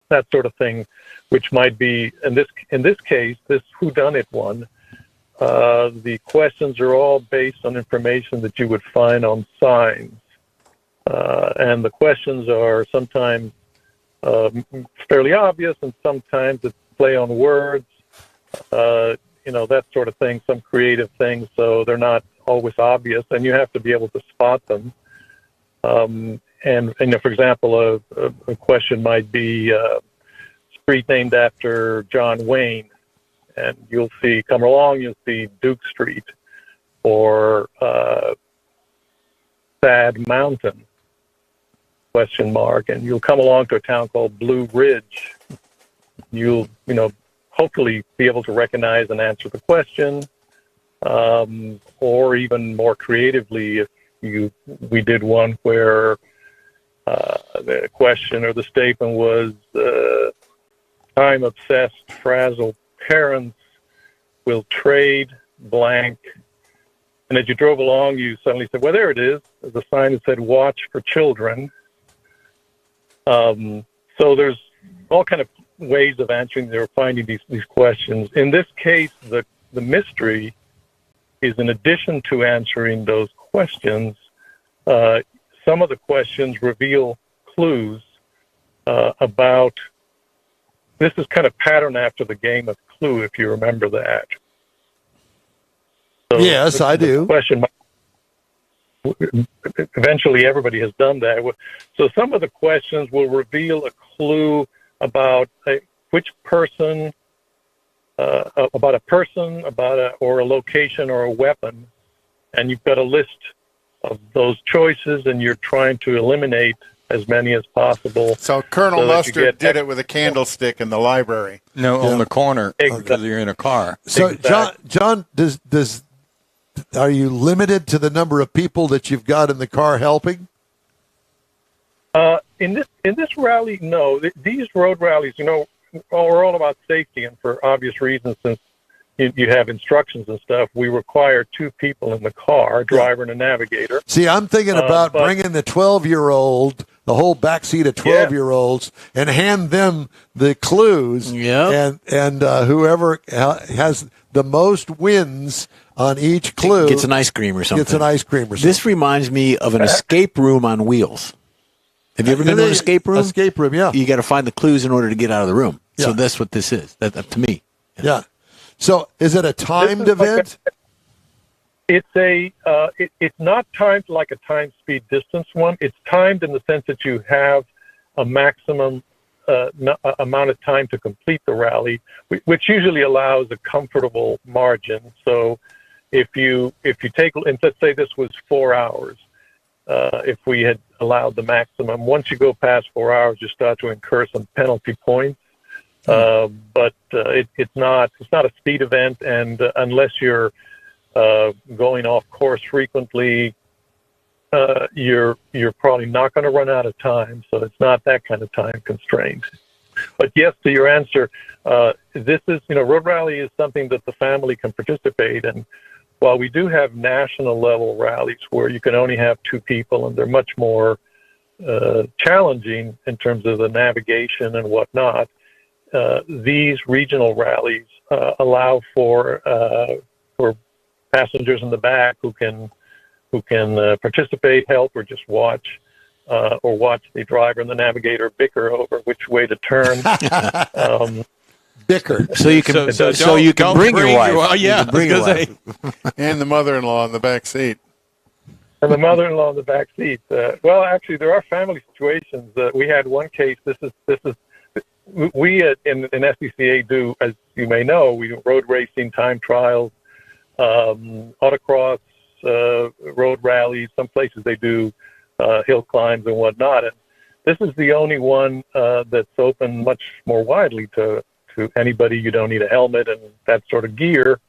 that sort of thing, which might be, in this case, this whodunit one, the questions are all based on information that you would find on signs. And the questions are sometimes fairly obvious, and sometimes it's play on words, that sort of thing, some creative things, so they're not always obvious, and you have to be able to spot them. For example, a question might be street named after John Wayne, and you'll see, come along, you'll see Duke Street, or Sad Mountain, ? And you'll come along to a town called Blue Ridge. You'll, hopefully be able to recognize and answer the question, or even more creatively, if we did one where the question or the statement was, time-obsessed, frazzled parents will trade blank. And as you drove along, you suddenly said, well, there it is. There's a sign that said, watch for children. So there's all kind of ways of answering or finding these questions. In this case, the mystery is, in addition to answering those questions, some of the questions reveal clues about, this is kind of pattern after the game of Clue, if you remember that. So yes, I do. Question, eventually everybody has done that. So some of the questions will reveal a clue about which person, about a person, or a location or a weapon, and you've got a list of those choices, and you're trying to eliminate as many as possible. So Colonel Mustard did it with a candlestick in the library. No, on the corner, Exactly. because you're in a car. So, Exactly. John, are you limited to the number of people that you've got in the car helping? In this rally, no. These road rallies, are all about safety, and for obvious reasons, since you have instructions and stuff, we require 2 people in the car, a driver and a navigator. See, I'm thinking about bringing the 12-year-old, the whole backseat of 12-year-olds, and hand them the clues. Yep. And whoever has the most wins on each clue Gets an ice cream or something. This reminds me of an escape room on wheels. Have you ever been to an escape room? Escape room, yeah. You got to find the clues in order to get out of the room. Yeah. So that's what this is, that to me. Yeah. So is it a timed event? It's it's not timed like a time, speed, distance one. It's timed in the sense that you have a maximum amount of time to complete the rally, which usually allows a comfortable margin. So if you take, and let's say this was 4 hours, if we had allowed the maximum, once you go past 4 hours, you start to incur some penalty points. But it's not a speed event, and unless you're going off course frequently, you're probably not going to run out of time. So it's not that kind of time constraint. But yes, to your answer, this is, road rally is something that the family can participate in. While we do have national level rallies where you can only have 2 people, and they're much more challenging in terms of the navigation and whatnot, these regional rallies allow for passengers in the back who can participate, help, or just watch, or watch the driver and the navigator bicker over which way to turn. Bicker. So you can you can bring your wife. Yeah, you can bring your wife. And the mother-in-law in the back seat. And the mother-in-law in the back seat. Well, actually, there are family situations. We had one case. We in SCCA do, as you may know, we do road racing, time trials, autocross, road rallies. Some places they do hill climbs and whatnot. And this is the only one that's open much more widely to anybody. You don't need a helmet and that sort of gear.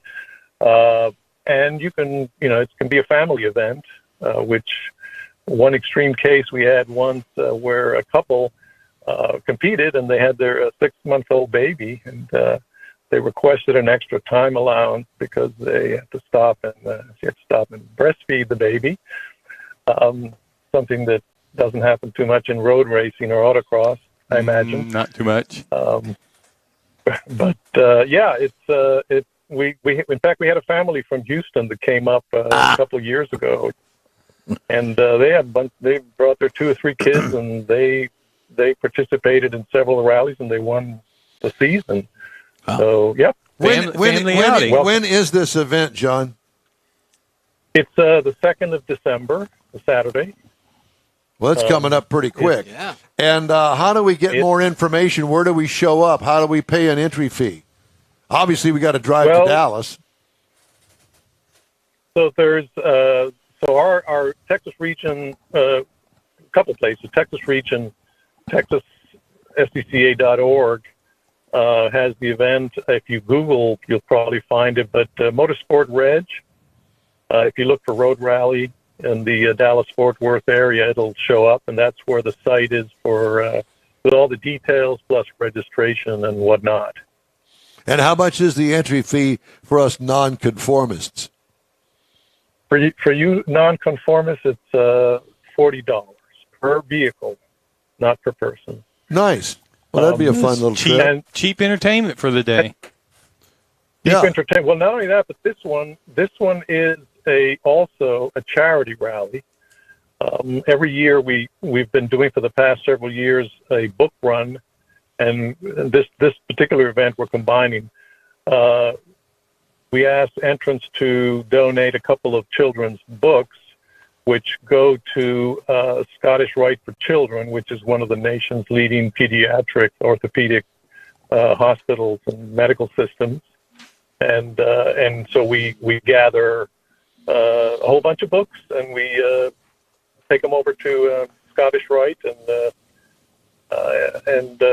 And you can, it can be a family event, which one extreme case we had once where a couple competed, and they had their 6-month-old baby, and they requested an extra time allowance because they had to stop and breastfeed the baby. Something that doesn't happen too much in road racing or autocross, I imagine. Not too much. But yeah, we in fact we had a family from Houston that came up a couple of years ago. and they brought their 2 or 3 kids, and they participated in several rallies, and they won the season. Wow. So, yep. When is this event, John? It's the 2nd of December, the Saturday. Well, it's coming up pretty quick. Yeah. And how do we get more information? Where do we show up? How do we pay an entry fee? Obviously, we got to drive to Dallas. So there's our Texas region, a couple places. Texas region, TexasSCCA.org has the event. If you Google, you'll probably find it. But Motorsport Reg, if you look for Road Rally in the Dallas-Fort Worth area, it'll show up, and that's where the site is for with all the details plus registration and whatnot. And how much is the entry fee for us nonconformists? For you nonconformists, it's $40 per vehicle, not per person. Nice. Well, that'd be a fun little trip. And Cheap entertainment for the day. Yeah. entertainment. Well, not only that, but this one is also a charity rally. Every year we've been doing for the past several years a book run, and this particular event we're combining. We asked entrants to donate a couple of children's books, which go to Scottish Rite for Children, which is one of the nation's leading pediatric orthopedic hospitals and medical systems. And so we gather a whole bunch of books, and we take them over to Scottish Rite, and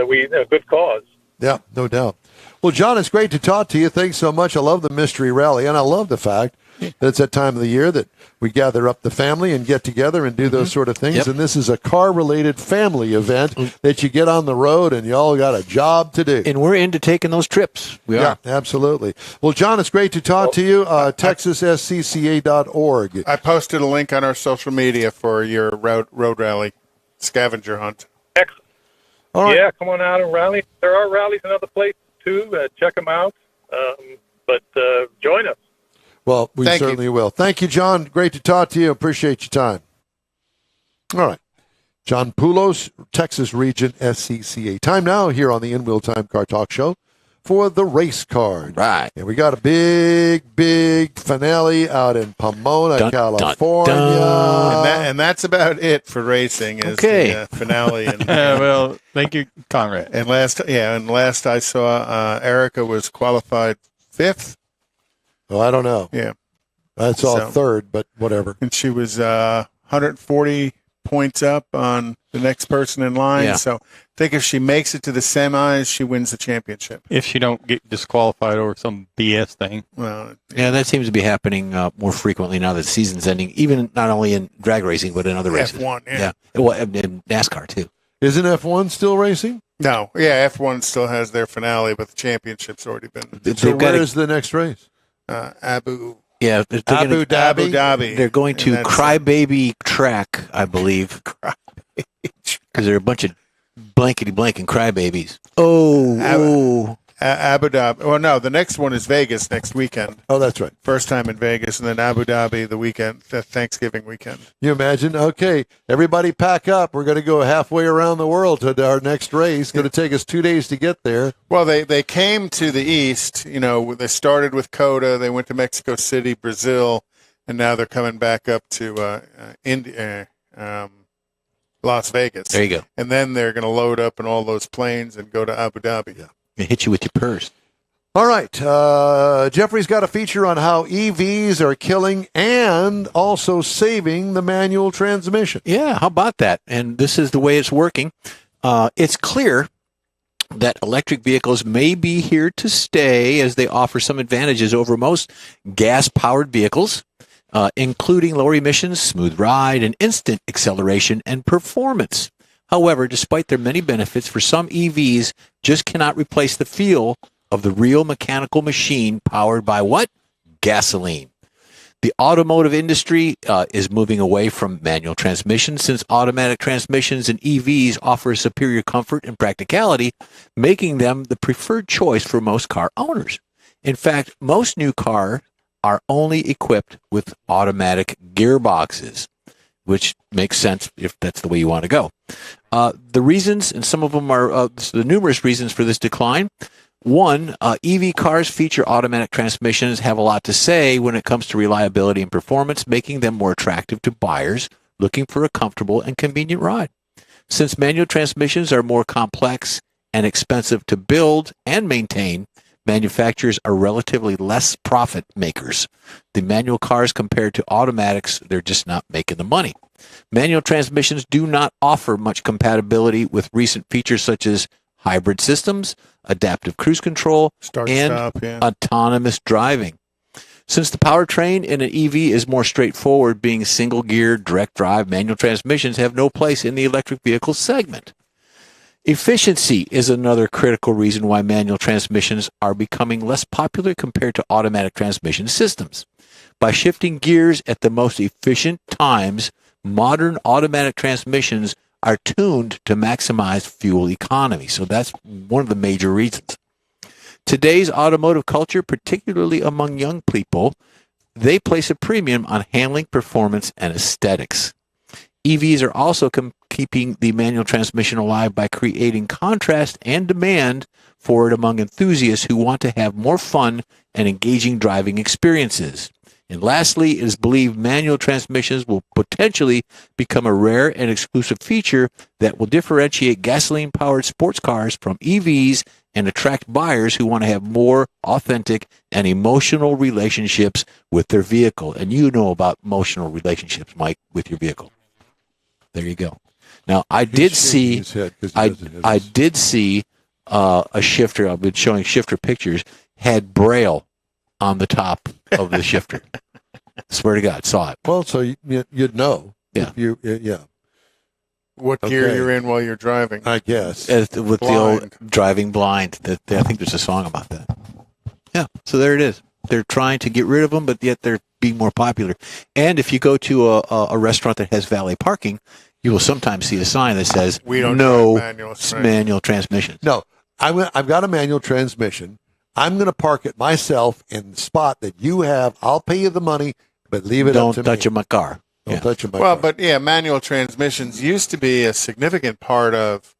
we a good cause. Yeah, no doubt. Well, John, it's great to talk to you. Thanks so much. I love the Mystery Rally, and I love the fact that it's that time of the year that we gather up the family and get together and do those sort of things. Yep. And this is a car-related family event that you get on the road, and you all got a job to do. And we're into taking those trips. We Yeah, are. absolutely. Well, John, it's great to talk to you. TexasSCCA.org. I posted a link on our social media for your road rally scavenger hunt. Excellent. All right. Yeah, come on out and rally. There are rallies in other places too. Check them out. But join us. Well, we Thank you. certainly will. Thank you, John. Great to talk to you. Appreciate your time. All right. John Poulos, Texas Region SCCA. Time now here on the In Wheel Time Car Talk Show for the race card. Right. And we got a big finale out in Pomona, Dun, California. dun, dun. And that's about it for racing. Is Okay. the finale. And, Well, thank you, Conrad. and last I saw, Erica was qualified 5th. Oh, I don't know. Yeah, That's all So- third, but whatever. and she was 140 points up on the next person in line. Yeah. So I think if she makes it to the semis, she wins the championship. If she don't get disqualified over some BS thing. Well, Yeah, that seems to be happening more frequently now that the season's ending, even not only in drag racing, but in other races. F1, yeah. Yeah. Well, in NASCAR, too. Isn't F1 still racing? no, yeah, F1 still has their finale, but the championship's already been So They've got where to- is the next race? Abu Yeah, they're gonna- Abu Dhabi. Abu Dhabi. They're going to And that's- Crybaby Track, I believe, because they're a bunch of blankety-blank crybabies. Oh, Abu Dhabi. Well, no, the next one is Vegas next weekend. Oh, that's right. First time in Vegas, and then Abu Dhabi the weekend, the Thanksgiving weekend. You imagine? Okay, everybody pack up. We're going to go halfway around the world to our next race. Going to take us 2 days to get there. Well, they came to the east. You know, they started with COTA. They went to Mexico City, Brazil, and now they're coming back up to Las Vegas. there you go. And then they're going to load up in all those planes and go to Abu Dhabi. Yeah. They hit you with your purse. All right. Jeffrey's got a feature on how EVs are killing and also saving the manual transmission. Yeah, how about that? And this is the way it's working. It's clear that electric vehicles may be here to stay as they offer some advantages over most gas-powered vehicles, including lower emissions, smooth ride, and instant acceleration and performance. However, despite their many benefits, for some EVs just cannot replace the feel of the real mechanical machine powered by what? Gasoline. The automotive industry is moving away from manual transmissions since automatic transmissions and EVs offer superior comfort and practicality, making them the preferred choice for most car owners. In fact, most new cars are only equipped with automatic gearboxes. which makes sense if that's the way you want to go. The reasons, and some of them are the numerous reasons for this decline. One, EV cars feature automatic transmissions, have a lot to say when it comes to reliability and performance, making them more attractive to buyers looking for a comfortable and convenient ride. Since manual transmissions are more complex and expensive to build and maintain, manufacturers are relatively less profit makers. The manual cars compared to automatics, they're just not making the money. Manual transmissions do not offer much compatibility with recent features such as hybrid systems, adaptive cruise control, autonomous driving. Since the powertrain in an EV is more straightforward, being single-gear, direct drive, manual transmissions have no place in the electric vehicle segment. Efficiency is another critical reason why manual transmissions are becoming less popular compared to automatic transmission systems. By shifting gears at the most efficient times, modern automatic transmissions are tuned to maximize fuel economy. So that's one of the major reasons. Today's automotive culture, particularly among young people, they place a premium on handling, performance, and aesthetics. EVs are also keeping the manual transmission alive by creating contrast and demand for it among enthusiasts who want to have more fun and engaging driving experiences. And lastly, it is believed manual transmissions will potentially become a rare and exclusive feature that will differentiate gasoline-powered sports cars from EVs and attract buyers who want to have more authentic and emotional relationships with their vehicle. And you know about emotional relationships, Mike, with your vehicle. There you go. Now, I did see a shifter. I've been showing shifter pictures. Had Braille on the top of the shifter. Swear to God, saw it. Well, so you'd know. Yeah. What gear you're in while you're driving. I guess. With the old driving blind. I think there's a song about that. Yeah, so there it is. They're trying to get rid of them, but yet they're being more popular. And if you go to a restaurant that has valet parking, you will sometimes see a sign that says, "We don't no manual transmissions." No, I've got a manual transmission. I'm going to park it myself in the spot that you have. I'll pay you the money, but leave it up to me. Don't touch my car. Don't touch my Well, car. but yeah, manual transmissions used to be a significant part of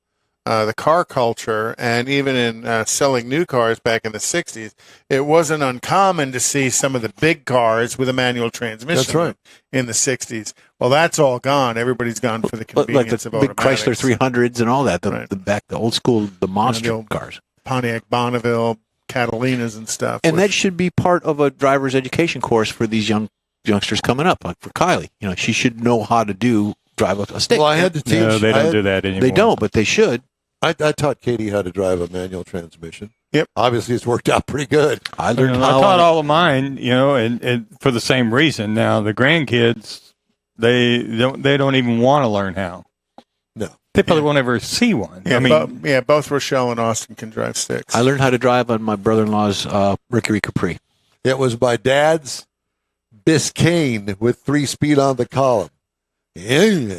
the car culture, and even in selling new cars back in the 60s, it wasn't uncommon to see some of the big cars with a manual transmission. That's right. In the 60s. Well, that's all gone. Everybody's gone for the convenience like the of big automatics. Chrysler 300s and all that, Right. the old school, the monster the old cars. Pontiac Bonneville, Catalinas and stuff. And that should be part of a driver's education course for these youngsters coming up, like for Kylie. You know, she should know how to drive a stick. Well, I had to teach. No, they don't do that anymore. They don't, but they should. I taught Katie how to drive a manual transmission. Yep. Obviously, it's worked out pretty good. I I learned taught all of mine, and for the same reason. Now the grandkids, they don't even want to learn how. No. They probably won't ever see one. Yeah, I mean, both Rochelle and Austin can drive sticks. I learned how to drive on my brother-in-law's Mercury Capri. It was my dad's Biscayne with 3-speed on the column. It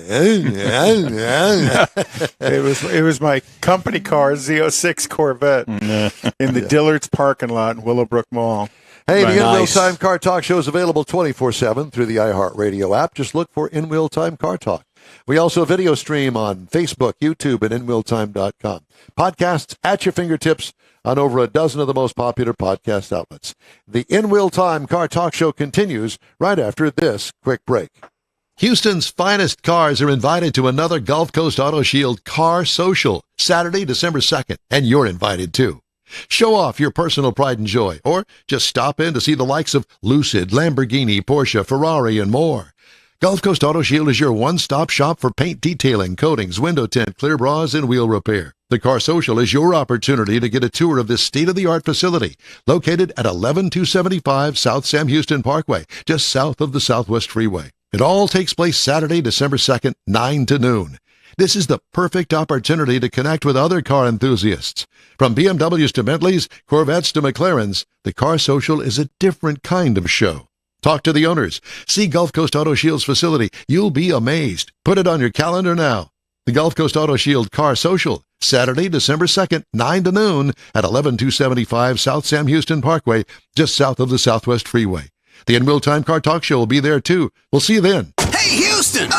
was my company car Z06 Corvette in the Dillard's parking lot in Willowbrook Mall. Hey, the In Wheel Nice. Time Car Talk show is available 24/7 through the iHeartRadio app. Just look for In Wheel Time Car Talk. We also video stream on Facebook, YouTube, and InWheelTime.com. Podcasts at your fingertips on over a dozen of the most popular podcast outlets. The In Wheel Time Car Talk show continues right after this quick break. Houston's finest cars are invited to another Gulf Coast Auto Shield Car Social, Saturday, December 2nd, and you're invited too. Show off your personal pride and joy, or just stop in to see the likes of Lucid, Lamborghini, Porsche, Ferrari, and more. Gulf Coast Auto Shield is your one-stop shop for paint detailing, coatings, window tint, clear bras, and wheel repair. The Car Social is your opportunity to get a tour of this state-of-the-art facility located at 11275 South Sam Houston Parkway, just south of the Southwest Freeway. It all takes place Saturday, December 2nd, 9 to noon. This is the perfect opportunity to connect with other car enthusiasts. From BMWs to Bentleys, Corvettes to McLarens, the Car Social is a different kind of show. Talk to the owners. See Gulf Coast Auto Shield's facility. You'll be amazed. Put it on your calendar now. The Gulf Coast Auto Shield Car Social, Saturday, December 2nd, 9 to noon at 11275 South Sam Houston Parkway, just south of the Southwest Freeway. The In Wheel Time Car Talk Show will be there too. We'll see you then. Hey, Houston!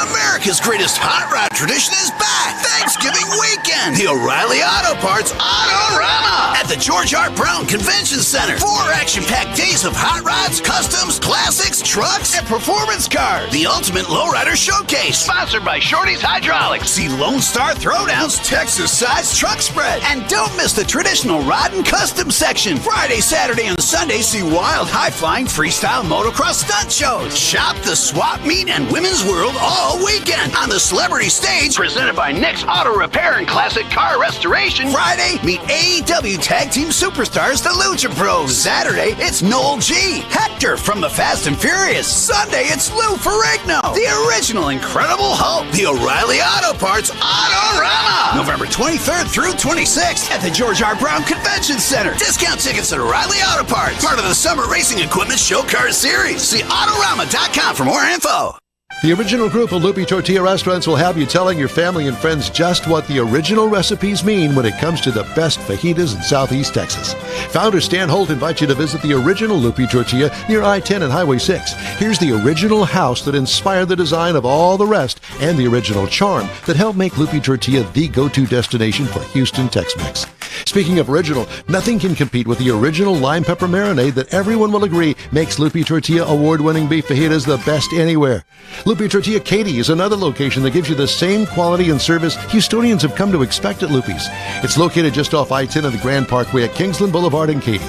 America's greatest hot rod tradition is back. Thanksgiving weekend. The O'Reilly Auto Parts Autorama at the George R. Brown Convention Center. 4 action-packed days of hot rods, customs, classics, trucks, and performance cars. The ultimate lowrider showcase. Sponsored by Shorty's Hydraulics. See Lone Star Throwdowns, Texas-sized truck spread. And don't miss the traditional rod and custom section. Friday, Saturday, and Sunday, see wild, high-flying freestyle motocross stunt shows. Shop the swap meet and women's world all weekend on the celebrity stage presented by Nick's Auto Repair and Classic Car Restoration. Friday, meet AEW Tag Team Superstars, the Lucha Bros. Saturday, it's Noel G, Hector from the Fast and Furious. Sunday, it's Lou Ferrigno, the original Incredible Hulk. The O'Reilly Auto Parts Autorama. November 23rd through 26th at the George R. Brown Convention Center. Discount tickets at O'Reilly Auto Parts. Part of the Summer Racing Equipment Show Car Series. See Autorama.com for more info. The original group of Lupi Tortilla restaurants will have you telling your family and friends just what the original recipes mean when it comes to the best fajitas in Southeast Texas. Founder Stan Holt invites you to visit the original Lupi Tortilla near I-10 and Highway 6. Here's the original house that inspired the design of all the rest and the original charm that helped make Lupi Tortilla the go-to destination for Houston Tex-Mex. Speaking of original, nothing can compete with the original lime pepper marinade that everyone will agree makes Lupi Tortilla award-winning beef fajitas the best anywhere. Lupi Tortilla Katy is another location that gives you the same quality and service Houstonians have come to expect at Lupi's. It's located just off I-10 and the Grand Parkway at Kingsland Boulevard in Katy.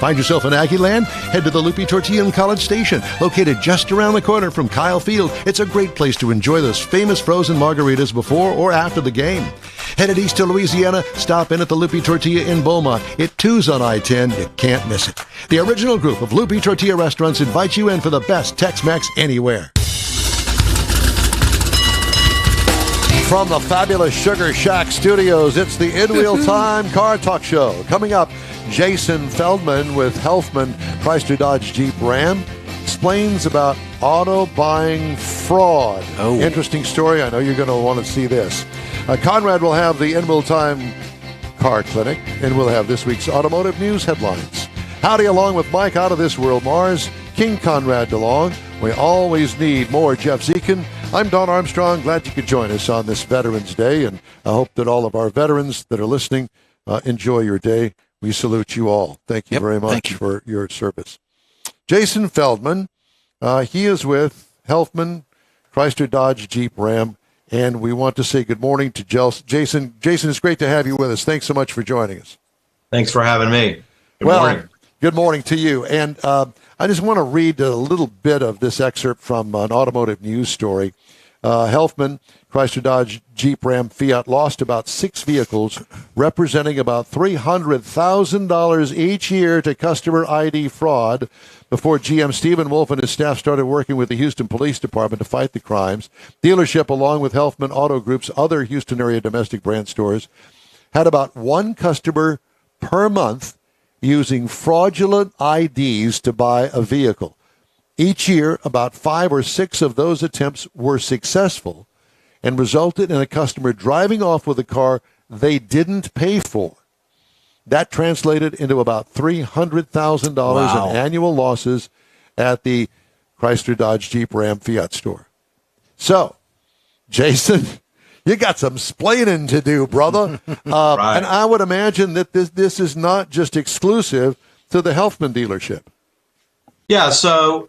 Find yourself in Aggie Land? Head to the Lupi Tortilla in College Station, located just around the corner from Kyle Field. It's a great place to enjoy those famous frozen margaritas before or after the game. Headed east to Louisiana, stop in at the Lupi Tortilla in Beaumont. It too's on I-10. You can't miss it. The original group of Lupi Tortilla restaurants invites you in for the best Tex-Mex anywhere. From the fabulous Sugar Shack Studios, it's the In Wheel Time Car Talk Show. Coming up, Jason Feldman with Helfman Chrysler Dodge Jeep Ram explains about auto buying fraud. Oh. Interesting story. I know you're going to want to see this. Conrad will have the In Wheel Time Car Clinic, and we'll have this week's automotive news headlines. Howdy, along with Mike out of this world, Mars, King Conrad DeLong. We always need more Jeff Zekin. I'm Don Armstrong. Glad you could join us on this Veterans Day, and I hope that all of our veterans that are listening enjoy your day. We salute you all. Thank you very much for your service. Jason Feldman, he is with Helfman Chrysler Dodge Jeep Ram, and we want to say good morning to Jason. Jason, it's great to have you with us. Thanks so much for joining us. Thanks for having me. Good morning. Good morning to you. And I just want to read a little bit of this excerpt from an automotive news story. Helfman Chrysler Dodge Jeep Ram Fiat lost about 6 vehicles, representing about $300,000 each year to customer ID fraud before GM Stephen Wolf and his staff started working with the Houston Police Department to fight the crimes. Dealership, along with Helfman Auto Group's other Houston area domestic brand stores, had about 1 customer per month using fraudulent IDs to buy a vehicle. Each year, about 5 or 6 of those attempts were successful and resulted in a customer driving off with a car they didn't pay for. That translated into about $300,000 in annual losses at the Chrysler Dodge Jeep Ram Fiat store. So, Jason, you got some splaining to do, brother. Right. And I would imagine that this is not just exclusive to the Helfman dealership. Yeah, so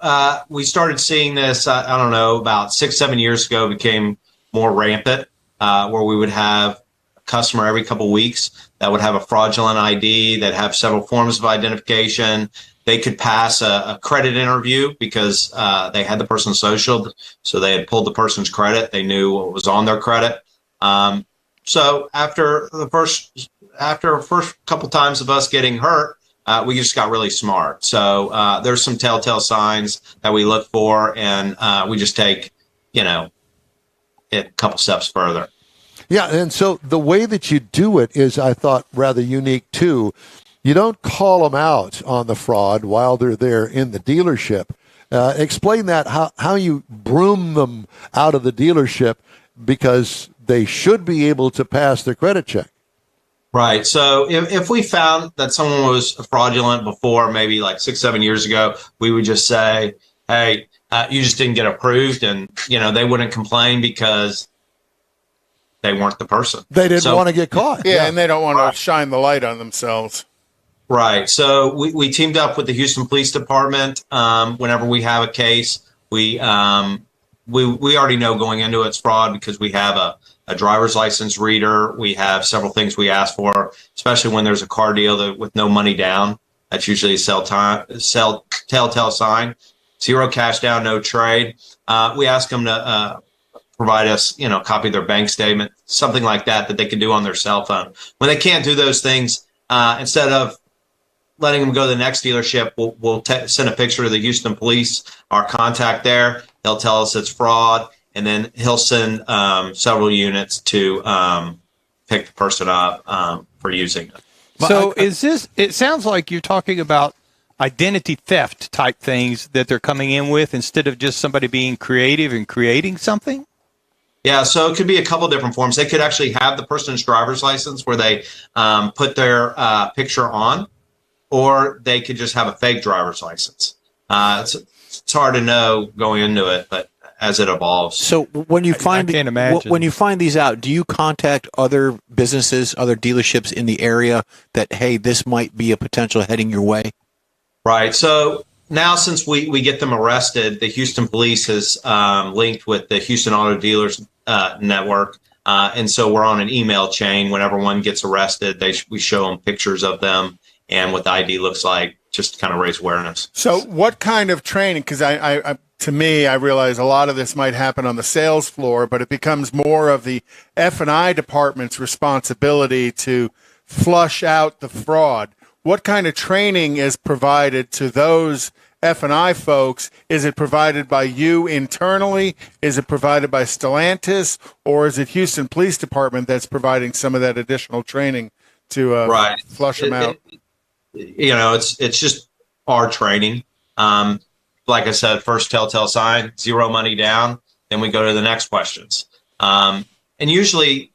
we started seeing this, I don't know, about 6-7 years ago, became more rampant, where we would have a customer every couple of weeks that would have a fraudulent ID, that have several forms of identification. They could pass a credit interview because they had the person's social, so they had pulled the person's credit. They knew what was on their credit. So after the first couple times of us getting hurt, we just got really smart. So there's some telltale signs that we look for, and we just take, it a couple steps further. Yeah, and so the way that you do it is, I thought, rather unique too. You don't call them out on the fraud while they're there in the dealership. Explain that, how you broom them out of the dealership because they should be able to pass their credit check. Right. So if we found that someone was fraudulent before, maybe like 6-7 years ago, we would just say, hey, you just didn't get approved, and they wouldn't complain because they weren't the person. They didn't want to get caught. Yeah, and they don't want to shine the light on themselves. Right. So we teamed up with the Houston Police Department. Whenever we have a case, we already know going into it's fraud because we have a driver's license reader. We have several things we ask for, especially when there's a car deal with no money down. That's usually a telltale sign. 0 cash down, no trade. We ask them to provide us, a copy of their bank statement, something like that they can do on their cell phone. When they can't do those things, instead of letting them go to the next dealership, we'll send a picture to the Houston Police, our contact there. They'll tell us it's fraud, and then he'll send several units to pick the person up for using it. So it sounds like you're talking about identity theft type things that they're coming in with instead of just somebody being creative and creating something? Yeah, so it could be a couple different forms. They could actually have the person's driver's license where they put their picture on, or they could just have a fake driver's license. It's hard to know going into it, but as it evolves. So when you find when you find these out, do you contact other businesses, other dealerships in the area that, hey, this might be a potential heading your way? Right. So now, since we get them arrested, the Houston Police has linked with the Houston Auto Dealers Network. And so we're on an email chain. Whenever one gets arrested, we show them pictures of them and what the ID looks like, just to kind of raise awareness. So what kind of training? Because to me, I realize a lot of this might happen on the sales floor, but it becomes more of the F&I department's responsibility to flush out the fraud. What kind of training is provided to those F&I folks? Is it provided by you internally? Is it provided by Stellantis? Or is it Houston Police Department that's providing some of that additional training to flush them out? It's just our training. Like I said, first telltale sign, 0 money down. Then we go to the next questions. And usually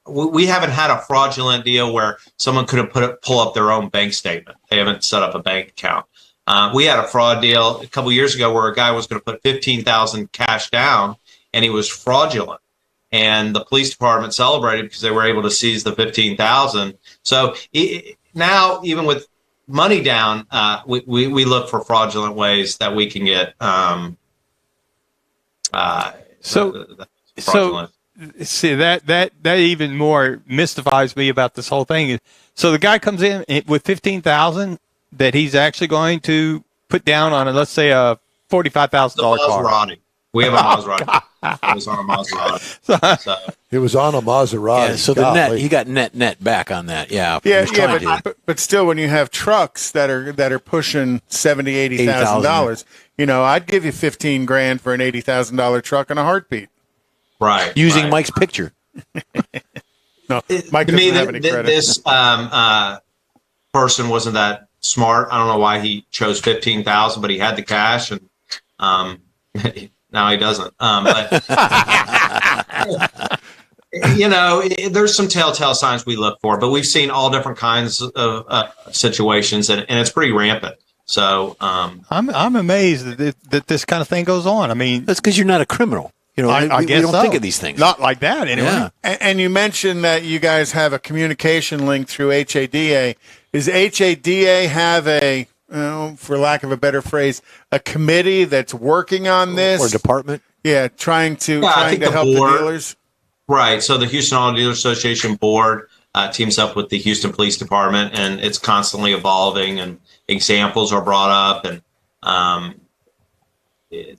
we haven't had a fraudulent deal where someone could have pull up their own bank statement. They haven't set up a bank account. We had a fraud deal a couple years ago where a guy was going to put $15,000 cash down, and he was fraudulent. And the police department celebrated because they were able to seize the $15,000. So now, even with money down, we look for fraudulent ways that we can get. See that even more mystifies me about this whole thing. So the guy comes in with $15,000 that he's actually going to put down on let's say a $45,000 car. Maserati. We have a Maserati. It was on a Maserati. So. It was on a Maserati. Yeah, so he got net back on that. Yeah. But still, when you have trucks that are pushing $70,000-$80,000, I'd give you $15,000 for an $80,000 truck in a heartbeat. Right. Using Mike's picture. No, Mike doesn't have any credit. This person wasn't that smart. I don't know why he chose $15,000, but he had the cash, and now he doesn't. But there's some telltale signs we look for, but we've seen all different kinds of situations, and it's pretty rampant. So I'm amazed that this kind of thing goes on. I mean, that's because you're not a criminal. I guess we don't think of these things. Not like that, anyway. Yeah. And you mentioned that you guys have a communication link through HADA. Does HADA have a, for lack of a better phrase, a committee that's working on this? Or department? Yeah, trying to help the dealers? Right. So the Houston Auto Dealers Association board teams up with the Houston Police Department, and it's constantly evolving, and examples are brought up, and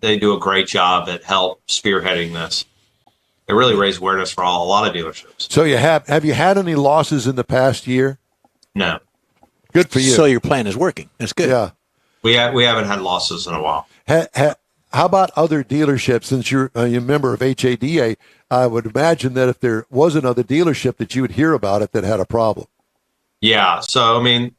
they do a great job at help spearheading this. They really raise awareness for a lot of dealerships. So have you had any losses in the past year? No. Good for you. So your plan is working. That's good. Yeah. We haven't had losses in a while. How about other dealerships? Since you're a member of HADA, I would imagine that if there was another dealership that you would hear about it that had a problem. Yeah. So, I mean,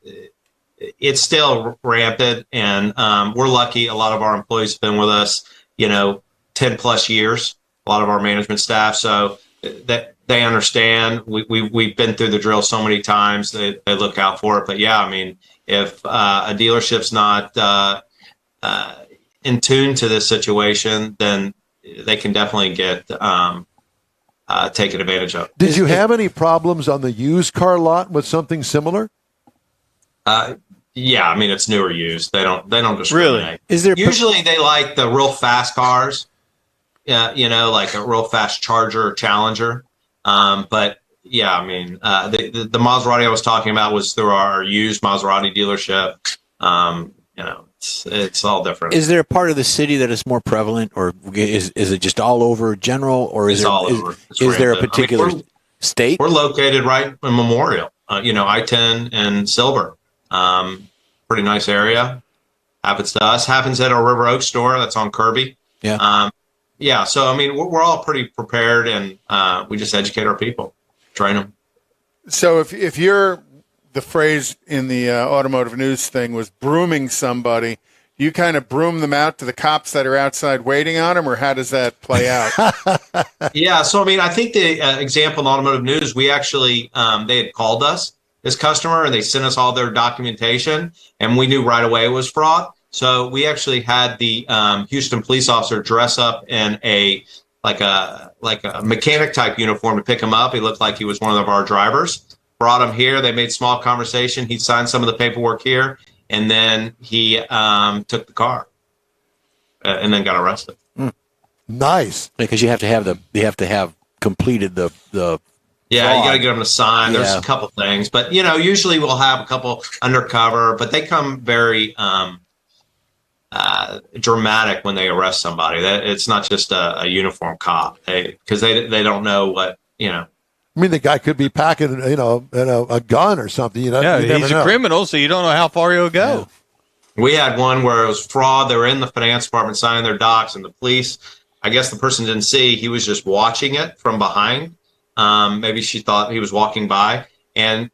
it's still rampant, and we're lucky. A lot of our employees have been with us, 10 plus years, a lot of our management staff. So that they understand. We've been through the drill so many times. They look out for it. But yeah, I mean, if a dealership's not in tune to this situation, then they can definitely get taken advantage of. Did you have any problems on the used car lot with something similar? Yeah, I mean, it's newer used. They don't discriminate. Really? Is there Usually they like the real fast cars. Yeah, like a real fast Charger or Challenger. But yeah, I mean, the Maserati I was talking about was through our used Maserati dealership. It's all different. Is there a part of the city that is more prevalent, or is it just all over general, or is It's all over. It's is there a rampant. particular state? We're located right in Memorial, I-10 and Silver. Pretty nice area. Happens to us. Happens at our River Oak store. That's on Kirby. Yeah. Yeah. So, I mean, we're all pretty prepared, and we just educate our people, train them. So if you're, the phrase in the automotive news thing was brooming somebody, you kind of broom them out to the cops that are outside waiting on them, or how does that play out? Yeah. So, I mean, I think the example in automotive news, we actually, they had called us, this customer, and they sent us all their documentation, and we knew right away it was fraud. So we actually had the Houston police officer dress up in a mechanic type uniform to pick him up. He looked like he was one of our drivers. Brought him here. They made small conversation. He signed some of the paperwork here, and then he took the car, and then got arrested. Nice. Because you have to have completed the Yeah, fraud. you got to get them to sign. There's Yeah. a couple things, but usually we'll have a couple undercover, but they come very dramatic when they arrest somebody. That it's not just a uniform cop, because they don't know what. I mean, the guy could be packing, a gun or something. Yeah, you never he's know. a criminal, so you don't know how far he'll go. We had one where it was fraud. They were in the finance department signing their docs, and the police, I guess the person didn't see. He was just watching it from behind. Maybe she thought he was walking by, and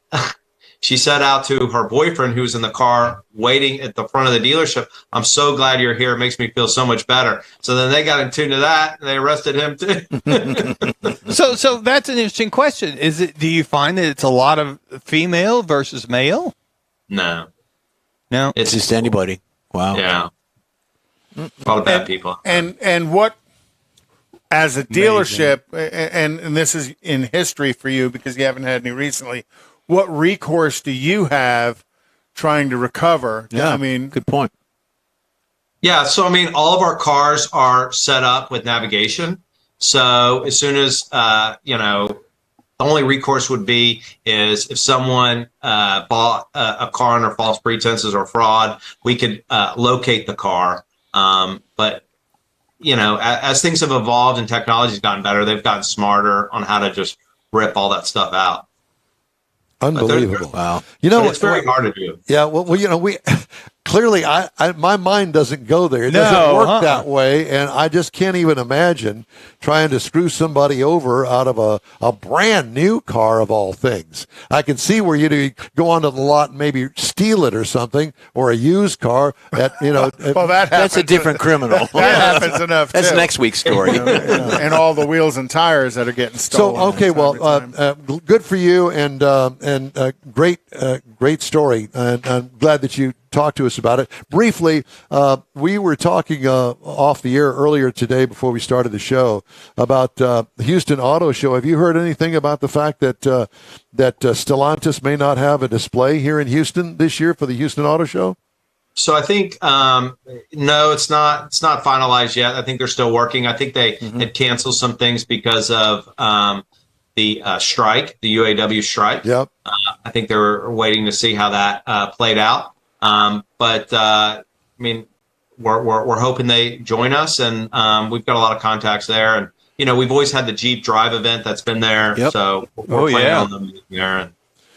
she said out to her boyfriend who was in the car waiting at the front of the dealership, "I'm so glad you're here. It makes me feel so much better." So then they got in tune to that, and they arrested him too. So that's an interesting question. Do you find that it's a lot of female versus male? No, It's just anybody. Wow. Yeah, a lot of bad people. And what, as a dealership, and this is in history for you because you haven't had any recently, what recourse do you have trying to recover? Yeah, I mean, good point. Yeah, so I mean, all of our cars are set up with navigation. So as soon as the only recourse would be is if someone bought a car under false pretenses or fraud, we could locate the car. But as things have evolved and technology's gotten better, they've gotten smarter on how to just rip all that stuff out. Unbelievable. Wow. But it's very hard to do. Yeah, well, we clearly, my mind doesn't go there. It No, doesn't work that way, and I just can't even imagine trying to screw somebody over out of a brand new car of all things. I can see where you go onto the lot and maybe steal it or something, or a used car. Well, that That's a different criminal. that happens enough. That's too. next week's story. And all the wheels and tires that are getting So stolen. okay, well, good for you, and great story, and I'm glad that you talked to us about it. Briefly, we were talking off the air earlier today before we started the show about the Houston Auto Show. Have you heard anything about the fact that Stellantis may not have a display here in Houston this year for the Houston Auto Show? So I think no, it's not finalized yet. I think they're still working. I think they had canceled some things because of the strike, the UAW strike. Yep. I think they were waiting to see how that played out. But I mean, we're hoping they join us, and we've got a lot of contacts there. And we've always had the Jeep Drive event that's been there. Yep. So we're planning on them being there and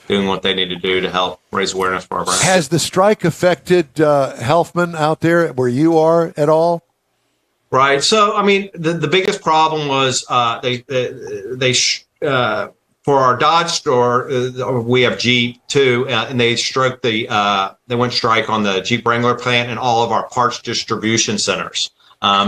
doing what they need to do to help raise awareness for our brand. Has the strike affected Helfman out there where you are at all? Right. So, I mean, the biggest problem was for our Dodge store, we have Jeep too, and they went strike on the Jeep Wrangler plant and all of our parts distribution centers.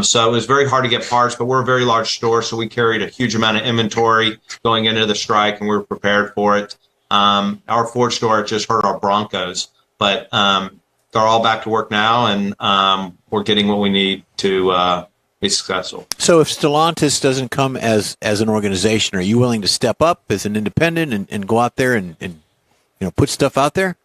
So it was very hard to get parts, but we're a very large store, so we carried a huge amount of inventory going into the strike, and we were prepared for it. Our Ford store just hurt our Broncos, but they're all back to work now, and we're getting what we need to be successful. So if Stellantis doesn't come as an organization, are you willing to step up as an independent and go out there and put stuff out there?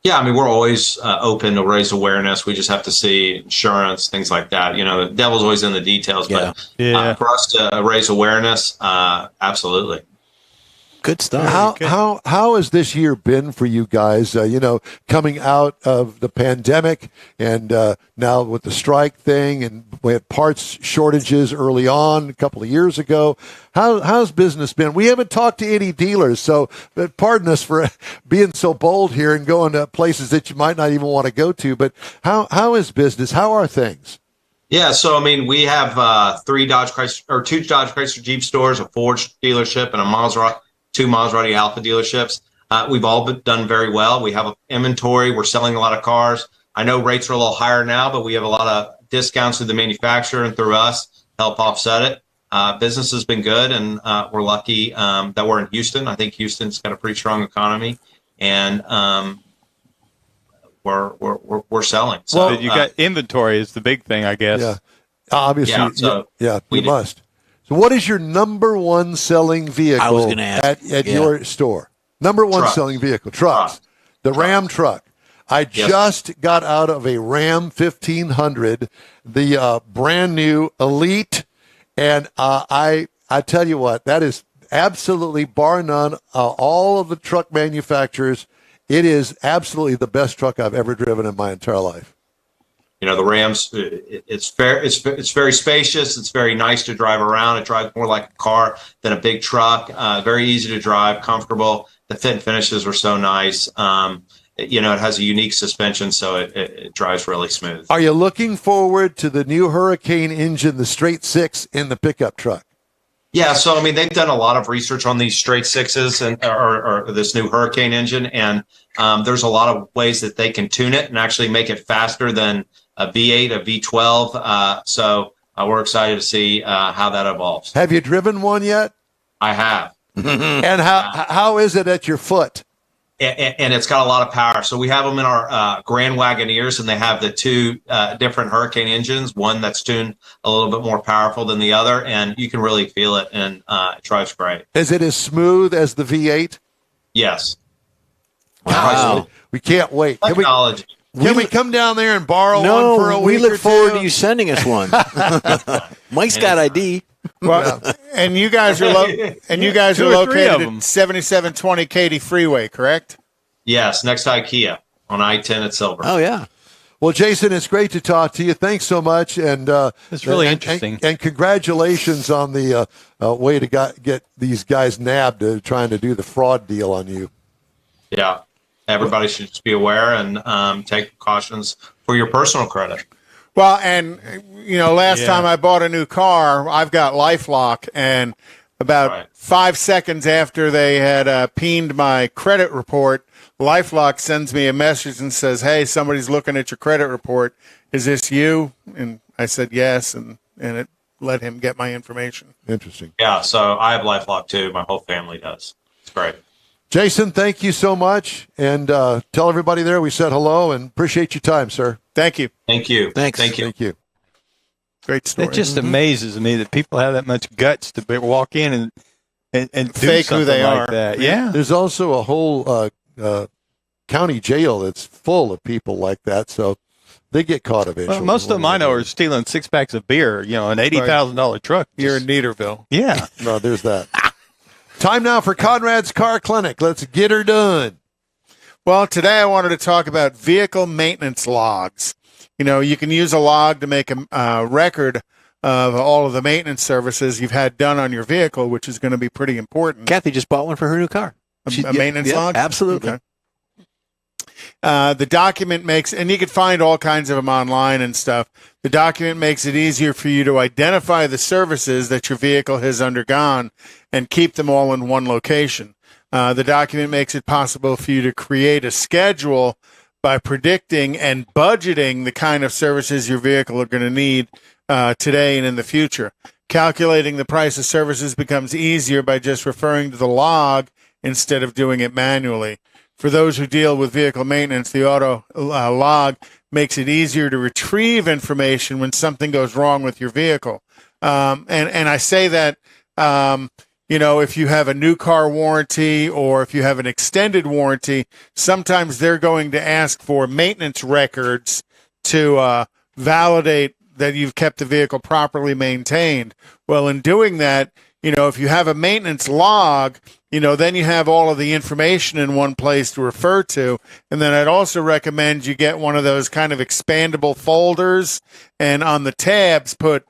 Yeah, I mean, we're always open to raise awareness. We just have to see insurance, things like that. The devil's always in the details. But for us to raise awareness, absolutely. Good stuff. How has this year been for you guys? Coming out of the pandemic and now with the strike thing, and we had parts shortages early on a couple of years ago. How's business been? We haven't talked to any dealers, so pardon us for being so bold here and going to places that you might not even want to go to. But how is business? How are things? Yeah, so I mean, we have two Dodge Chrysler Jeep stores, a Ford dealership, and a two Maserati Alpha dealerships. We've all done very well. We have inventory. We're selling a lot of cars. I know rates are a little higher now, but we have a lot of discounts through the manufacturer and through us to help offset it. Business has been good, and we're lucky that we're in Houston. I think Houston's got a pretty strong economy, and we're selling. So well, you got inventory is the big thing, I guess. Yeah, obviously. We must. So what is your number one selling vehicle I was gonna ask. at your store? Number one Truck. selling vehicle, trucks. The Ram truck. I just got out of a Ram 1500, the brand new Elite, and I tell you what, that is absolutely, bar none, all of the truck manufacturers, it is absolutely the best truck I've ever driven in my entire life. The Rams, it's very spacious. It's very nice to drive around. It drives more like a car than a big truck. Very easy to drive, comfortable. The fit and finishes are so nice. It has a unique suspension, so it drives really smooth. Are you looking forward to the new Hurricane engine, the straight six in the pickup truck? Yeah, so I mean, they've done a lot of research on these straight sixes and or this new Hurricane engine, and there's a lot of ways that they can tune it and actually make it faster than a V8, a V12. So we're excited to see how that evolves. Have you driven one yet? I have. And how is it at your foot? And it's got a lot of power. So we have them in our Grand Wagoneers, and they have the two different Hurricane engines, one that's tuned a little bit more powerful than the other, and you can really feel it, and it drives great. Is it as smooth as the V8? Yes. Wow. We can't wait. Technology. Can we come down there and borrow one for a week? We look or forward two? to you sending us one. Mike's got ID. Well, and you guys are Two or three located of at 'em. 7720 Katy Freeway, correct? Yes, next to IKEA on I-10 at Silver. Oh, yeah. Well, Jason, it's great to talk to you. Thanks so much, and It's really interesting. And congratulations on the way to get these guys nabbed trying to do the fraud deal on you. Yeah. Everybody should just be aware and take precautions for your personal credit. Well, and, last time I bought a new car, I've got LifeLock, and about 5 seconds after they had peened my credit report, LifeLock sends me a message and says, hey, somebody's looking at your credit report. Is this you? And I said yes, and it let him get my information. Interesting. Yeah, so I have LifeLock too. My whole family does. It's great. Jason, thank you so much, and tell everybody there we said hello and appreciate your time, sir. Thank you. Thank you. Thanks. Thank you. Thank you. Great story. It just amazes me that people have that much guts to walk in and do Fake who something they like are. that. Yeah. There's also a whole county jail that's full of people like that, so they get caught eventually. Well, most of them I know are stealing 6 packs of beer, an $80,000 truck. You're in Neaterville. Yeah. No, there's that. Time now for Conrad's Car Clinic. Let's get her done. Well, today I wanted to talk about vehicle maintenance logs. You can use a log to make a record of all of the maintenance services you've had done on your vehicle, which is going to be pretty important. Kathy just bought one for her new car. A maintenance log? Absolutely. Okay. The document makes, and you can find all kinds of them online and stuff. The document makes it easier for you to identify the services that your vehicle has undergone and keep them all in one location. The document makes it possible for you to create a schedule by predicting and budgeting the kind of services your vehicle are going to need today and in the future. Calculating the price of services becomes easier by just referring to the log instead of doing it manually. for those who deal with vehicle maintenance, the auto log makes it easier to retrieve information when something goes wrong with your vehicle. And I say that, if you have a new car warranty or if you have an extended warranty, sometimes they're going to ask for maintenance records to validate that you've kept the vehicle properly maintained. Well, in doing that, if you have a maintenance log, then you have all of the information in one place to refer to. And then I'd also recommend you get one of those kind of expandable folders, and on the tabs put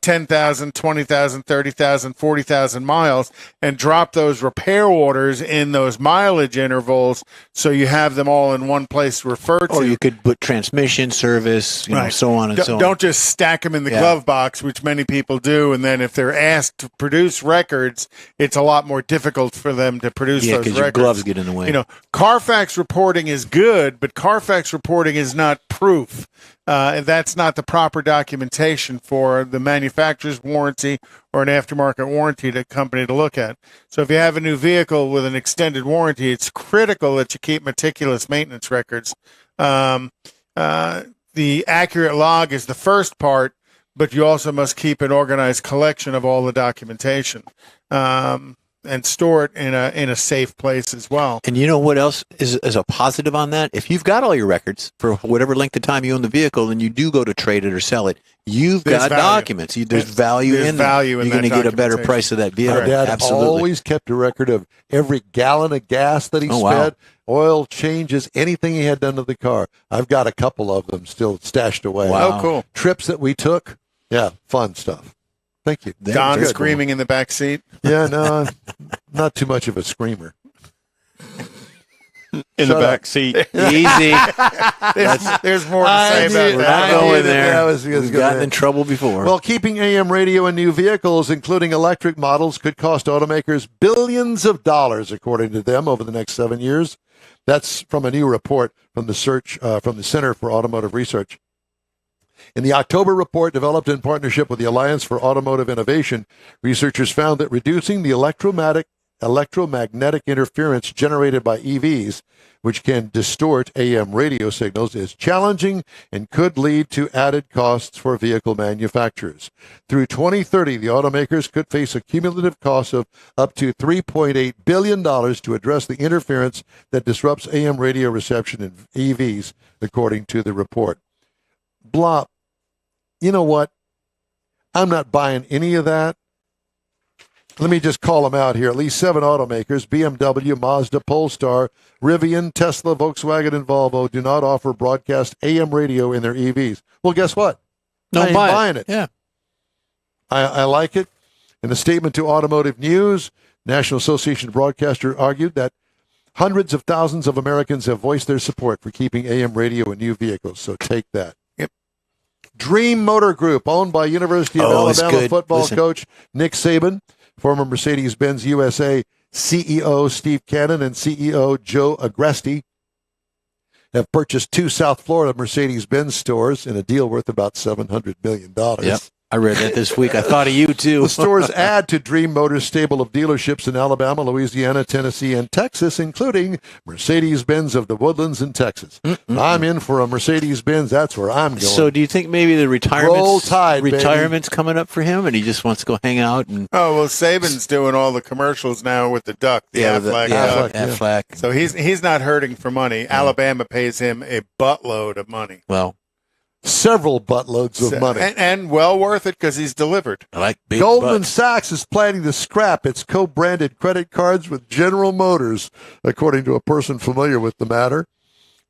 10,000, 20,000, 30,000, 40,000 miles, and drop those repair orders in those mileage intervals so you have them all in one place to refer to. Or you could put transmission service, so on and so on. Don't just stack them in the glove box, which many people do, and then if they're asked to produce records, it's a lot more difficult for them to produce those records. Yeah, because your gloves get in the way. Carfax reporting is good, but Carfax reporting is not proof. That's not the proper documentation for the manufacturer's warranty or an aftermarket warranty company to look at. So if you have a new vehicle with an extended warranty, it's critical that you keep meticulous maintenance records. The accurate log is the first part, but you also must keep an organized collection of all the documentation. And store it in a safe place as well. And you know what else is a positive on that? If you've got all your records for whatever length of time you own the vehicle and you do go to trade it or sell it, there's got value. Documents. There's value in that. You're going to get a better price of that vehicle. My dad Absolutely. always kept a record of every gallon of gas that he spent, oil changes, anything he had done to the car. I've got a couple of them still stashed away. Wow. Oh, cool. Trips that we took. Yeah, fun stuff. Thank you. Don screaming in the back seat. Yeah, no, not too much of a screamer. In the back seat. Easy. There's more to say about that. Going there. We've gotten in trouble before. Well, keeping AM radio in new vehicles, including electric models, could cost automakers billions of dollars, according to them, over the next 7 years. That's from a new report from the Center for Automotive Research. In the October report developed in partnership with the Alliance for Automotive Innovation, researchers found that reducing the electromagnetic interference generated by EVs, which can distort AM radio signals, is challenging and could lead to added costs for vehicle manufacturers. Through 2030, the automakers could face a cumulative cost of up to $3.8 billion to address the interference that disrupts AM radio reception in EVs, according to the report. Blah. You know what? I'm not buying any of that. Let me just call them out here. At least 7 automakers, BMW, Mazda, Polestar, Rivian, Tesla, Volkswagen, and Volvo, do not offer broadcast AM radio in their EVs. Well, guess what? I ain't buying it. Yeah. I like it. In a statement to Automotive News, National Association of Broadcasters argued that hundreds of thousands of Americans have voiced their support for keeping AM radio in new vehicles. So take that. Dream Motor Group, owned by University of Alabama football coach Nick Saban, former Mercedes-Benz USA CEO Steve Cannon and CEO Joe Agresti, have purchased 2 South Florida Mercedes-Benz stores in a deal worth about $700 million. Yep. I read that this week. I thought of you, too. The stores add to Dream Motors' stable of dealerships in Alabama, Louisiana, Tennessee, and Texas, including Mercedes-Benz of the Woodlands in Texas. I'm in for a Mercedes-Benz. That's where I'm going. So do you think maybe the retirement's coming up for him, and he just wants to go hang out? Oh, well, Saban's doing all the commercials now with the duck, the Aflac. Aflac. So he's not hurting for money. Yeah. Alabama pays him a buttload of money. Well, several buttloads of money. And well worth it because he's delivered. I like big Goldman butts. Sachs is planning to scrap its co-branded credit cards with General Motors, according to a person familiar with the matter.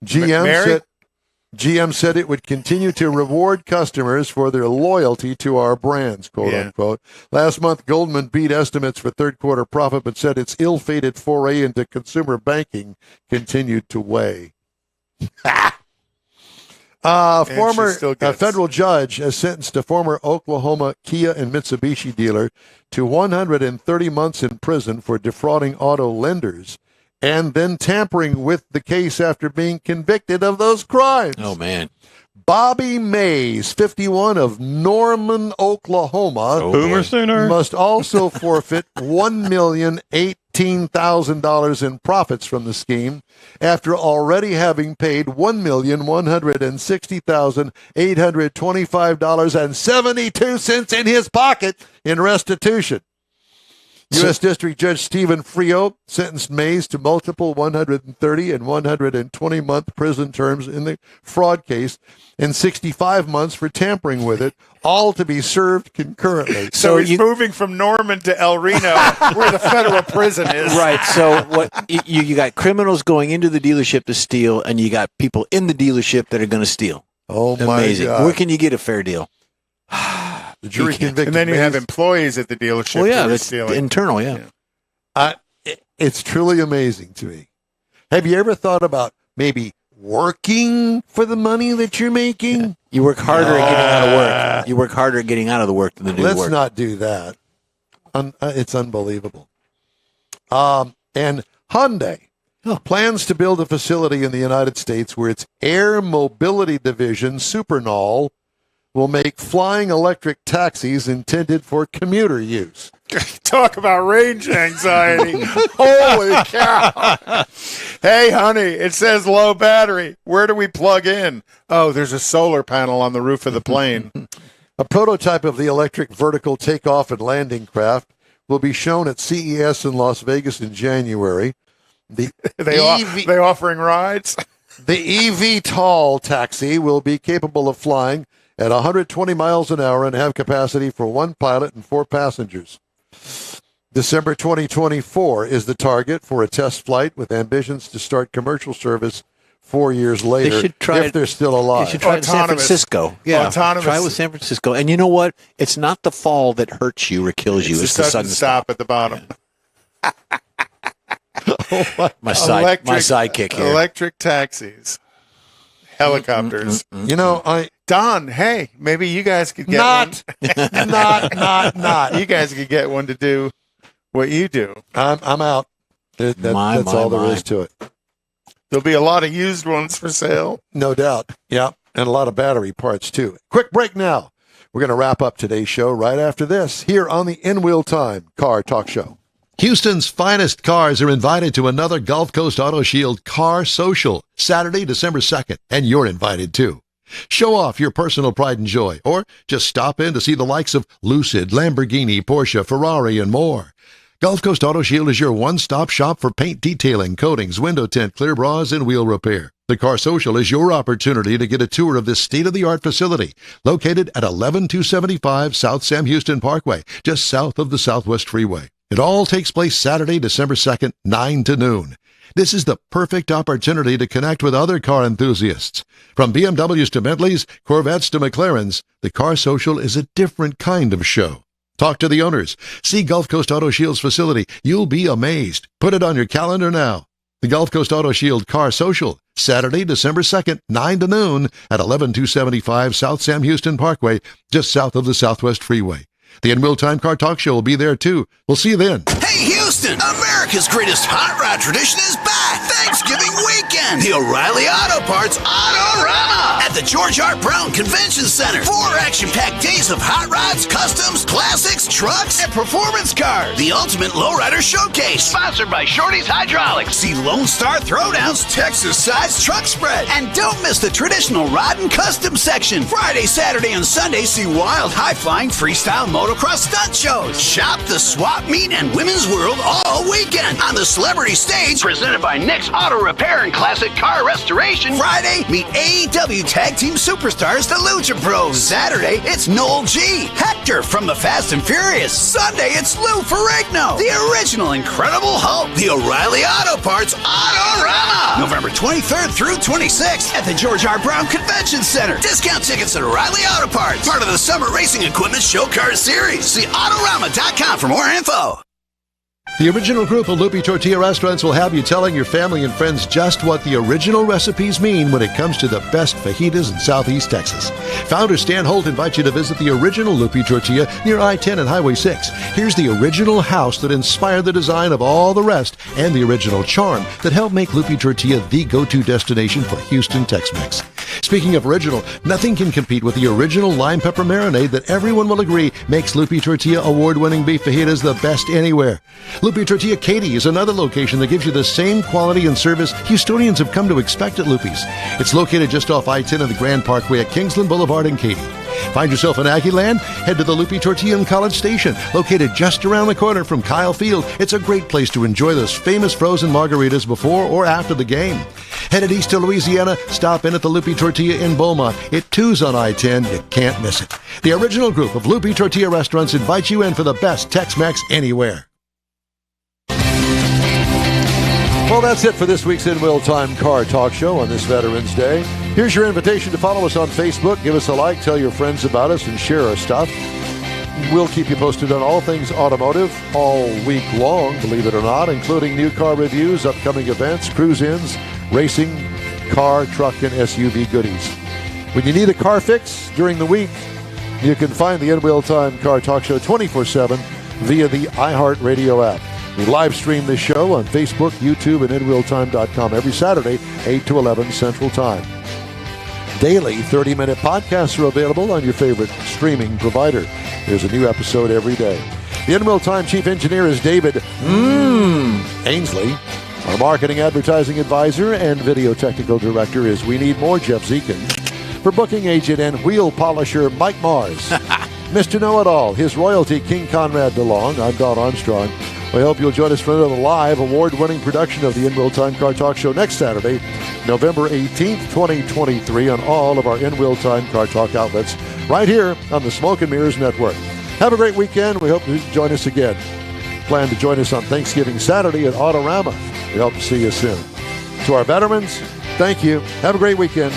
GM said it would continue to reward customers for their loyalty to our brands, quote unquote. Last month, Goldman beat estimates for third quarter profit, but said its ill-fated foray into consumer banking continued to weigh. Former federal judge has sentenced a former Oklahoma Kia and Mitsubishi dealer to 130 months in prison for defrauding auto lenders and then tampering with the case after being convicted of those crimes. Oh, man. Bobby Mays, 51, of Norman, Oklahoma, Boomer Sooner, must also forfeit $1,008,000 $18,000 in profits from the scheme after already having paid $1,160,825.72 in his pocket in restitution. U.S. District Judge Stephen Frio sentenced Mays to multiple 130 and 120-month prison terms in the fraud case and 65 months for tampering with it, all to be served concurrently. So he's moving from Norman to El Reno, where the federal prison is. Right. So what you got criminals going into the dealership to steal, and you got people in the dealership that are going to steal. Oh, amazing! My God. Where can you get a fair deal? The jury convicted. And then you Mays. have employees at the dealership. Well, yeah, who are that's stealing. internal. Yeah. It's truly amazing to me. Have you ever thought about maybe working for the money that you're making? Yeah. You work harder at getting out of work. You work harder at getting out of the work than to do Let's the work. not do that. It's unbelievable. And Hyundai plans to build a facility in the United States where its air mobility division, Supernal, will make flying electric taxis intended for commuter use. Talk about range anxiety. Holy cow. Hey, honey, it says low battery. Where do we plug in? Oh, there's a solar panel on the roof of the plane. A prototype of the electric vertical takeoff and landing craft will be shown at CES in Las Vegas in January. They offering rides? The eVTOL taxi will be capable of flying at 120 miles an hour and have capacity for 1 pilot and 4 passengers. December 2024 is the target for a test flight with ambitions to start commercial service 4 years later They should try if they're still alive. They should try it in San Francisco. Yeah, Autonomous. try it with San Francisco. And you know what? It's not the fall that hurts you or kills you. It's the sudden stop at the bottom. My sidekick here. Electric taxis. Helicopters. You know, Don, hey, maybe you guys could get not. one. You guys could get one to do what you do. I'm out. That's all there is to it. There'll be a lot of used ones for sale. No doubt. Yeah, and a lot of battery parts, too. Quick break now. We're going to wrap up today's show right after this here on the In Wheel Time Car Talk Show. Houston's finest cars are invited to another Gulf Coast Auto Shield Car Social, Saturday, December 2nd, and you're invited too. Show off your personal pride and joy, or just stop in to see the likes of Lucid, Lamborghini, Porsche, Ferrari, and more. Gulf Coast Auto Shield is your one-stop shop for paint detailing, coatings, window tint, clear bras, and wheel repair. The Car Social is your opportunity to get a tour of this state-of-the-art facility located at 11275 South Sam Houston Parkway, just south of the Southwest Freeway. It all takes place Saturday, December 2nd, 9 to noon. This is the perfect opportunity to connect with other car enthusiasts. From BMWs to Bentleys, Corvettes to McLarens, the Car Social is a different kind of show. Talk to the owners. See Gulf Coast Auto Shield's facility. You'll be amazed. Put it on your calendar now. The Gulf Coast Auto Shield Car Social, Saturday, December 2nd, 9 to noon at 11275 South Sam Houston Parkway, just south of the Southwest Freeway. The In Wheel Time Car Talk Show will be there, too. We'll see you then. Hey, Houston! America's greatest hot rod tradition is back! Thanksgiving weekend! The O'Reilly Auto Parts Autorama at the George R. Brown Convention Center. 4 action-packed days of hot rods, customs, classics, trucks, and performance cars. The ultimate lowrider showcase. Sponsored by Shorty's Hydraulics. See Lone Star Throwdowns, Texas-sized truck spread. And don't miss the traditional rod and custom section. Friday, Saturday, and Sunday, see wild, high-flying, freestyle motocross stunt shows. Shop the swap meet and women's world all weekend on the celebrity stage presented by Nick's Auto Repair and Classic Car Restoration. Friday, meet AEW Tag Team Superstars, the Lucha Bros. Saturday, it's Noel G, Hector from the Fast and Furious. Sunday, it's Lou Ferrigno, the original Incredible Hulk. The O'Reilly Auto Parts Autorama, November 23rd through 26th at the George R. Brown Convention Center. Discount tickets at O'Reilly Auto Parts, part of the Summer Racing Equipment Show Car Series. See Autorama.com for more info. The original group of Lupi Tortilla Restaurants will have you telling your family and friends just what the original recipes mean when it comes to the best fajitas in Southeast Texas. Founder Stan Holt invites you to visit the original Lupi Tortilla near I-10 and Highway 6. Here's the original house that inspired the design of all the rest and the original charm that helped make Lupi Tortilla the go-to destination for Houston Tex-Mex. Speaking of original, nothing can compete with the original lime pepper marinade that everyone will agree makes Lupi Tortilla award-winning beef fajitas the best anywhere. Lupi Tortilla Katy is another location that gives you the same quality and service Houstonians have come to expect at Lupi's. It's located just off I-10 and the Grand Parkway at Kingsland Boulevard in Katy. Find yourself in Aggieland? Head to the Lupi Tortilla in College Station, located just around the corner from Kyle Field. It's a great place to enjoy those famous frozen margaritas before or after the game. Headed east to Louisiana, stop in at the Lupi Tortilla in Beaumont. It too's on I-10. You can't miss it. The original group of Lupi Tortilla restaurants invite you in for the best Tex-Mex anywhere. Well, that's it for this week's In Real Time Car Talk Show on this Veterans Day. Here's your invitation to follow us on Facebook. Give us a like, tell your friends about us, and share our stuff. We'll keep you posted on all things automotive all week long, believe it or not, including new car reviews, upcoming events, cruise-ins, racing, car, truck, and SUV goodies. When you need a car fix during the week, you can find the In Real Time Car Talk Show 24/7 via the iHeartRadio app. We live stream this show on Facebook, YouTube, and InRealTime.com every Saturday, 8 to 11 Central Time. Daily 30-minute podcasts are available on your favorite streaming provider. There's a new episode every day. The In Real Time Chief Engineer is David Ainsley. Our Marketing Advertising Advisor and Video Technical Director is We Need More Jeff Zekin. For Booking Agent and Wheel Polisher Mike Mars. Mr. Know-It-All, his royalty King Conrad DeLong. I'm Don Armstrong. We hope you'll join us for another live, award-winning production of the In Real Time Car Talk Show next Saturday, November 18th, 2023, on all of our In Real Time Car Talk outlets, right here on the Smoke and Mirrors Network. Have a great weekend. We hope you join us again. Plan to join us on Thanksgiving Saturday at Autorama. We hope to see you soon. To our veterans, thank you. Have a great weekend.